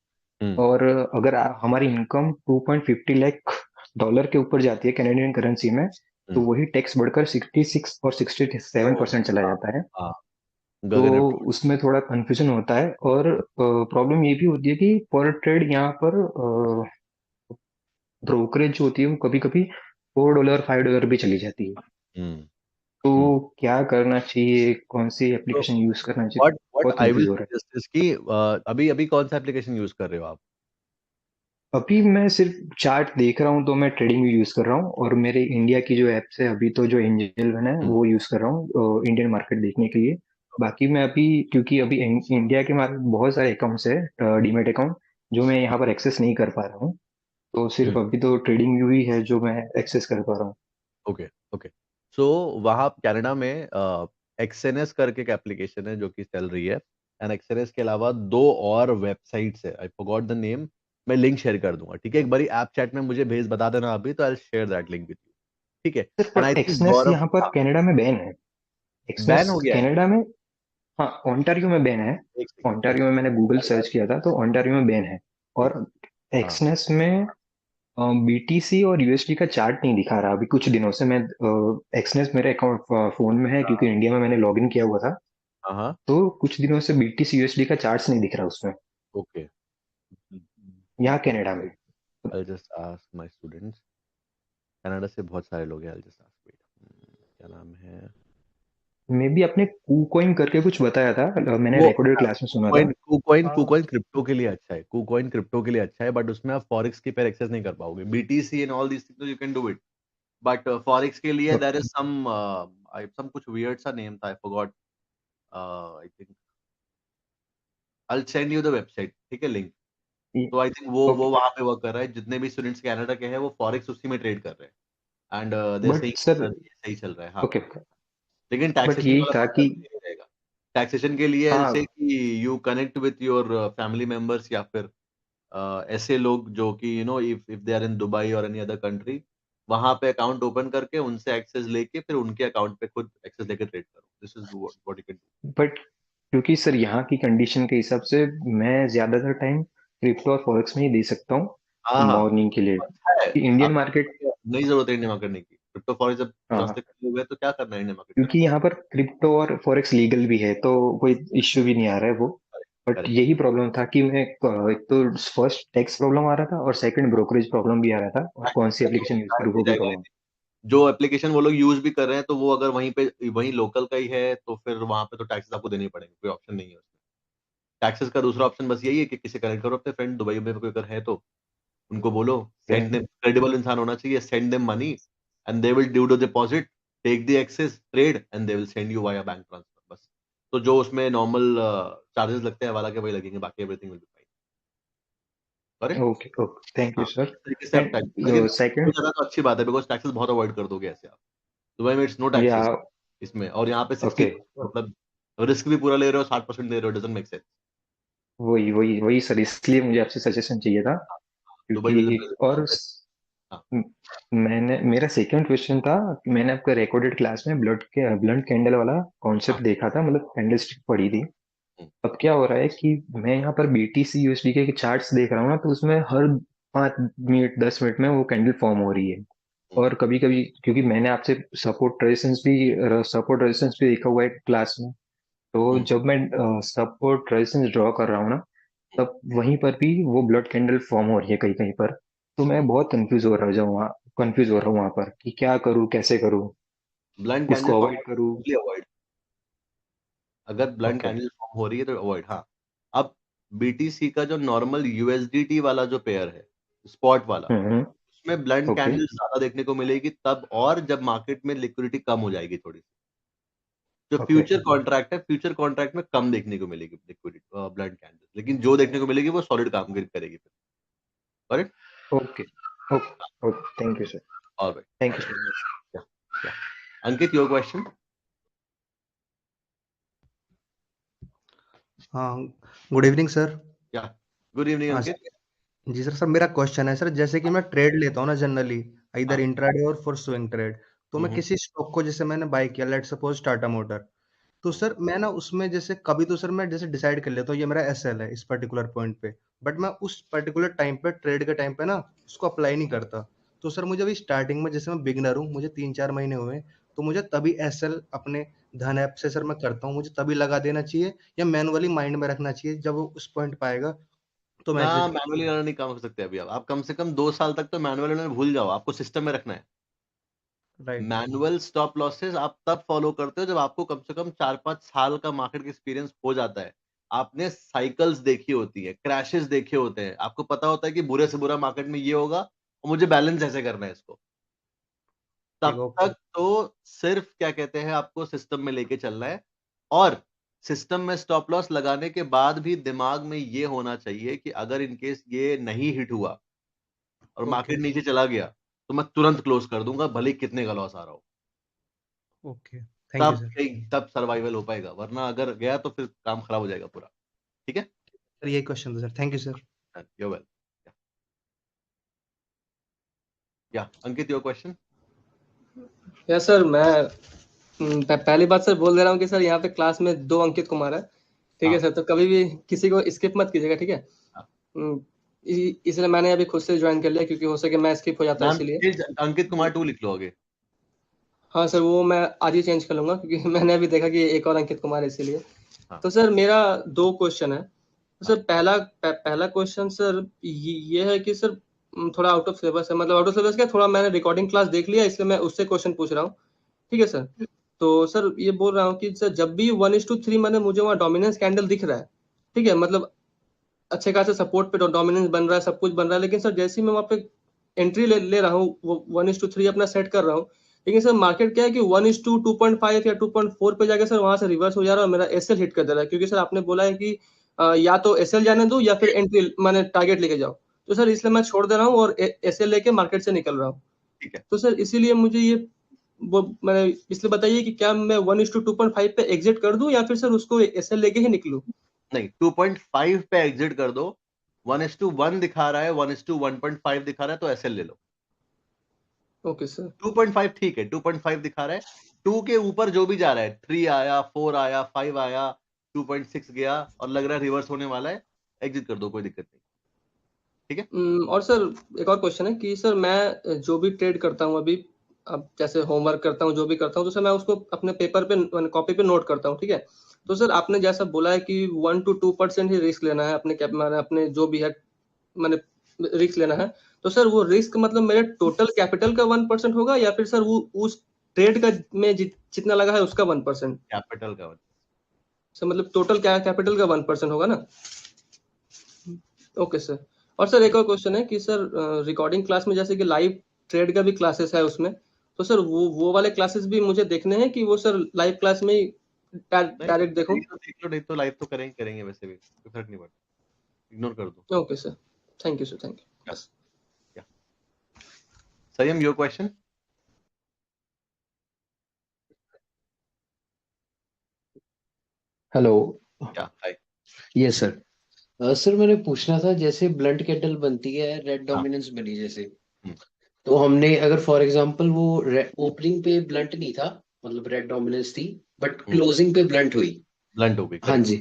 और अगर हमारी इनकम 2.50 लाख डॉलर के ऊपर जाती है कैनेडियन करेंसी में, तो वही टैक्स बढ़कर 66 और 67% चला जाता है। तो उसमें थोड़ा कंफ्यूजन होता है, और प्रॉब्लम ये भी होती है कि पर ट्रेड यहाँ पर ब्रोकरेज जो होती है वो कभी कभी $4 $5 भी चली जाती है। तो क्या करना चाहिए, कौन सी एप्लीकेशन यूज करना चाहिए, बहुत आई विल कंफ्यूज हो रहा है। सजेस्ट इज कि अभी अभी कौन सा एप्लीकेशन यूज कर रहे हो आप? अभी मैं सिर्फ चार्ट देख रहा हूँ, तो मैं ट्रेडिंग भी यूज कर रहा हूँ, और मेरे इंडिया की जो एप्स है अभी तो जो एंजल वन है वो यूज कर रहा हूँ इंडियन मार्केट देखने के लिए। बाकी मैं अभी, क्योंकि अभी इंडिया के मार्केट बहुत सारे अकाउंट्स है डीमेट अकाउंट, जो मैं यहाँ पर एक्सेस नहीं कर पा रहा हूँ, तो सिर्फ अभी तो ट्रेडिंग व्यू ही है जो मैं एक्सेस कर पा रहा हूँ। Okay okay. सो वहाँ कनाडा में एक्सएनएस करके एक एप्लीकेशन है जो कि चल रही है, एंड एक्सएनएस के अलावा 2 और वेबसाइट्स है, आई फॉरगॉट द नेम, मैं लिंक शेयर कर दूंगा, ठीक है? एक बारी ऐप चैट में मुझे भेज बता देना अभी, तो I will share that link with you, ठीक है? एंड आई थिंक एक्सनेस यहाँ पर गौरव कनाडा में बैन है। बैन एक्सनेस हो गया है। कनाडा में, हाँ ऑन्टारियो में बैन है। एक सेकंड, ऑन्टारियो में मैंने गूगल सर्च किया था तो ऑन्टारियो में बैन है, और एक्सनेस में बीटीसी और यूएसडी का चार्ट नहीं दिखा रहा अभी कुछ दिनों से। मैं एक्सनेस मेरे अकाउंट फोन में है, क्योंकि इंडिया में मैंने लॉगिन किया हुआ था, हाँ तो कुछ दिनों से बीटीसी यूएसडी का चार्ट्स नहीं दिख रहा उसमें, ओके। यहाँ कनाडा में। I just ask my students, Canada से बहुत सारे लोग हैं, आई जस्ट आस्क, वेट, क्या नाम है? मे बी आपने कूकॉइन करके कुछ बताया था, मैंने वो रिकॉर्डेड क्लास में सुना था। KuCoin क्रिप्टो के लिए अच्छा है, KuCoin क्रिप्टो के लिए अच्छा है, बट उसमें आप फॉरेक्स के पे एक्सेस नहीं कर पाओगे। BTC and all this things you can do it, but forex के लिए देयर इज सम कुछ वियर्ड सा नेम था, I forgot, I think I will send you the website, ठीक है, लिंक। तो आई थिंक वो वहां पे वर्क कर रहा है, जितने भी स्टूडेंट्स कनाडा के हैं वो फॉरेक्स उसी में ट्रेड कर रहे हैं, एंड दे बट सही सर, सही चल रहा है। हाँ, ओके, लेकिन बट टैक्सेशन यही वाला था कॉन्सेप्ट कि नहीं रहेगा। टैक्सेशन के लिए हाँ, ऐसे कि you connect with your family members, या फिर ऐसे लोग जो कि you know if they are in Dubai और एनी अदर कंट्री, वहां पे अकाउंट ओपन करके उनसे एक्सेस लेके फिर उनके अकाउंट पे खुद एक्सेस लेके ट्रेड करो। This is what you can do. But क्योंकि सर यहाँ की कंडीशन के हिसाब से मैं ज्यादातर टाइम क्रिप्टो और फॉरेक्स में ही दे सकता हाँ हूँ हाँ, मॉर्निंग के लिए, अच्छा है। कि इंडियन आप मार्केट, नहीं जरूरत है इंडिया मार्केट करने की, क्रिप्टो फॉरेक्स जब हाँ, सस्ते हो गए तो क्या करना है इंडिया मार्केट क्योंकि करके? यहाँ पर क्रिप्टो और फॉरेक्स लीगल भी है, तो कोई इश्यू भी नहीं आ रहा है वो। But correct. यही प्रॉब्लम था कि मैं एक तो फर्स्ट टैक्स प्रॉब्लम आ रहा था, और सेकंड ब्रोकरेज प्रॉब्लम भी आ रहा था, और कौन सी एप्लीकेशन यूज करूँ वो भी प्रॉब्लम। जो एप्लीकेशन वो लोग यूज भी कर रहे हैं, तो वो अगर वहीं पे वहीं लोकल का ही है, तो फिर वहां पे तो टैक्सेस आपको देने ही पड़ेंगे, कोई ऑप्शन नहीं है उसमें। टैक्सेस का दूसरा ऑप्शन बस यही है कि किसी कनेक्ट करो अपने फ्रेंड दुबई में कोई अगर है तो उनको बोलो, सेंड देम, क्रेडिबल इंसान होना चाहिए, send them money and they will do the deposit, take the access, trade and they will send you via bank transfer, बस। तो जो उसमें नॉर्मल चार्जेस लगते हैं वाला के वही लगेंगे, बाकी everything will be fine. Correct? Okay okay, thank you हाँ, सर। इस तरीके से आप टैक्स, लेकिन एंड सेकंड, तो अच्छी बात है, बिकॉज टैक्सेस बहुत अवॉइड कर दोगे ऐसे आप। दुबई में इट्स नो या टैक्सेस इसमें, और यहाँ पे 60, ओके, मतलब रिस्क भी पूरा ले रहे हो, 60% दे रहे हो, डजंट मेक सेंस। वही वही वही सर, इसलिए मुझे आपसे सजेशन चाहिए था, दुबई विल क्योंकि और हाँ मैंने, मेरा सेकंड क्वेश्चन था कि मैंने आपका रिकॉर्डेड क्लास में ब्लड कैंडल वाला कॉन्सेप्ट देखा था, मतलब कैंडल स्टिक पढ़ी थी। अब क्या हो रहा है कि मैं यहाँ पर बीटीसी यूएसडी के चार्ट्स देख रहा हूँ ना, तो उसमें हर 5 मिनट 10 मिनट में वो कैंडल फॉर्म हो रही है। और कभी कभी, क्योंकि मैंने आपसे सपोर्ट रेजिस्टेंस भी देखा हुआ है क्लास में, तो जब मैं सपोर्ट रेजिस्टेंस ड्रॉ कर रहा हूँ ना, तब वहीं पर भी वो ब्लड कैंडल फॉर्म हो रही है कहीं कहीं पर। तो मैं बहुत कंफ्यूज हो रहा हूँ वहां पर कि क्या करूँ, कैसे करूँ, ब्लंट कैंडल उसको फॉर्म अवॉइड करूँ। अवॉइड, अगर ब्लंट ओके, कैंडल फॉर्म हो रही है तो अवॉइड। हाँ, अब बीटीसी का जो नॉर्मल यूएसडीटी वाला जो पेयर है, स्पॉट वाला, उसमें ब्लंट ओके, कैंडल ज्यादा देखने को मिलेगी तब, और जब मार्केट में लिक्विडिटी कम हो जाएगी थोड़ी सी। जो ओके, फ्यूचर कॉन्ट्रैक्ट है, फ्यूचर कॉन्ट्रैक्ट में कम देखने को मिलेगी लिक्विडिटी ब्लंट कैंडल, लेकिन जो देखने को मिलेगी वो सॉलिड काम करेगी फिर। Correct? Okay, okay, thank you sir, alright, thank you so much. Ankit, your question. हाँ, गुड इवनिंग सर। या गुड इवनिंग हाँ अंकित। सर, जी सर, मेरा क्वेश्चन है सर, जैसे कि मैं ट्रेड लेता हूँ ना जनरली, इधर इंट्राडे और फॉर स्विंग ट्रेड, तो मैं किसी स्टॉक को जैसे मैंने बाय किया, लेट्स सपोज टाटा मोटर, तो सर मैं ना उसमें जैसे कभी तो सर मैं जैसे डिसाइड कर लेता हूँ ये मेरा एसएल है इस पर्टिकुलर पॉइंट पे, बट मैं उस पर्टिकुलर टाइम पे ट्रेड के टाइम पे ना उसको अप्लाई नहीं करता। तो सर मुझे अभी स्टार्टिंग में, जैसे मैं बिगनर हूँ, मुझे 3-4 महीने हुए हैं, तो मुझे तभी एसएल अपने धन ऐप से सर मैं करता हूँ, मुझे तभी लगा देना चाहिए या मैनुअली माइंड में रखना चाहिए, जब वो उस पॉइंट पे आएगा तो ना, मैसेज? मैनुअली रन नहीं काम कर सकते अभी आप कम से कम 2 साल तक तो मैनुअल रन भूल जाओ, आपको सिस्टम में रखना है। राइट। मैनुअल स्टॉप लॉसेस आप तब फॉलो करते हो जब आपको कम से कम 4-5 साल का मार्केट एक्सपीरियंस हो जाता है। आपने साइकिल्स देखी होती है, क्रैशेस देखे होते हैं, आपको पता होता है कि बुरे से बुरा मार्केट में ये होगा और मुझे बैलेंस ऐसे करना है इसको। ठीक, तब ओके। तक तो सिर्फ क्या कहते हैं, आपको सिस्टम में लेके चलना है। और सिस्टम में स्टॉप लॉस लगाने के बाद भी दिमाग में ये होना चाहिए कि अगर इनकेस ये नहीं हिट हुआ और ओके, मार्केट नीचे चला गया तो मैं तुरंत क्लोज कर दूंगा, भले ही कितने का लॉस आ रहा हो। ओके। Thank you sir. तब सर्वाइवल हो पाएगा, वरना अगर गया तो फिर काम खराब हो जाएगा पूरा। ठीक है सर यही क्वेश्चन था sir, thank you sir. You well. या अंकित, योर क्वेश्चन। यस सर, मैं पहली बात सर बोल दे रहा हूँ कि सर यहाँ पे क्लास में 2 अंकित कुमार है, ठीक है सर, तो कभी भी किसी को स्किप मत कीजिएगा, ठीक है। इसलिए मैंने अभी खुद से ज्वाइन कर लिया, क्योंकि हो सके मैं स्किप हो जाता है इसीलिए। अंकित कुमार 2 लिख लो आगे। हाँ सर, वो मैं आज ही चेंज कर लूंगा, क्योंकि मैंने अभी देखा कि एक और अंकित कुमार है इसीलिए। तो सर मेरा 2 क्वेश्चन है। तो सर पहला क्वेश्चन सर ये है कि सर थोड़ा आउट ऑफ सिलेबस है, मतलब आउट ऑफ सिलेबस क्या, थोड़ा मैंने रिकॉर्डिंग क्लास देख लिया, इसलिए मैं उससे क्वेश्चन पूछ रहा हूँ, ठीक है सर। तो सर ये बोल रहा हूँ कि सर जब भी 1:3 मैंने मुझे वहाँ डोमिनेंस कैंडल दिख रहा है, ठीक है, मतलब अच्छे खासे सपोर्ट पे डोमिनेंस बन रहा है, सब कुछ बन रहा है, लेकिन सर जैसे ही मैं वहाँ पे एंट्री ले रहा हूँ, वो 1:3 अपना सेट कर रहा हूँ, लेकिन सर मार्केट क्या है कि 1:2.5 या 2.4 पे जाके सर वहां से रिवर्स हो जा रहा है और मेरा एसएल हिट कर दे रहा है, क्योंकि सर आपने बोला है कि या तो एसएल जाने दो या फिर एंट्री मैंने टारगेट लेके जाओ। तो सर इसलिए मैं छोड़ दे रहा हूँ और एसएल लेके मार्केट से निकल रहा हूँ। ठीक है। तो सर इसीलिए मुझे ये वो मैंने इसलिए बताइए कि क्या मैं 1:2.5 पे एग्जिट कर दूं या फिर सर उसको एसएल लेके ही निकलूं? नहीं, 2.5 पे एग्जिट कर दो। 1:1 दिखा रहा है, 1:1.5 दिखा रहा है, तो एसएल ले लो। Okay sir. 2.5 ठीक है, 2.5 दिखा रहा है। 2 के ऊपर जो भी जा रहा है, 3 आया, 4 आया, 5 आया, 2.6 गया और लग रहा है रिवर्स होने वाला है, एग्जिट कर दो, कोई दिक्कत नहीं। ठीक है। और सर एक और क्वेश्चन है कि सर मैं जो भी ट्रेड करता हूँ अभी, अब जैसे होमवर्क करता हूँ, जो भी करता हूँ, तो सर मैं उसको अपने पेपर पे कॉपी पे नोट करता हूँ, ठीक है। तो सर आपने जैसा बोला है कि 1 to 2% ही रिस्क लेना है अपने अपने जो भी है मैंने रिस्क लेना है। तो सर वो रिस्क मतलब मेरे टोटल कैपिटल का 1% होगा या फिर सर वो उस ट्रेड का में जितना लगा है उसका 1%? कैपिटल का 1%। सर मतलब टोटल कैपिटल का 1% होगा ना? Okay sir. और सर एक और क्वेश्चन है कि सर रिकॉर्डिंग क्लास में जैसे कि लाइव ट्रेड का भी क्लासेस है उसमें, तो सर वो वाले क्लासेस भी मुझे देखने हैं कि वो सर लाइव क्लास में ही डायरेक्ट देखूं? देख लो, नहीं तो लाइव तो करेंगे वैसे भी, कोई फर्क नहीं पड़ता, इग्नोर कर दो। Okay sir, thank you sir, thank you. बस संयम, your question. Hello. Hi. Yes sir. Sir मैंने पूछना था, जैसे ब्लंट कैंडल बनती है रेड डोमिनेंस बनी जैसे, तो हमने अगर फॉर एग्जांपल वो ओपनिंग पे ब्लंट नहीं था, मतलब रेड डोमिनेंस थी, बट क्लोजिंग पे ब्लंट हुई, ब्लंट हो गई, हाँ जी,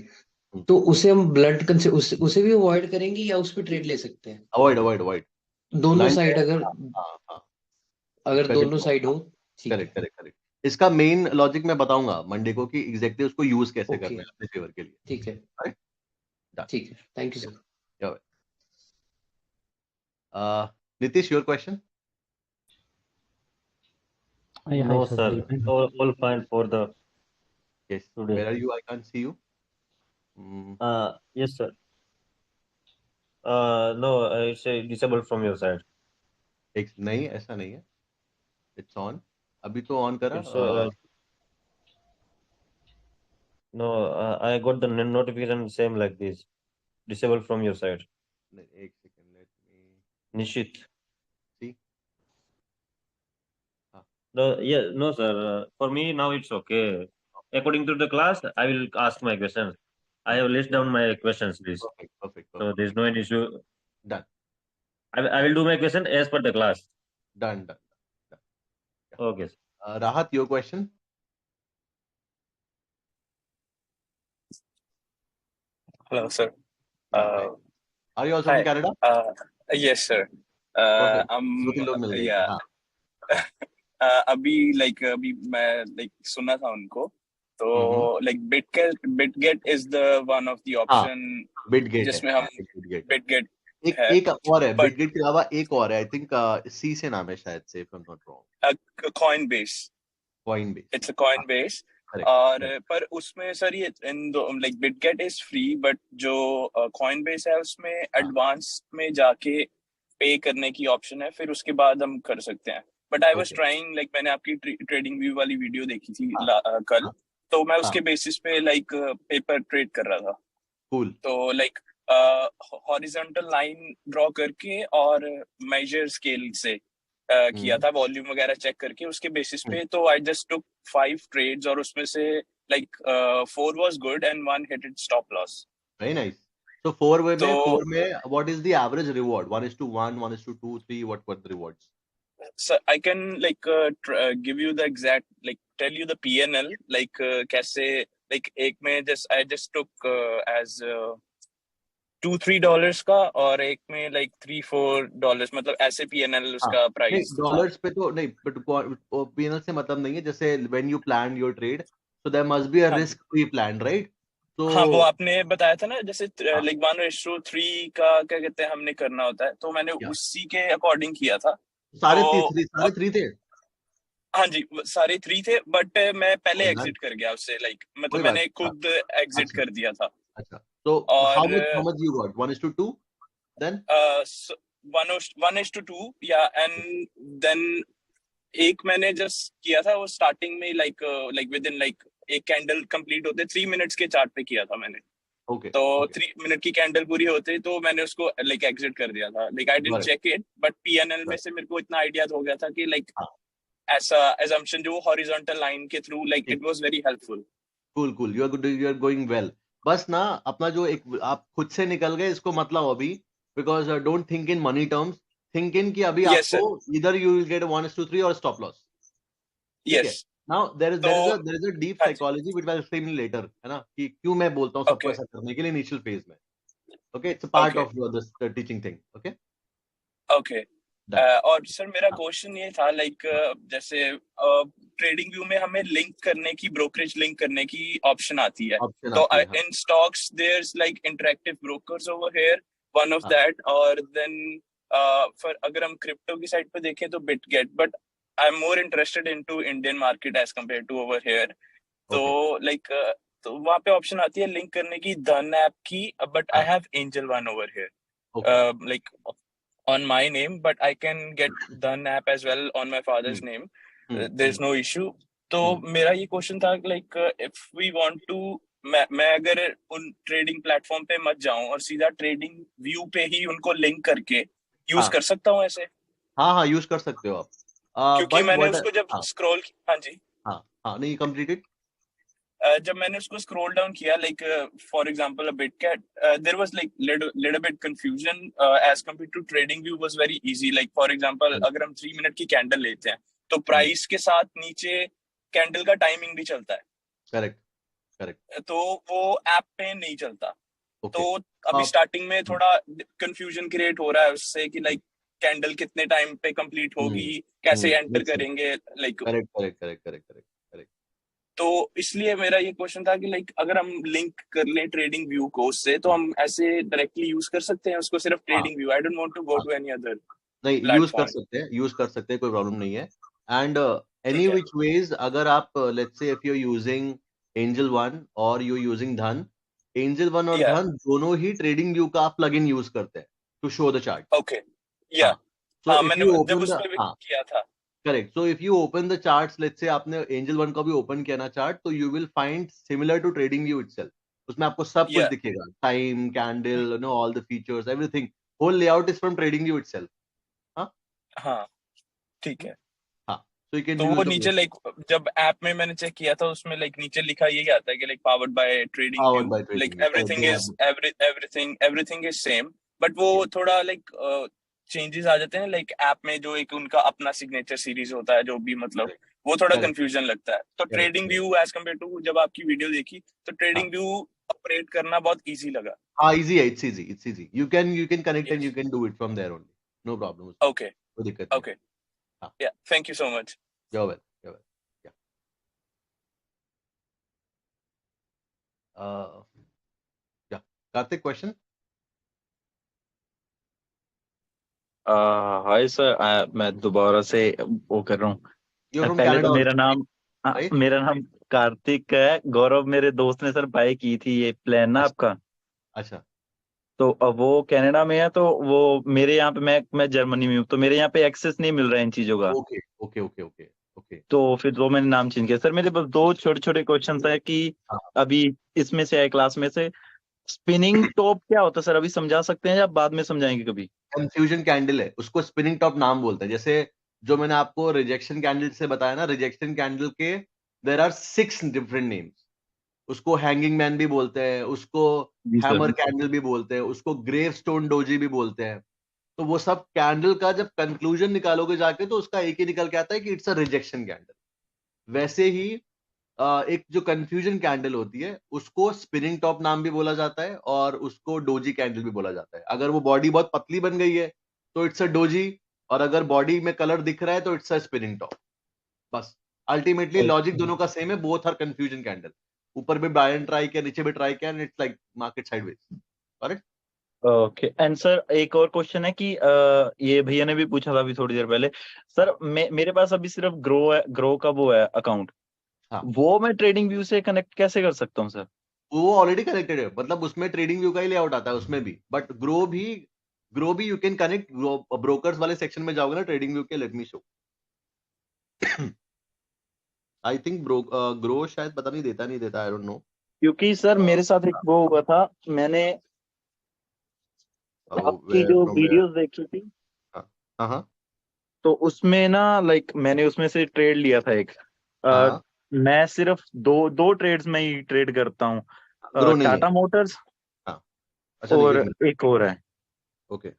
तो उसे हम ब्लंट उसे भी अवॉइड करेंगे या उस पर ट्रेड ले सकते हैं? अवॉइड दोनों साइड अगर दोनों साइड हो। करेक्ट। इसका मेन लॉजिक मैं बताऊंगा मंडे को कि एग्जैक्टली उसको यूज कैसे करना है अपने फेवर के लिए। ठीक है, ठीक है, thank you sir. Nitish, your question. No, sir. All fine for the yes. today. Where are you? I can't see you. Yes, sir. No, it's disabled from your side. नहीं, ऐसा नहीं है, इट्स ऑन। अभी तो ऑन करा। No, I got the notification same like this, disabled from your side. एक second, let me Nishit. see. No, yeah, no, sir. For me now it's okay. According to the class, I will ask my questions. I have list down my questions, please. Perfect. So there's no any issue. Done. I will do my question as per the class. Done. Okay. Rahat, your question. Hello, sir. Are you also from Canada? Yes, sir. Perfect, दो तीन हम लोग मिल गए या हाँ अभी मैं सुना था उनको, तो Bitget is the one of the हाँ ऑप्शन बिटगेट है, जिसमें हम बिटगेट है। बिटगेट एक है, एक और है बट बिटगेट के अलावा, एक और है आई थिंक सी से नाम है शायद से, if I am not wrong, Coinbase, Coinbase. It's a Coinbase. Correct और करेक्ट पर उसमें सर ये इन दो like Bitget is free, but जो कॉइनबेस है उसमें एडवांस में जाके पे करने की ऑप्शन है, फिर उसके बाद हम कर सकते हैं। But I was okay trying, like मैंने आपकी ट्रेडिंग व्यू वाली वीडियो देखी थी हाँ कल, हाँ तो मैं हाँ उसके बेसिस पे लाइक पेपर ट्रेड कर रहा था। कूल तो लाइक हॉरिजॉन्टल लाइन ड्रॉ करके और मेजर स्केल से किया था, वॉल्यूम वगैरह चेक करके उसके बेसिस पे। तो आई जस्ट टुक 5 ट्रेड्स और उसमें से like 4 was good and 1 hit it stop loss. Very nice. So four तो में what is the average reward? 1:1, 1:2, 3. What were the rewards? So I can like give you the exact, like tell you the PNL, like कैसे, like एक में I just took as $2-3 का, और एक में like $3-4, मतलब ऐसे PNL हाँ उसका नहीं प्राइस था। डॉलर्स पे तो नहीं, बट पीएनएल से मतलब नहीं है। जैसे when you planned your trade, so there must be a हाँ जी, risk pre-planned, right? So हाँ वो आपने बताया था ना, जैसे हाँ लाइक 1:3 का क्या कहते हैं हमने करना होता है, तो मैंने क्या उसी के अकॉर्डिंग किया था। सारे तो सारे थ्री थे? हाँ जी, सारे 3 थे, बट मैं पहले कोई एग्जिट कर गया उससे, लाइक मतलब कोई बात मैंने हाँ खुद एग्जिट अच्छा कर दिया था। अच्छा तो और how much you got? 1:2 then? 1:2 या, एंड देन एक मैंने जस्ट किया था वो स्टार्टिंग में, लाइक विद इन लाइक एक कैंडल कंप्लीट होते 3 मिनट्स के चार्ट पे किया था मैंने। ओके तो ओके 3 मिनट की कैंडल पूरी होते तो मैंने उसको लाइक एग्जिट कर दिया था। Like I didn't got check it, but PNL में इट से मेरे को इतना आइडिया हो गया था कि लाइक हाँ ऐसा assumption जो हॉरिजॉन्टल लाइन के थ्रू, लाइक ठीक it was very helpful. Cool cool you are going well. बस ना अपना जो एक आप खुद से निकल गए इसको मत लाओ अभी, because don't think in money terms, think in कि अभी यस आपको सर, इधर यू विल गेट 1:3 और स्टॉप लॉस। ठीक है यस। नाउ देयर तो इज अ डीप हाँ जी, psychology which I will explain later, है ना, कि क्यों मैं बोलता हूँ सबको ओके ऐसा करने के लिए इनिशियल फेज में। Okay it's a part okay of the teaching thing. Okay okay. Done और सर मेरा हाँ क्वेश्चन ये था, लाइक हाँ जैसे ट्रेडिंग व्यू में हमें लिंक करने की, ब्रोकरेज लिंक करने की ऑप्शन आती है। ऑप्शन तो आती है हाँ in stocks there is like interactive brokers over here, one of हाँ दैट। और देन फिर अगर हम क्रिप्टो की साइड पे देखें तो Bitget, but I am more interested into Indian market as compare to over here. तो ओके लाइक तो वहां पे ऑप्शन आती है लिंक करने की धन ऐप की, बट आई हाँ have angel one over here, okay like on my name, but I can get Dhan app as well on my father's hmm name. Hmm There's hmm no issue. तो हम्म मेरा ये question था, like if we want to, मैं अगर उन trading platform पे मत जाऊं और सीधा ट्रेडिंग व्यू पे ही उनको लिंक करके यूज हाँ कर सकता हूं ऐसे? हाँ हाँ यूज कर सकते हो आप, क्योंकि बट मैंने व्हाट उसको जब हाँ स्क्रॉल, हाँ जी, हाँ हाँ नहीं कंप्लीटेड जब मैंने उसको स्क्रॉल डाउन किया, like for example a Bitget, there was like little bit confusion as compare to TradingView was very easy. Like for example अगर हम 3 मिनट की कैंडल लेते हैं तो प्राइस के साथ नीचे कैंडल का टाइमिंग भी चलता है, करेक्ट करेक्ट तो वो ऐप पे नहीं चलता। ओके तो अभी स्टार्टिंग में थोड़ा कंफ्यूजन क्रिएट हो रहा है उससे कि लाइक कैंडल कितने टाइम पे कंप्लीट होगी, कैसे एंटर मेक सेंस करेंगे, like. Correct correct correct correct correct correct तो इसलिए मेरा ये क्वेश्चन था कि लाइक अगर हम लिंक कर लें ट्रेडिंग व्यू को उससे, तो हम ऐसे डायरेक्टली यूज कर सकते हैं उसको, सिर्फ हाँ TradingView. I don't want to go हाँ टू एनी अदर नहीं प्लेटफॉर्म। यूज कर सकते हैं कोई प्रॉब्लम नहीं है। एंड एनी ठीक है, विच वेज अगर आप let's say if you using Angel One और you using Dhan, Angel One और या धन दोनों ही ट्रेडिंग व्यू का प्लगइन यूज करते हैं to show the chart. Okay, या हाँ सो हाँ इफ मैंने यू जब ओपन उस द पे भी हाँ किया था। Correct so if you open the charts, let's say आपने एंजल वन का भी ओपन किया ना चार्ट, तो you will find similar to TradingView itself. उसमें आपको सब कुछ या दिखेगा, time, candle, no all the features, everything, whole layout is from TradingView itself. हाँ हाँ ठीक है। हाँ सो यू कैन तो वो यूज द नीचे बोथ लाइक जब ऐप में मैंने चेक किया था उसमें लाइक नीचे लिखा यही आता है कि like powered by trading powered view, by like TradingView. Correct everything they is have everything is same. But वो थोड़ा लाइक चेंजेस आ जाते हैं लाइक ऐप में, जो एक उनका अपना सिग्नेचर सीरीज होता है जो भी, मतलब करेक्ट वो थोड़ा करेक्ट कंफ्यूजन लगता है। तो correct trading correct view as compare to जब आपकी वीडियो देखी तो हाँ ट्रेडिंग व्यू ऑपरेट करना बहुत इजी लगा। हाँ इजी है, it's easy you can connect and yes you can do it from there only. No problem, Okay. कोई दिक्कत नहीं। Okay. हाँ, Yeah. Thank you so much. you're well, you're well. Yeah, Karthik, question? Hi sir, मैं दोबारा से वो कर रहा हूँ। You're from पहले Canada तो मेरा also, नाम right? मेरा नाम कार्तिक है। गौरव मेरे दोस्त ने सर बाय की थी ये प्लान ना आपका, अच्छा, तो अब वो कनाडा में है, तो वो मेरे यहाँ पे मैं जर्मनी में हूँ, तो मेरे यहाँ पे एक्सेस नहीं मिल रहा है इन चीजों का। Okay okay okay okay okay. तो फिर वो मैंने नाम चेंज किया। सर मेरे पास 2 छोटे छोटे क्वेश्चन है कि हाँ, अभी इसमें से है क्लास में से स्पिनिंग टॉप क्या होता है सर, अभी समझा सकते हैं या बाद में समझाएंगे कभी? कंफ्यूजन कैंडल है, उसको स्पिनिंग टॉप नाम बोलते हैं। जैसे जो मैंने आपको रिजेक्शन कैंडल से बताया ना, रिजेक्शन कैंडल के देयर आर 6 डिफरेंट नेम्स। उसको हैंगिंग मैन भी बोलते हैं, उसको जी सर। हैमर कैंडल भी बोलते हैं, उसको ग्रेव स्टोन डोजी भी बोलते हैं। तो वो सब कैंडल का जब कंक्लूजन निकालोगे जाके, तो उसका एक ही निकल के आता है कि इट्स अ रिजेक्शन कैंडल। वैसे ही एक जो कंफ्यूजन कैंडल होती है, उसको स्पिनिंग टॉप नाम भी बोला जाता है और उसको डोजी कैंडल भी बोला जाता है। अगर वो बॉडी बहुत पतली बन गई है तो इट्स अ डोजी, और अगर बॉडी में कलर दिख रहा है तो इट्स अ स्पिनिंग टॉप। बस अल्टीमेटली लॉजिक दोनों का सेम है, बोथ आर कंफ्यूजन कैंडल। ऊपर भी बायन ट्राई किया, नीचे भी ट्राई किया, and it's like market sideways. Correct? Okay. And sir एक और क्वेश्चन है कि ये भैया ने भी पूछा था अभी थोड़ी देर पहले। सर मेरे पास अभी सिर्फ ग्रो का वो है अकाउंट, हाँ, वो मैं ट्रेडिंग व्यू से कनेक्ट कैसे कर सकता हूँ सर? वो ऑलरेडी कनेक्टेड है, मतलब उसमें ट्रेडिंग व्यू का ही लेआउट आता है उसमें भी। बट ग्रो भी यू कैन कनेक्ट। ब्रोकर्स वाले सेक्शन में जाओगे ना ट्रेडिंग व्यू के, let me show. I think grow शायद पता नहीं देता, नहीं देता, आई डोंट नो। क्योंकि सर मेरे साथ एक वो हुआ था, मैंने आपकी जो फ्रॉम वेयर? वीडियोस देखी थी, हाँ हाँ तो उसमें ना लाइक मैंने उसमें से ट्रेड लिया था एक। हाँ। मैं सिर्फ दो ट्रेड्स में ही ट्रेड करता हूँ, ग्रो नहीं है। टाटा मोटर्स हाँ, अच्छा नहीं, और एक मिनट। एक और है ओके,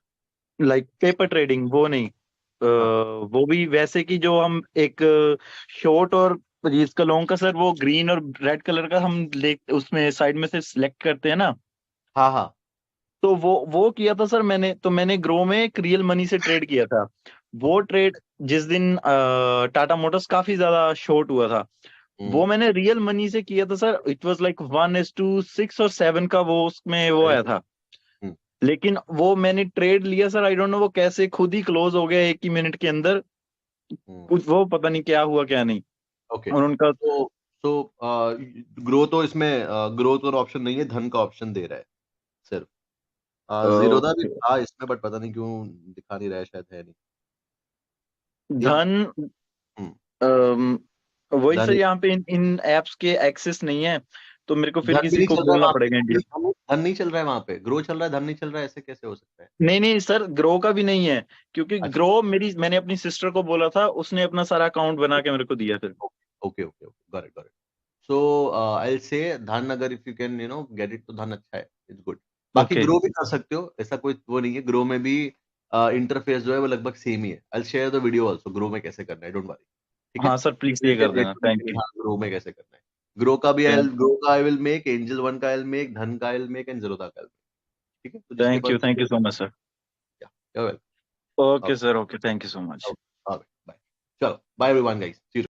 लाइक पेपर ट्रेडिंग, वो नहीं। हाँ वो भी वैसे कि जो हम एक शॉर्ट और इसका लॉन्ग का सर, वो ग्रीन और रेड कलर का हम उसमें साइड में से सिलेक्ट करते हैं ना, हाँ हाँ। तो वो किया था सर मैंने। तो मैंने ग्रो में एक रियल मनी से ट्रेड किया था। वो ट्रेड जिस दिन टाटा मोटर्स काफी ज्यादा शॉर्ट हुआ था, वो मैंने रियल मनी से किया था सर। इट वाज लाइक 1:6 और 7 का वो उसमें वो आया था। लेकिन वो मैंने ट्रेड लिया सर, आई डोंट नो वो कैसे खुद ही क्लोज हो गया 1 ही मिनट के अंदर। कुछ वो पता नहीं क्या हुआ क्या नहीं। ओके, और उनका तो ग्रो तो इसमें ग्रोथ और ऑप्शन नहीं है, धन का ऑप्शन दे रहा है सिर्फ। जीरोधा भी था इसमें, बट पता नहीं क्यों दिखा नहीं रहा है, शायद है नहीं। धन वही सर, यहाँ पे इन एप्स के एक्सेस नहीं है, तो मेरे को फिर धन भी किसी नहीं को चल रहा है बोलना वहाँ पे। पड़ेगा इंडिया। धन नहीं चल रहा है वहाँ पे, ग्रो चल रहा है, धन नहीं चल रहा है, ऐसे कैसे हो सकता है? नहीं सर, ग्रो का भी नहीं है, क्योंकि अच्छा, ग्रो मैंने अपनी सिस्टर को बोला था, उसने अपना सारा अकाउंट बना के मेरे को दिया फिर। Okay okay okay, got it. So I will say धन, अगर if you can get it, तो धन अच्छा है, इट्स गुड। बाकी ओके ग्रो भी कर सकते हो, ऐसा कोई वो नहीं है। ग्रो में भी इंटरफेस जो है वो लगभग सेम ही है। I will share the video also, grow में कैसे करना है, डोंट वरी। ठीक है, हाँ सर प्लीज ये कर देना, थैंक यू। हाँ, ग्रो में कैसे करना है। ग्रो का I will make, Angel One का आई विल मेक, धन का I will make, and Zerodha का आई विल मेक। ठीक है, तो जिसके पास thank you so much sir. Yeah well. Okay sir, okay, thank you so much. Bye. चलो, बाय एवरीवन गाइस।